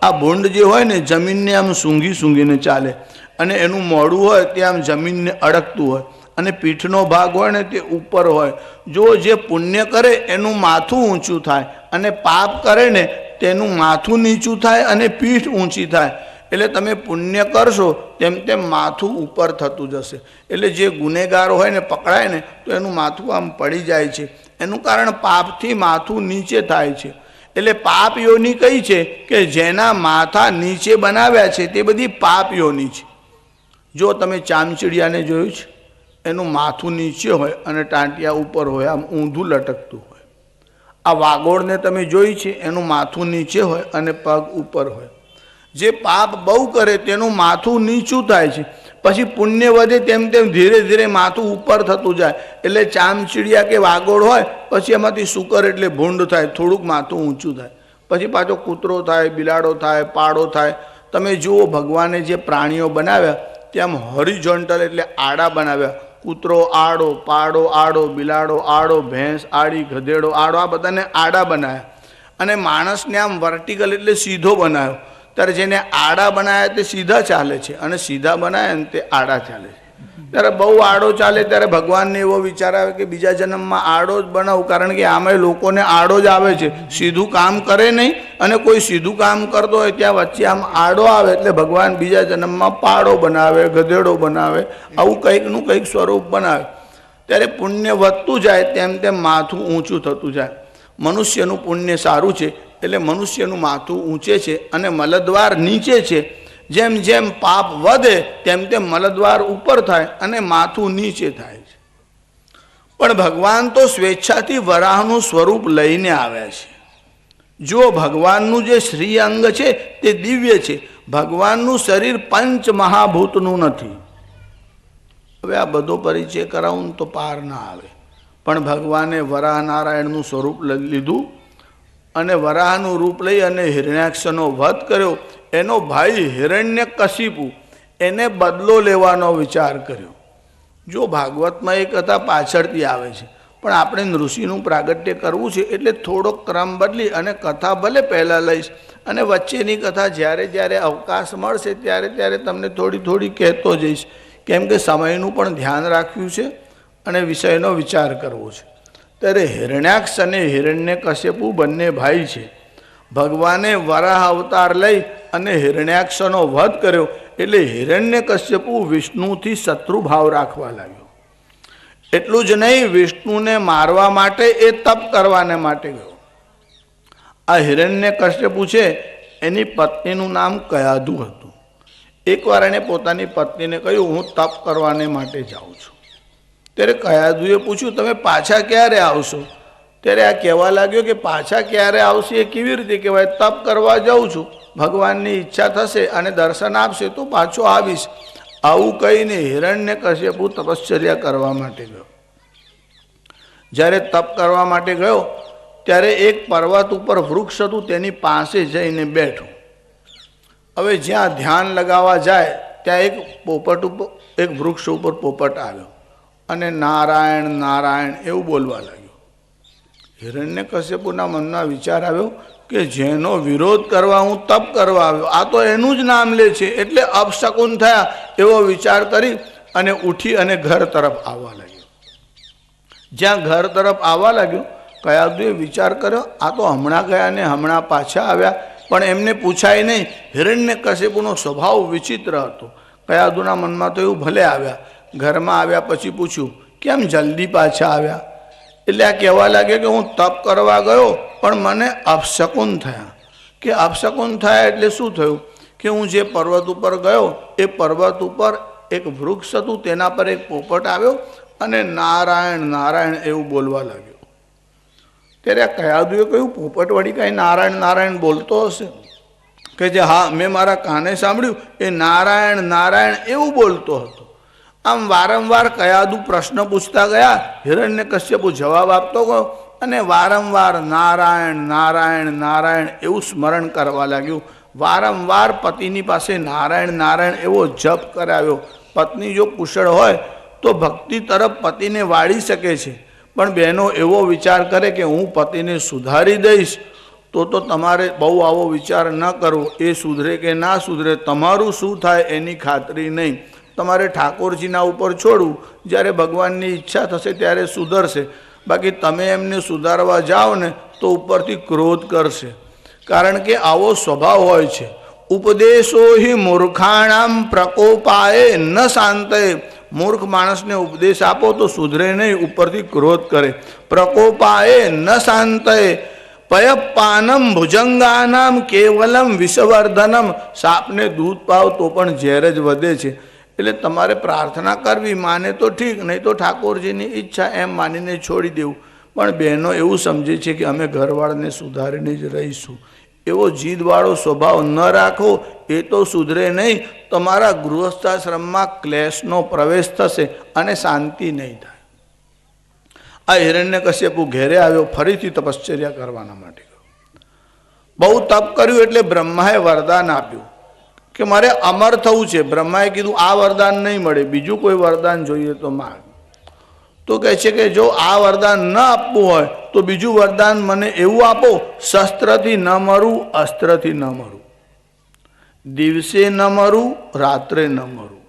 આ ભૂંડ જે હોય ને જમીનને આમ સૂંઘી સૂંઘીને ચાલે, અને એનું મોઢું હોય તે આમ જમીનને અડકતું હોય, અને પીઠનો ભાગ હોય ને તે ઉપર હોય. જો જે પુણ્ય કરે એનું માથું ઊંચું થાય, અને પાપ કરે ને તેનું માથું નીચું થાય અને પીઠ ઊંચી થાય. એટલે તમે પુણ્ય કરશો તેમ તેમ માથું ઉપર થતું જશે. એટલે જે ગુનેગાર હોય ને પકડાય ને તો એનું માથું આમ પડી જાય છે. એનું કારણ પાપથી માથું નીચે થાય છે. એટલે પાપ યોની કઈ છે કે જેના માથા નીચે બનાવ્યા છે તે બધી પાપ યોની છે. જો તમે ચામચીડિયાને જોયું છે, એનું માથું નીચે હોય અને ટાંટિયા ઉપર હોય, આમ ઊંધું લટકતું હોય. આ વાગોળને તમે જોઈ છે, એનું માથું નીચે હોય અને પગ ઉપર હોય. જે પાપ બહુ કરે તેનું માથું નીચું થાય છે, પછી પુણ્ય વધે તેમ તેમ ધીરે ધીરે માથું ઉપર થતું જાય. એટલે ચામચીડિયા કે વાગોળ હોય, પછી એમાંથી શુકર એટલે ભૂંડ થાય, થોડુંક માથું ઊંચું થાય, પછી પાછો કૂતરો થાય, બિલાડો થાય, પાડો થાય. તમે જુઓ ભગવાને જે પ્રાણીઓ બનાવ્યા તેમ હોરિઝોન્ટલ એટલે આડા બનાવ્યા. કૂતરો આડો, પાડો આડો, બિલાડો આડો, ભેંસ આડી, ગધેડો આડો, આ બધાને આડા બનાવ્યા. અને માણસને આમ વર્ટિકલ એટલે સીધો બનાવ્યો. ત્યારે જેને આડા બનાવ્યા તે સીધા ચાલે છે, અને સીધા બનાવ્યા ને તે આડા ચાલે છે. ત્યારે બહુ આડો ચાલે ત્યારે ભગવાનને એવો વિચાર આવે કે બીજા જન્મમાં આડો જ બનાવું, કારણ કે આમાં લોકોને આડો જ આવે છે, સીધું કામ કરે નહીં. અને કોઈ સીધું કામ કરતો હોય ત્યાં વચ્ચે આમ આડો આવે, એટલે ભગવાન બીજા જન્મમાં પાડો બનાવે, ગધેડો બનાવે, આવું કંઈકનું કંઈક સ્વરૂપ બનાવે. ત્યારે પુણ્ય વધતું જાય તેમ તેમ માથું ઊંચું થતું જાય. મનુષ્યનું પુણ્ય સારું છે એટલે મનુષ્યનું માથું ઊંચે છે અને મલદ્વાર નીચે છે. જેમ જેમ પાપ વધે તેમ તેમ મલદ્વાર ઉપર થાય અને માથું નીચે થાય છે. પણ ભગવાન તો સ્વેચ્છાથી વરાહનું સ્વરૂપ લઈને આવ્યા છે. જો ભગવાનનું જે શ્રી અંગ છે તે દિવ્ય છે. ભગવાનનું શરીર પંચ મહાભૂતનું નથી. હવે આ બધો પરિચય કરાવું તો પાર ના આવે. પણ ભગવાને વરાહ નારાયણનું સ્વરૂપ લીધું અને વરાહનું રૂપ લઈ અને હિરણ્યાક્ષનો વધ કર્યો. એનો ભાઈ હિરણ્યકશિપુ એને બદલો લેવાનો વિચાર કર્યો. જો ભાગવતમાં એ કથા પાછળથી આવે છે, પણ આપણે ઋષિનું પ્રાગટ્ય કરવું છે એટલે થોડોક ક્રમ બદલી અને કથા ભલે પહેલાં લઈશ અને વચ્ચેની કથા જ્યારે જ્યારે અવકાશ મળશે ત્યારે ત્યારે તમને થોડી થોડી કહેતો જઈશ. કેમ કે સમયનું પણ ધ્યાન રાખ્યું છે અને વિષયનો વિચાર કરવો છે. ત્યારે હિરણ્યાક્ષ અને હિરણ્યકશ્યપુ બંને ભાઈ છે. ભગવાને વરાહ અવતાર લઈ અને હિરણ્યાક્ષનો વધ કર્યો એટલે હિરણ્યકશ્યપુ વિષ્ણુથી શત્રુભાવ રાખવા લાગ્યો. એટલું જ નહીં, વિષ્ણુને મારવા માટે એ તપ કરવાને માટે ગયો. આ હિરણ્યકશ્યપુ છે એની પત્નીનું નામ કયાધુ હતું. એકવાર એણે પોતાની પત્નીને કહ્યું, હું તપ કરવાને માટે જાઉં છું. ત્યારે કયાધુએ પૂછ્યું, તમે પાછા ક્યારે આવશો? ત્યારે આ કહેવા લાગ્યો કે પાછા ક્યારે આવશે એ કેવી રીતે કહેવાય? તપ કરવા જાઉં છું, ભગવાનની ઈચ્છા થશે અને દર્શન આપશે તો પાછો આવીશ. આવું કહીને હિરણ્યકશ્યપુ તપશ્ચર્યા કરવા માટે ગયો. જ્યારે તપ કરવા માટે ગયો ત્યારે એક પર્વત ઉપર વૃક્ષ હતું, તેની પાસે જઈને બેઠો. હવે જ્યાં ધ્યાન લગાવવા જાય ત્યાં એક વૃક્ષ ઉપર પોપટ આવ્યો અને નારાયણ નારાયણ એવું બોલવા લાગ્યો. હિરણ્યકશ્યપુના મનમાં વિચાર આવ્યો કે જેનો વિરોધ કરવા હું તપ કરવા આવ્યો, આ તો એનું જ નામ લે છે, એટલે અપશકુન થયા એવો વિચાર કરી અને ઉઠી અને ઘર તરફ આવવા લાગ્યો. જ્યાં ઘર તરફ આવવા લાગ્યો, કયાધુએ વિચાર કર્યો, આ તો હમણાં ગયા ને હમણાં પાછા આવ્યા, પણ એમને પૂછાય નહીં. હિરણ્યકશ્યપુનો સ્વભાવ વિચિત્ર હતો. કયાધુના મનમાં તો એવું, ભલે આવ્યા. ઘરમાં આવ્યા પછી પૂછ્યું, કેમ જલ્દી પાછા આવ્યા? એટલે આ કહેવા લાગે કે હું તપ કરવા ગયો પણ મને અપશકુન થયા. કે અપશકુન થયા એટલે શું થયું? કે હું જે પર્વત ઉપર ગયો એ પર્વત ઉપર એક વૃક્ષ હતું, તેના પર એક પોપટ આવ્યો અને નારાયણ નારાયણ એવું બોલવા લાગ્યો. ત્યારે આ કયાધુએ કહ્યું, પોપટ વળી કાંઈ નારાયણ નારાયણ બોલતો હશે? કે જે હા, મેં મારા કાને સાંભળ્યું, એ નારાયણ નારાયણ એવું બોલતો હતો. આમ વારંવાર કયાધુ પ્રશ્ન પૂછતા ગયા, હિરણ્યકશ્યપુ જવાબ આપતો ગયો અને વારંવાર નારાયણ નારાયણ નારાયણ એવું સ્મરણ કરવા લાગ્યું. વારંવાર પતિની પાસે નારાયણ નારાયણ એવો જપ કરાવ્યો. પત્ની જો કુશળ હોય તો ભક્તિ તરફ પતિને વાળી શકે છે, પણ બહેનો એવો વિચાર કરે કે હું પતિને સુધારી દઈશ તો તમારે બહુ આવો વિચાર ન કરવો. એ સુધરે કે ના સુધરે, તમારું શું થાય એની ખાતરી નહીં. તમારે ઠાકોરજીના ઉપર છોડવું, જ્યારે ભગવાનની ઈચ્છા થશે ત્યારે સુધરશે. બાકી તમે એમને સુધારવા જાઓ ને તો ઉપરથી ક્રોધ કરશે, કારણ કે આવો સ્વભાવ હોય છે. ઉપદેશો હિ મૂર્ખાણામ પ્રકોપાય ન શાંતય. મૂર્ખ માણસને ઉપદેશ આપો તો સુધરે નહીં, ઉપરથી ક્રોધ કરે. પ્રકોપાય ન શાંતય પયપાનમ ભુજંગાનામ કેવલમ વિષવર્ધનમ. સાપને દૂધ પાવ તો પણ ઝેર જ વધે છે. એટલે તમારે પ્રાર્થના કરવી, માને તો ઠીક, નહીં તો ઠાકોરજીની ઈચ્છા એમ માનીને છોડી દેવું. પણ બહેનો એવું સમજે છે કે અમે ઘરવાળાને સુધારીને જ રહીશું. એવો જીદવાળો સ્વભાવ ન રાખો, એ તો સુધરે નહીં. તમારા ગૃહસ્થાશ્રમમાં ક્લેશનો પ્રવેશ થશે અને શાંતિ નહીં થાય. આ હિરણ્યકશ્યપુ ઘેરે આવ્યો, ફરીથી તપશ્ચર્યા કરવાના માટે ગયો. બહુ તપ કર્યું એટલે બ્રહ્માએ વરદાન આપ્યું કે મારે અમર થવું છે. બ્રહ્માએ કીધું આ વરદાન નહીં મળે, બીજું કોઈ વરદાન જોઈએ તો માંગ. તો કહે છે કે જો આ વરદાન ન આપવું હોય તો બીજું વરદાન મને એવું આપો, શસ્ત્રથી ન મરું, અસ્ત્રથી ન મરું, દિવસે ન મરું, રાત્રે ન મરું,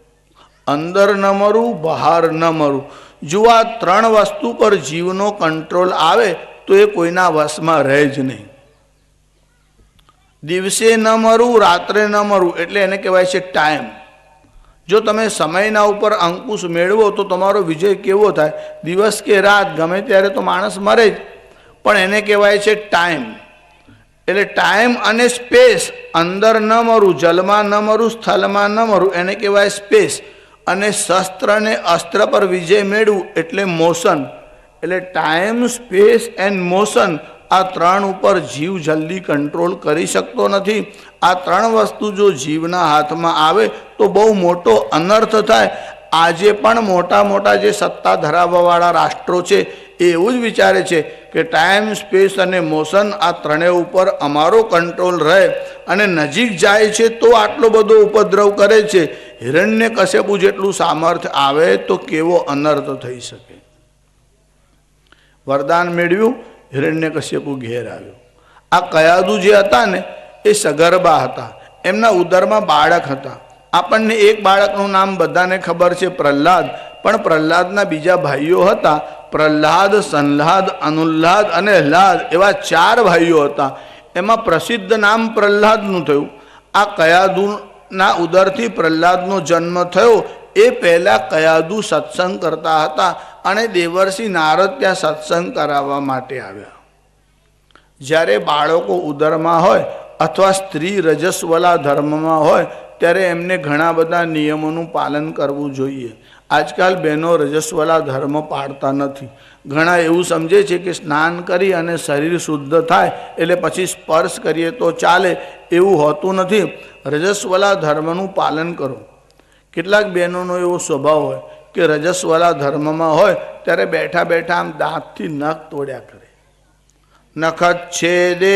અંદર ન મરું, બહાર ન મરું. જો આ ત્રણ વસ્તુ પર જીવનો કંટ્રોલ આવે તો એ કોઈના વશમાં રહે જ નહીં. દિવસે ન મરું, રાત્રે ન મરું એટલે એને કહેવાય છે ટાઈમ. જો તમે સમયના ઉપર અંકુશ મેળવો તો તમારો વિજય કેવો થાય? દિવસ કે રાત ગમે ત્યારે તો માણસ મરે જ, પણ એને કહેવાય છે ટાઈમ. એટલે ટાઈમ અને સ્પેસ, અંદર ન મરવું, જલમાં ન મરવું, સ્થળમાં ન મરવું, એને કહેવાય સ્પેસ. અને શસ્ત્ર અને અસ્ત્ર પર વિજય મેળવું એટલે મોશન. એટલે ટાઈમ, સ્પેસ એન્ડ મોશન, આ ત્રણ ઉપર જીવ જલ્દી કંટ્રોલ કરી શકતો નથી. આ ત્રણ વસ્તુ જો જીવના હાથમાં આવે તો બહુ મોટો અનર્થ થાય. આજે પણ મોટા મોટા જે સત્તા ધરાવવાવાળા રાષ્ટ્રો છે એ એવું જ વિચારે છે કે ટાઈમ, સ્પેસ અને મોશન આ ત્રણેય ઉપર અમારો કંટ્રોલ રહે, અને નજીક જાય છે તો આટલો બધો ઉપદ્રવ કરે છે. હિરણ્યકશ્યપુ જેટલું સામર્થ્ય આવે તો કેવો અનર્થ થઈ શકે. વરદાન મેળવ્યું, હિરણ્યકશ્યપુ ઘેર આવ્યો. આ કયાદુ જે હતા ને એ સગર્ભા હતા, એમના ઉદરમાં બાળક હતા. આપણને એક બાળકનું નામ બધાને ખબર છે, પ્રહલાદ. પણ પ્રહલાદના બીજા ભાઈઓ હતા, પ્રહલાદ, સંહલાદ, અનુલ્લાદ અને હલાદ, એવા 4 ભાઈઓ હતા. એમાં પ્રસિદ્ધ નામ પ્રહલાદનું થયું. આ કયાદુના ઉદરથી પ્રહલાદનો જન્મ થયો. એ પહેલાં કયાદુ સત્સંગ કરતા હતા અને દેવર્ષિ નારદ ત્યાં સત્સંગ કરાવવા માટે આવ્યા. જ્યારે બાળકો ઉદરમાં હોય અથવા સ્ત્રી રજસ્વલા ધર્મમાં હોય ત્યારે એમને ઘણા બધા નિયમોનું પાલન કરવું જોઈએ. આજકાલ બહેનો રજસ્વલા ધર્મ પાળતા નથી. ઘણા એવું સમજે છે કે સ્નાન કરી અને શરીર શુદ્ધ થાય એટલે પછી સ્પર્શ કરીએ તો ચાલે. એવું હોતું નથી. રજસ્વલા ધર્મનું પાલન કરો. કેટલાક બહેનોનો એવો સ્વભાવ હોય કે રજસ્વલા ધર્મમાં હોય ત્યારે બેઠા બેઠા આમ દાંતથી નખ તોડ્યા કરે. નખચ્છેદે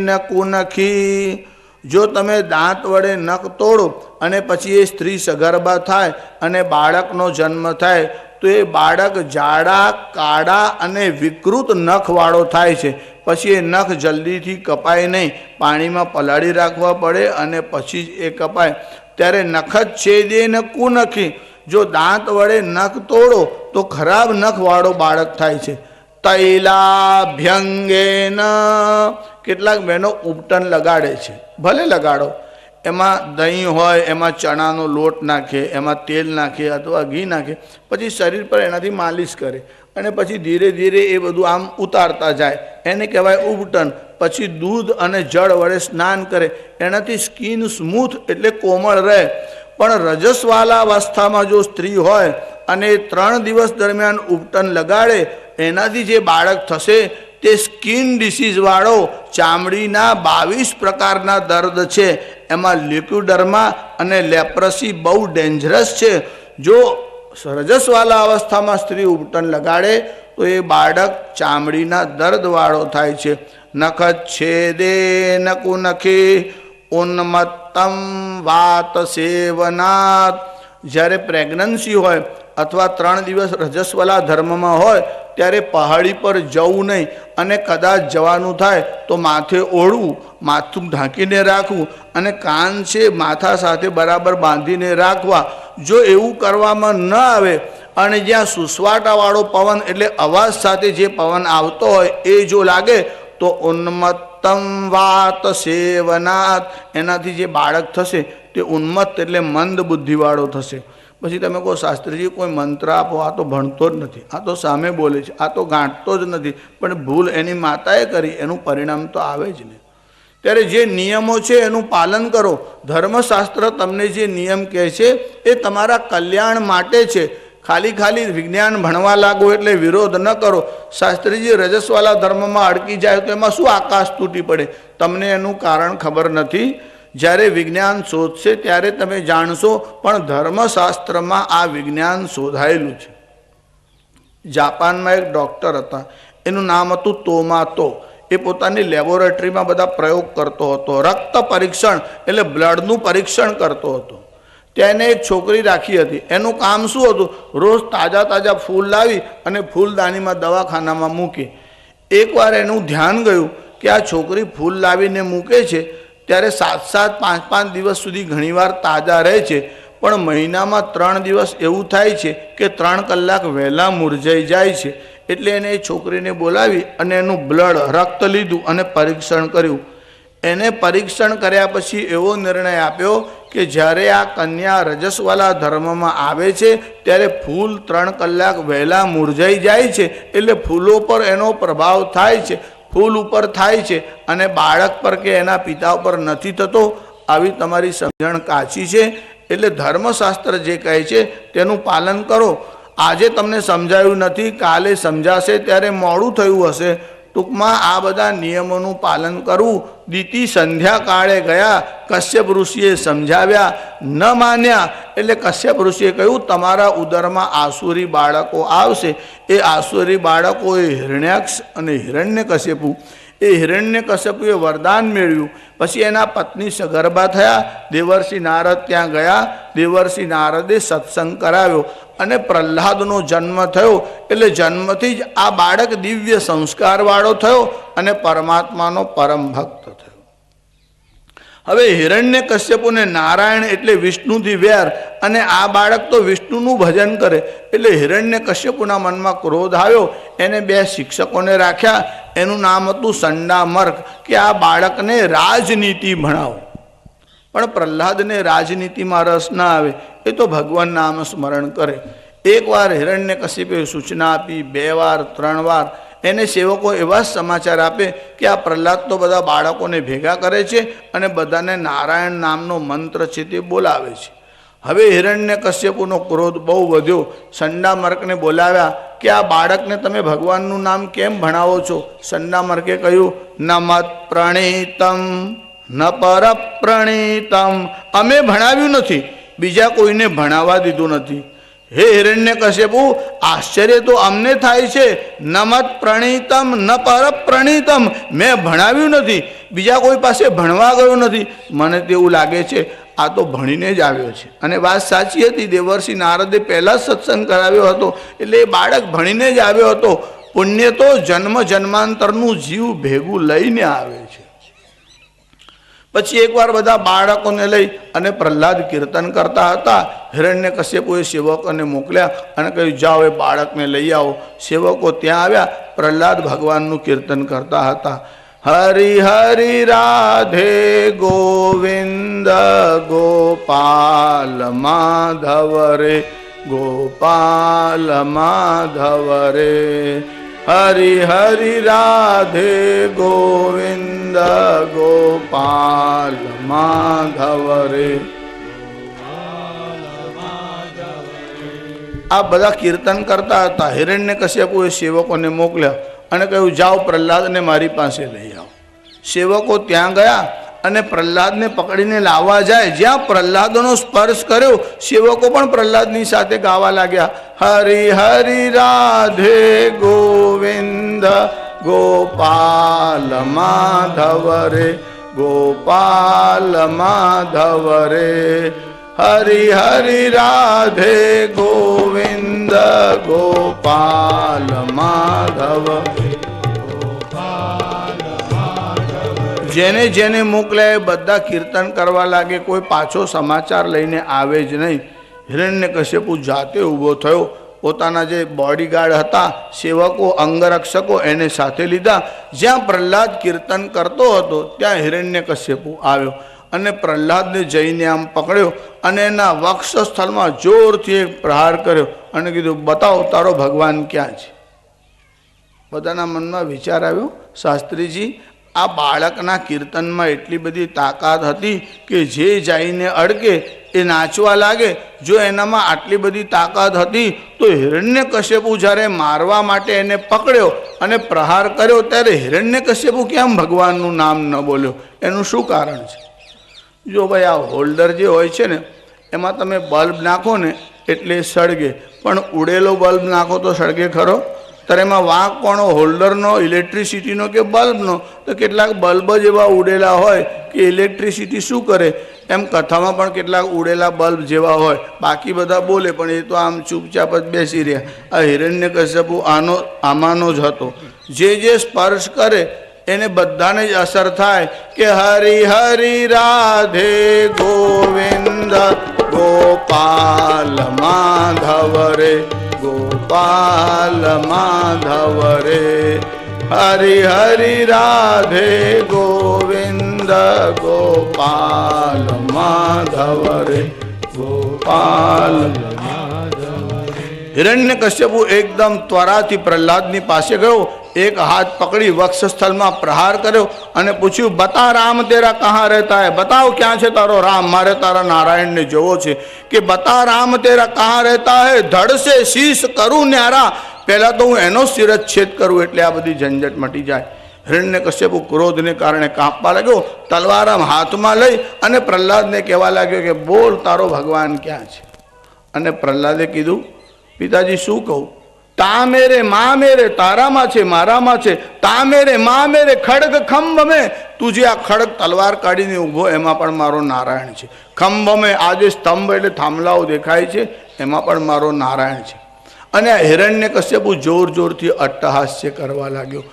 નકુનખી, જો તમે દાંત વડે નખ તોડો અને પછી એ સ્ત્રી સગર્ભા થાય અને બાળકનો જન્મ થાય તો એ બાળક જાડા, કાળા અને વિકૃત નખવાળો થાય છે. પછી એ નખ જલ્દીથી કપાય નહીં, પાણીમાં પલાળી રાખવા પડે અને પછી જ એ કપાય. ત્યારે નખચ્છેદે નકુનખી, જો દાંત વડે નખ તોડો તો ખરાબ નખવાળો બાળક થાય છે. તૈલાભ્યંગેન, કેટલાક બહેનો ઉપટન લગાડે છે. ભલે લગાડો, એમાં દહીં હોય, એમાં ચણાનો લોટ નાખે, એમાં તેલ નાખે અથવા ઘી નાખે, પછી શરીર પર એનાથી માલિશ કરે અને પછી ધીરે ધીરે એ બધું આમ ઉતારતા જાય. એને કહેવાય ઉપટન. પછી દૂધ અને જળ વડે સ્નાન કરે, એનાથી સ્કિન સ્મૂથ એટલે કોમળ રહે. પણ રજસ્વાલા અવસ્થામાં જો સ્ત્રી હોય અને 3 દિવસ દરમિયાન ઉપટન લગાડે, એનાથી જે બાળક થશે તે સ્કિન ડિસીઝવાળો, ચામડીના 22 પ્રકારના દર્દ છે. એમાં લ્યુકોડર્મા અને લેપ્રસી બહુ ડેન્જરસ છે. જો રજસ્વાલા અવસ્થામાં સ્ત્રી ઉપટન લગાડે તો એ બાળક ચામડીના દર્દવાળો થાય છે. નખચ્છેદે નકુનખી ઉન્મત્તમ વાત સેવનાત, જ્યારે પ્રેગ્નન્સી હોય અથવા 3 દિવસ રજસ્વલા ધર્મમાં હોય ત્યારે પહાડી પર જવું નહીં, અને કદાચ જવાનું થાય તો માથે ઓળવું, માથું ઢાંકીને રાખવું, અને કાન છે માથા સાથે બરાબર બાંધીને રાખવા. જો એવું કરવામાં ન આવે અને જ્યાં સુસવાટાવાળો પવન એટલે અવાજ સાથે જે પવન આવતો હોય એ જો લાગે તો ઉન્મત્તમ વાત સેવનાત, એનાથી જે બાળક થશે તે ઉન્મત્ત એટલે મંદ બુદ્ધિવાળો થશે. પછી તમે કહો શાસ્ત્રીજી કોઈ મંત્ર આપો, આ તો ભણતો જ નથી, આ તો સામે બોલે છે, આ તો ગાંઠતો જ નથી. પણ ભૂલ એની માતાએ કરી, એનું પરિણામ તો આવે જ નહીં. ત્યારે જે નિયમો છે એનું પાલન કરો. ધર્મશાસ્ત્ર તમને જે નિયમ કહે છે એ તમારા કલ્યાણ માટે છે. ખાલી વિજ્ઞાન ભણવા લાગો એટલે વિરોધ ન કરો. શાસ્ત્રીજી રજસ્વાલા ધર્મમાં અડકી જાય તો એમાં શું આકાશ તૂટી પડે? તમને એનું કારણ ખબર નથી. જ્યારે વિજ્ઞાન શોધશે ત્યારે તમે જાણશો. પણ ધર્મશાસ્ત્રમાં આ વિજ્ઞાન શોધાયેલું છે. જાપાનમાં એક ડૉક્ટર હતા, એનું નામ હતું તોમાતો. એ પોતાની લેબોરેટરીમાં બધા પ્રયોગ કરતો હતો. રક્ત પરીક્ષણ એટલે બ્લડનું પરીક્ષણ કરતો હતો. ત્યાં એને એક છોકરી રાખી હતી. એનું કામ શું હતું? રોજ તાજા ફૂલ લાવી અને ફૂલદાનીમાં દવાખાનામાં મૂકી. એકવાર એનું ધ્યાન ગયું કે આ છોકરી ફૂલ લાવીને મૂકે છે ત્યારે 7-7, 5-5 દિવસ સુધી ઘણીવાર તાજા રહે છે, પણ મહિનામાં 3 દિવસ એવું થાય છે કે 3 કલાક વહેલા મુરઝાઈ જાય છે. એટલે એને એ છોકરીને બોલાવી અને એનું બ્લડ, રક્ત લીધું અને પરીક્ષણ કર્યું. એને પરીક્ષણ કર્યા પછી એવો નિર્ણય આપ્યો કે જ્યારે આ કન્યા રજસ્વાલા ધર્મમાં આવે છે ત્યારે ફૂલ 3 કલાક વહેલા મુરઝાઈ જાય છે, એટલે ફૂલો પર એનો પ્રભાવ થાય છે. ફૂલ ઉપર થાય છે અને બાળક પર કે એના પિતા ઉપર નથી થતો, આવી તમારી સમજણ કાચી છે. એટલે ધર્મશાસ્ત્ર જે કહે છે તેનું પાલન કરો. આજે તમને સમજાયું નથી, કાલે સમજાશે ત્યારે મોડું થયું હશે. ટૂંકમાં આ બધા નિયમોનું પાલન કરવું. દીતિ સંધ્યાકાળે ગયા, કશ્યપ ઋષિએ સમજાવ્યા, ન માન્યા. એટલે કશ્યપ ઋષિએ કહ્યું તમારા ઉદરમાં આસુરી બાળકો આવશે. એ આસુરી બાળકો એ હિરણ્યાક્ષ અને હિરણ્યકશ્યપુ. એ હિરણ્યકશ્યપુએ વરદાન મેળવ્યું. પછી એના પત્ની સગર્ભા થયા. દેવર્ષિ નારદ ત્યાં ગયા. દેવર્ષિ નારદે સત્સંગ કરાવ્યો અને પ્રહલાદનો જન્મ થયો. એટલે જન્મથી જ આ બાળક દિવ્ય સંસ્કારવાળો થયો અને પરમાત્માનો પરમ ભક્ત થયો. હવે હિરણ્યકશ્યપુને નારાયણ એટલે વિષ્ણુથી વેર, અને આ બાળક તો વિષ્ણુનું ભજન કરે. એટલે હિરણ્યકશ્યપુના મનમાં ક્રોધ આવ્યો. એને 2 શિક્ષકોને રાખ્યા. એનું નામ હતું સંડામર્ક, કે આ બાળકને રાજનીતિ ભણાવો. પણ પ્રહલાદને રાજનીતિમાં રસ ના આવે, એ તો ભગવાન નામ સ્મરણ કરે. એકવાર હિરણ્યકશ્યપે સૂચના આપી, 2 વાર 3 વાર. એને સેવકો એવા સમાચાર આપે કે આ પ્રહલાદ તો બધા બાળકોને ભેગા કરે છે અને બધાને નારાયણ નામનો મંત્ર છે તે બોલાવે છે. હવે હિરણ્યકશ્યપુનો ક્રોધ બહુ વધ્યો. સંડામર્કને બોલાવ્યા કે આ બાળકને તમે ભગવાનનું નામ કેમ ભણાવો છો? સંડામર્કે કહ્યું, ન મત પ્રણીતમ ન પર પ્રણીતમ. અમે ભણાવ્યું નથી, બીજા કોઈને ભણાવવા દીધું નથી. હે હિરણ્યકશ્યપુ, આશ્ચર્ય તો અમને થાય છે. ન મત પ્રણીતમ ન પર પ્રણીતમ. મેં ભણાવ્યું નથી, બીજા કોઈ પાસે ભણવા ગયો નથી. મને તેવું લાગે છે આ તો ભણીને જ આવ્યો છે. અને વાત સાચી હતી. દેવર્ષિ નારદે પહેલાં સત્સંગ કરાવ્યો હતો. એટલે એ બાળક ભણીને જ આવ્યો હતો. પુણ્ય તો જન્મ જન્માંતરનું જીવ ભેગું લઈને આવે છે. પછી એકવાર બધા બાળકોને લઈ અને પ્રહલાદ કીર્તન કરતા હતા. હિરણ્યકશ્યપુએ સેવકોને મોકલ્યા અને કહ્યું જાઓ એ બાળકને લઈ આવો. સેવકો ત્યાં આવ્યા. પ્રહલાદ ભગવાનનું કીર્તન કરતા હતા. હરિ હરિ રાધે ગોવિંદ ગોપાલ માધવ રે, ગોપાલ માધવ રે. હરિ હરિ રાધે ગોવિંદ ગોપાલ માધવ રે. આ બધા કીર્તન કરતા હતા. હિરણ્યકશ્યપુએ સેવકોને મોકલ્યા અને કહ્યું જાઓ પ્રહલાદને મારી પાસે લઈ આવો. સેવકો ત્યાં ગયા અને પ્રહલાદને પકડીને લાવવા જાય. જ્યાં પ્રહલાદનો સ્પર્શ કર્યો, સેવકો પણ પ્રહલાદની સાથે ગાવા લાગ્યા. હરિ હરિ રાધે ગોવિંદ ગોપાલ માધવ રે, ગોપાલ માધવ રે. હરિ હરિ રાધે ગોવિંદ ગોપાલ માધવ. જેને જેને મોકલ્યા એ બધા કીર્તન કરવા લાગે. કોઈ પાછો સમાચાર લઈને આવે જ નહીં. હિરણ્યકશ્યપુ જાતે ઊભો થયો. પોતાના જે બોડીગાર્ડ હતા, સેવકો અંગરક્ષકો, એને સાથે લીધા. જ્યાં પ્રહલાદ કીર્તન કરતો હતો ત્યાં હિરણ્યકશ્યપુ આવ્યો અને પ્રહલાદને જઈને આમ પકડ્યો અને એના વક્ષસ્થળમાં જોરથી એક પ્રહાર કર્યો અને કીધું બતાવો તારો ભગવાન ક્યાં છે? બધાના મનમાં વિચાર આવ્યો, શાસ્ત્રીજી આ બાળકના કીર્તનમાં એટલી બધી તાકાત હતી કે જે જઈને અડકે એ નાચવા લાગે. જો એનામાં આટલી બધી તાકાત હતી તો હિરણ્યકશ્યપુ જ્યારે મારવા માટે એને પકડ્યો અને પ્રહાર કર્યો ત્યારે હિરણ્યકશ્યપુ કેમ ભગવાનનું નામ ન બોલ્યો? એનું શું કારણ છે? જો ભાઈ આ હોલ્ડર જે હોય છે ને એમાં તમે બલ્બ નાખો ને એટલે સળગે, પણ ઉડેલો બલ્બ નાખો તો સળગે ખરો? ત્યારે એમાં વાંક કોનો? હોલ્ડરનો, ઇલેક્ટ્રિસિટીનો કે બલ્બનો? તો કેટલાક બલ્બ જ એવા ઉડેલા હોય કે ઇલેક્ટ્રિસિટી શું કરે? એમ કથામાં પણ કેટલાક ઉડેલા બલ્બ જેવા હોય, બાકી બધા બોલે પણ એ તો આમ ચૂપચાપ જ બેસી રહ્યા. આ હિરણ્યકશ્યપુ આમાંનો જ હતો. જે જે સ્પર્શ કરે એને બધાને જ અસર થાય કે હરિ હરિ રાધે ગોવિંદ ગોપાલ માધવ રે, ગોપાલ માધવ રે. હરિ હરિ રાધે ગોવિંદ ગોપાલ માધવ રે, ગોપાલ. હિરણ્યકશ્યપુ એકદમ ત્વરાથી પ્રહલાદની પાસે ગયો, એક હાથ પકડી વક્ષસ્થળમાં પ્રહાર કર્યો અને પૂછ્યું, બતા રામ તેરા કહાં રહેતા હૈ, બતાવ ક્યાં છે તારો રામ, મારે તારા નારાયણને જોવો છે. કે બતા રામ તેરા કહાં રહેતા હૈ, ધડ સે શીશ કરું ન્યારા, પહેલાં તો હું એનો શિરચ્છેદ કરું એટલે આ બધી ઝંઝટ મટી જાય. હિરણ્યકશ્યપુ ક્રોધને કારણે કાંપવા લાગ્યો, તલવાર આમ હાથમાં લઈ અને પ્રહલાદને કહેવા લાગ્યો કે બોલ તારો ભગવાન ક્યાં છે. અને પ્રહલાદે કીધું, પિતાજી શું કહું, તા મેરે મા મેરે, તારામાં છે મારામાં છે, તા મેરે મા મેરે ખડગ ખંભ મેં, તું જે આ ખડગ તલવાર કાઢીને ઊભો એમાં પણ મારો નારાયણ છે. ખંભ મેં, આ જે સ્તંભ એટલે થાંભલાઓ દેખાય છે એમાં પણ મારો નારાયણ છે. અને આ હિરણ્યકશ્યપુ જોર જોરથી અટ્ટહાસ્ય કરવા લાગ્યો.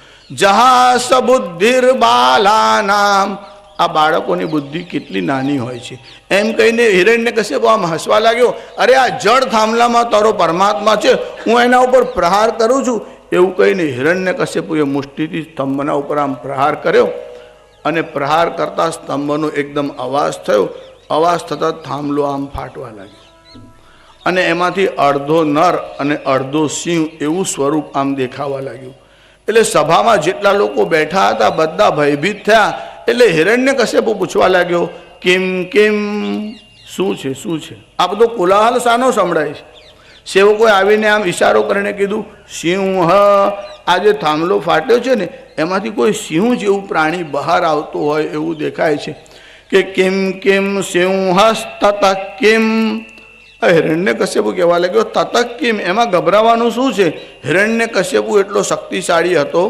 જહા સબુદ્ધિર બાલાનામ, આ બાળકોની બુદ્ધિ કેટલી નાની હોય છે એમ કહીને હિરણ્યકશ્યપુ આમ હસવા લાગ્યો. અરે આ જળ થાંભલામાં તારો પરમાત્મા છે, હું એના ઉપર પ્રહાર કરું છું એવું કહીને હિરણ્યકશ્યપુએ મુષ્ટિથી સ્તંભના ઉપર આમ પ્રહાર કર્યો. અને પ્રહાર કરતા સ્તંભનો એકદમ અવાજ થયો. અવાજ થતાં થાંભલો આમ ફાટવા લાગ્યો અને એમાંથી અડધો નર અને અડધો સિંહ એવું સ્વરૂપ આમ દેખાવા લાગ્યું. એટલે સભામાં જેટલા લોકો બેઠા હતા બધા ભયભીત થયા. એટલે હિરણ્યકશ્યપુ પૂછવા લાગ્યો, કેમ કેમ, શું છે શું છે, આ બધો કોલાહલ શાનો સંભળાય છે. સેવકોએ આવીને આમ ઈશારો કરીને કીધું, સિંહ, આ જે થાંભલો ફાટ્યો છે ને એમાંથી કોઈ સિંહ જેવું પ્રાણી બહાર આવતું હોય એવું દેખાય છે. કે કેમ કેમ સિંહસ્તત કેમ, હિરણ્યકશ્યપુ કહેવા લાગ્યો, તતક કેમ, એમાં ગભરાવાનું શું છે. હિરણ્યકશ્યપુ એટલો શક્તિશાળી હતો,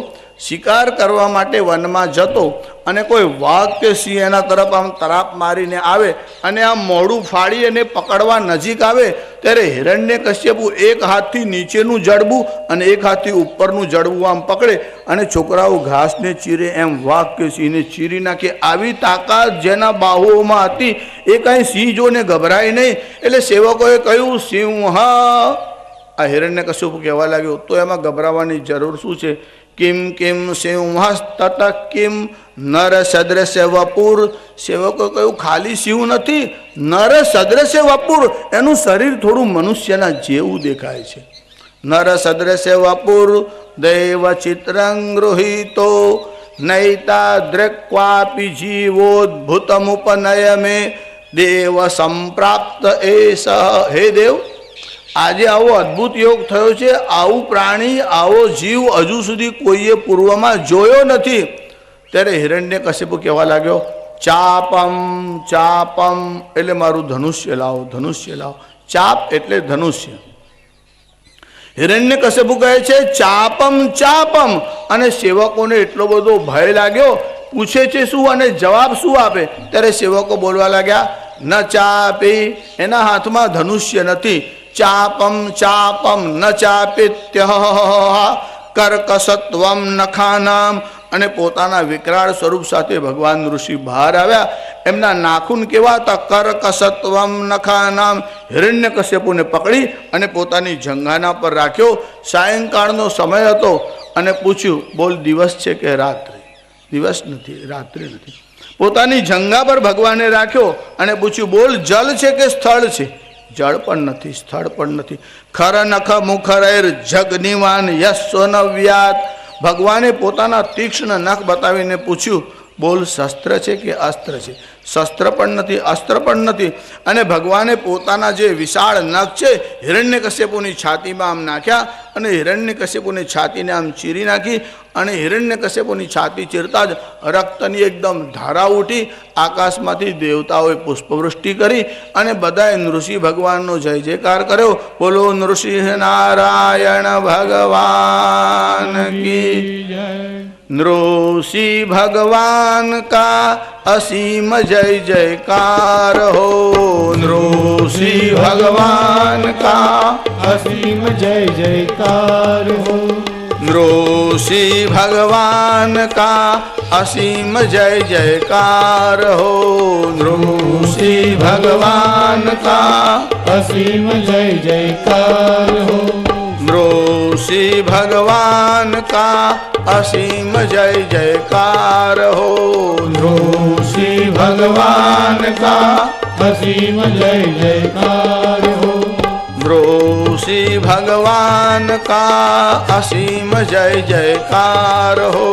શિકાર કરવા માટે વનમાં જતો અને કોઈ વાઘ કે સિંહ એના તરફ આમ તરાપ મારીને આવે અને આમ મોઢું ફાડી અને પકડવા નજીક આવે ત્યારે હિરણ્યકશ્યપુ એક હાથથી નીચેનું જડબું અને એક હાથથી ઉપરનું જડબું આમ પકડે અને છોકરાઓ ઘાસને ચીરે એમ વાઘ કે સિંહને ચીરી નાખે. આવી તાકાત જેના બાહુઓમાં હતી એ કાંઈ સિંહ જોને ગભરાય નહીં. એટલે સેવકોએ કહ્યું, સિંહ. આ હિરણ્યકશ્યપુ કહેવા લાગ્યો, તો એમાં ગભરાવાની જરૂર શું છે. કિમ કિમ સિંહસ્તત કિમ નર સદ્રશ્ય વપુર, સેવકો કહ્યું ખાલી સિંહ નથી, નર સદ્રશ્ય વપુર, એનું શરીર થોડું મનુષ્યના જેવું દેખાય છે. નર સદ્રશ્ય વપુર દૈવ ચિત્રં ગૃહીતો નૈતા દ્રક્વાપી જીવોદ્ભુતમુપનય મે દેવ સંપ્રાપ્ત એસ. હે દેવ, આજે આવો અદ્ભુત યોગ થયો છે, આવું પ્રાણી આવો જીવ હજુ સુધી કોઈએ પૂર્વમાં જોયો નથી. ત્યારે હિરણ્યકશ્યપુ કહેવા લાગ્યો, ચાપમ ચાપમ, એટલે મારું ધનુષ્ય લાવો, ધનુષ્ય લાવો. ચાપ એટલે ધનુષ્ય. હિરણ્યકશ્યપુ કહે છે ચાપમ ચાપમ, અને સેવકોને એટલો બધો ભય લાગ્યો. પૂછે છે શું અને જવાબ શું આપે. ત્યારે સેવકો બોલવા લાગ્યા, ન ચાપી, એના હાથમાં ધનુષ્ય નથી. ચાપમ ચાપમ ન ચાપિત્ય કર્કસત્વમ નખાનામ, અને પોતાના વિકરાળ સ્વરૂપ સાથે ભગવાન ઋષિ બહાર આવ્યા. એમના નાખૂન કેવા હતા, કર્કસત્વમ નખાનામ. હિરણ્યકશ્યપુને પકડી અને પોતાની જંઘાના પર રાખ્યો. સાયંકાળનો સમય હતો અને પૂછ્યું, બોલ દિવસ છે કે રાત્રિ. દિવસ નથી, રાત્રિ નથી. પોતાની જંઘા પર ભગવાને રાખ્યો અને પૂછ્યું, બોલ જલ છે કે સ્થળ છે. જળ પણ નથી, સ્થળ પણ નથી. ખર નખ મુખરેર જગનિવાન યસ્વ નવ્યાત. ભગવાને પોતાના તીક્ષ્ણ નખ બતાવીને પૂછ્યું, બોલ શસ્ત્ર છે કે અસ્ત્ર છે. શસ્ત્ર પણ નથી, અસ્ત્ર પણ નથી. અને ભગવાને પોતાના જે વિશાળ નખ છે હિરણ્યકશ્યપુની છાતીમાં આમ નાખ્યા અને હિરણ્યકશ્યપુની છાતીને આમ ચીરી નાખી. અને હિરણ્યકશ્યપુની છાતી ચીરતા જ રક્તની એકદમ ધારા ઉઠી. આકાશમાંથી દેવતાઓએ પુષ્પવૃષ્ટિ કરી અને બધાએ નૃષિ ભગવાનનો જય જયકાર કર્યો. બોલો નૃસિંહ નારાયણ ભગવાન કી જય. नृषि भगवान का असीम जय जयकार हो। नृषि भगवान का असीम जय जयकार हो। नृषि भगवान का असीम जय जयकार हो। नृषि भगवान का असीम जय जयकार हो। नृषि भगवान का असीम जय जयकार हो। नृषि भगवान का असीम जय जयकार हो। नृषि ऋषि भगवान का असीम जय जयकार हो।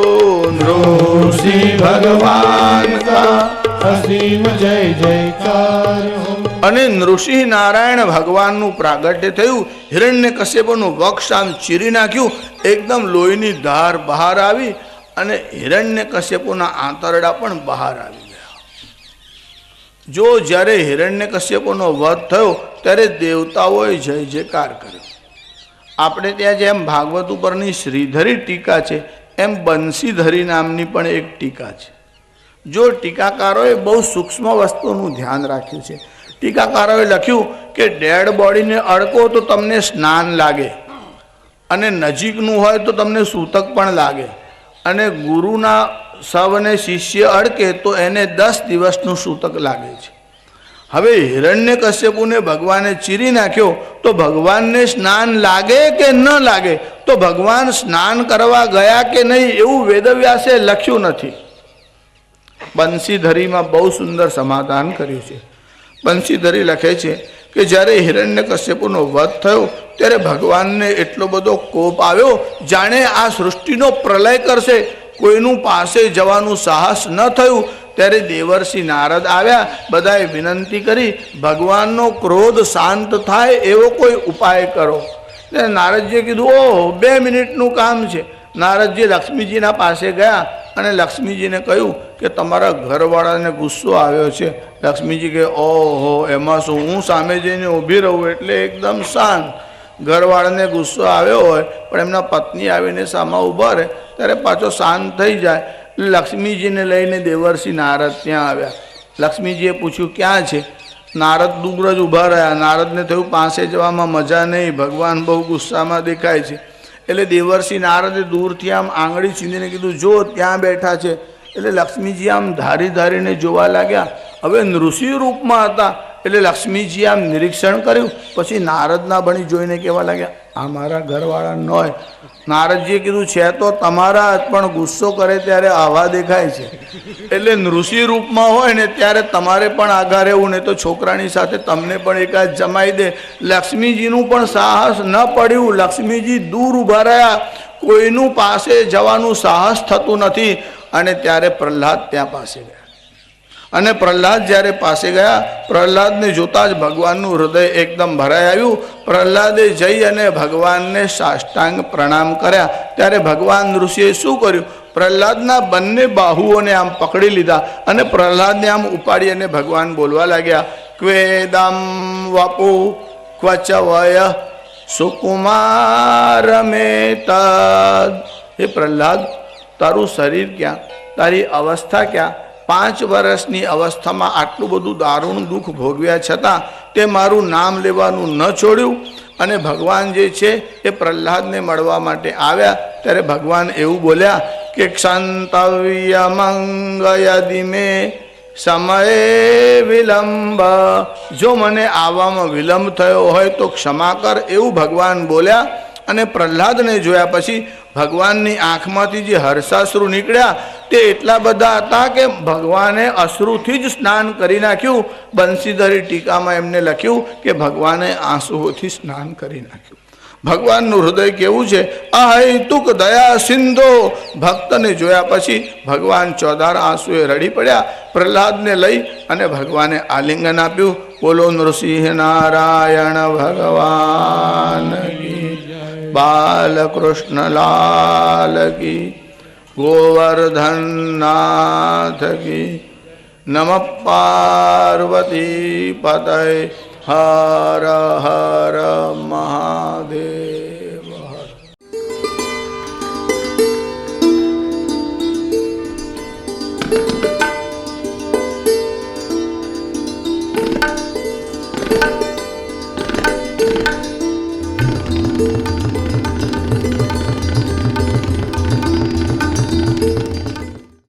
ऋषि भगवान का असीम जय जयकार हो। અને નૃસિંહ નારાયણ ભગવાનનું પ્રાગટ્ય થયું. હિરણ્યકશ્યપનું વક્ષ આમ ચીરી નાખ્યું, એકદમ લોહીની ધાર બહાર આવી અને હિરણ્યકશ્યપુના આંતરડા પણ બહાર આવી ગયા. જો જ્યારે હિરણ્યકશ્યપુનો વધ થયો ત્યારે દેવતાઓએ જય જયકાર કર્યો. આપણે ત્યાં જેમ ભાગવત ઉપરની શ્રીધરી ટીકા છે એમ બંસીધરી નામની પણ એક ટીકા છે. જો ટીકાકારોએ બહુ સૂક્ષ્મ વસ્તુનું ધ્યાન રાખ્યું છે. ટીકાકારોએ લખ્યું કે ડેડ બોડીને અડકો તો તમને સ્નાન લાગે, અને નજીકનું હોય તો તમને સૂતક પણ લાગે, અને ગુરુના સવને શિષ્ય અડકે તો એને 10 દિવસનું સૂતક લાગે છે. હવે હિરણ્યકશ્યપુને ભગવાને ચીરી નાખ્યો તો ભગવાનને સ્નાન લાગે કે ન લાગે, તો ભગવાન સ્નાન કરવા ગયા કે નહીં એવું વેદવ્યાસે લખ્યું નથી. બંસીધરીમાં બહુ સુંદર સમાધાન કર્યું છે. બંસીધરી લખે છે કે જ્યારે હિરણ્યકશ્યપુનો વધ થયો ત્યારે ભગવાનને એટલો બધો કોપ આવ્યો જાણે આ સૃષ્ટિનો પ્રલય કરશે. કોઈનું પાસે જવાનું સાહસ ન થયું. ત્યારે દેવર્ષિ નારદ આવ્યા. બધાએ વિનંતી કરી ભગવાનનો ક્રોધ શાંત થાય એવો કોઈ ઉપાય કરો. નારદજીએ કીધું ઓહો 2 મિનિટનું કામ છે. નારદજી લક્ષ્મીજીના પાસે ગયા અને લક્ષ્મીજીને કહ્યું કે તમારા ઘરવાળાને ગુસ્સો આવ્યો છે. લક્ષ્મીજી કહે ઓહો એમાં શું, હું સામે જઈને ઊભી રહું એટલે એકદમ શાંત. ઘરવાળાને ગુસ્સો આવ્યો હોય પણ એમના પત્ની આવીને સામા ઊભા રહે ત્યારે પાછો શાંત થઈ જાય. લક્ષ્મીજીને લઈને દેવર્ષિ નારદ ત્યાં આવ્યા. લક્ષ્મીજીએ પૂછ્યું ક્યાં છે? નારદ દૂર જ ઊભા રહ્યા. નારદને થયું પાસે જવામાં મજા નહીં, ભગવાન બહુ ગુસ્સામાં દેખાય છે. એટલે દેવર્ષિ નારદે દૂરથી આમ આંગળી છીંદીને કીધું જો ત્યાં બેઠા છે. એટલે લક્ષ્મીજી આમ ધારી ધારીને જોવા લાગ્યા. હવે નૃષિ રૂપમાં હતા એટલે લક્ષ્મીજી આમ નિરીક્ષણ કર્યું. પછી નારદના ભણી જોઈને કહેવા લાગ્યા આ મારા ઘરવાળા ન હોય. નારદજીએ કીધું છે તો તમારા પણ ગુસ્સો કરે ત્યારે આવા દેખાય છે. એટલે નૃષિ રૂપમાં હોય ને ત્યારે તમારે પણ આઘા રહેવું, નહીં તો છોકરાની સાથે તમને પણ એકાદ જમાઈ દે. લક્ષ્મીજીનું પણ સાહસ ન પડ્યું. લક્ષ્મીજી દૂર ઊભા રહ્યા. કોઈનું પાસે જવાનું સાહસ થતું નથી. અને ત્યારે પ્રહલાદ ત્યાં પાસે ગયા. અને પ્રહલાદ જ્યારે પાસે ગયા, પ્રહલાદને જોતા જ ભગવાનનું હૃદય એકદમ ભરાઈ આવ્યું. પ્રહલાદે જઈ અને ભગવાનને સાષ્ટાંગ પ્રણામ કર્યા. ત્યારે ભગવાન ઋષિએ શું કર્યું? પ્રહલાદના બંને બાહુઓને આમ પકડી લીધા અને પ્રહલાદને આમ ઉપાડી અને ભગવાન બોલવા લાગ્યા ક્વેદમ વપુ ક્વચ વય સુકુમારમેતદ. હે પ્રહલાદ, તારું શરીર ક્યાં, તારી અવસ્થા ક્યાં? 5 વર્ષની અવસ્થામાં આટલું બધું દારૂણ દુઃખ ભોગવ્યા છતાં તે મારું નામ લેવાનું ન છોડ્યું. અને ભગવાન જે છે એ પ્રહલાદને મળવા માટે આવ્યા. ત્યારે ભગવાન એવું બોલ્યા કે ક્ષંતવ્ય મંગયદિ મે સમયે વિલંબ. જો મને આવવામાં વિલંબ થયો હોય તો ક્ષમા કર, એવું ભગવાન બોલ્યા. અને પ્રહલાદને જોયા પછી ભગવાનની આંખમાંથી જે હર્ષાશ્રુ નીકળ્યા તે એટલા બધા હતા કે ભગવાને અશ્રુથી જ સ્નાન કરી નાખ્યું. બંસીધરી ટીકામાં એમને લખ્યું કે ભગવાને આંસુઓથી સ્નાન કરી નાખ્યું. ભગવાનનું હૃદય કેવું છે, અહૈતુક દયા સિંધો. ભક્તને જોયા પછી ભગવાન ચોધાર આંસુએ રડી પડ્યા. પ્રહલાદને લઈ અને ભગવાને આલિંગન આપ્યું. બોલો નૃસિંહ નારાયણ ભગવાન કી, બાલકૃષ્ણ લાલ કી, ગોવર્ધન નાથ કી. નમઃ પાર્વતી પતય. હર હર મહાદેવ.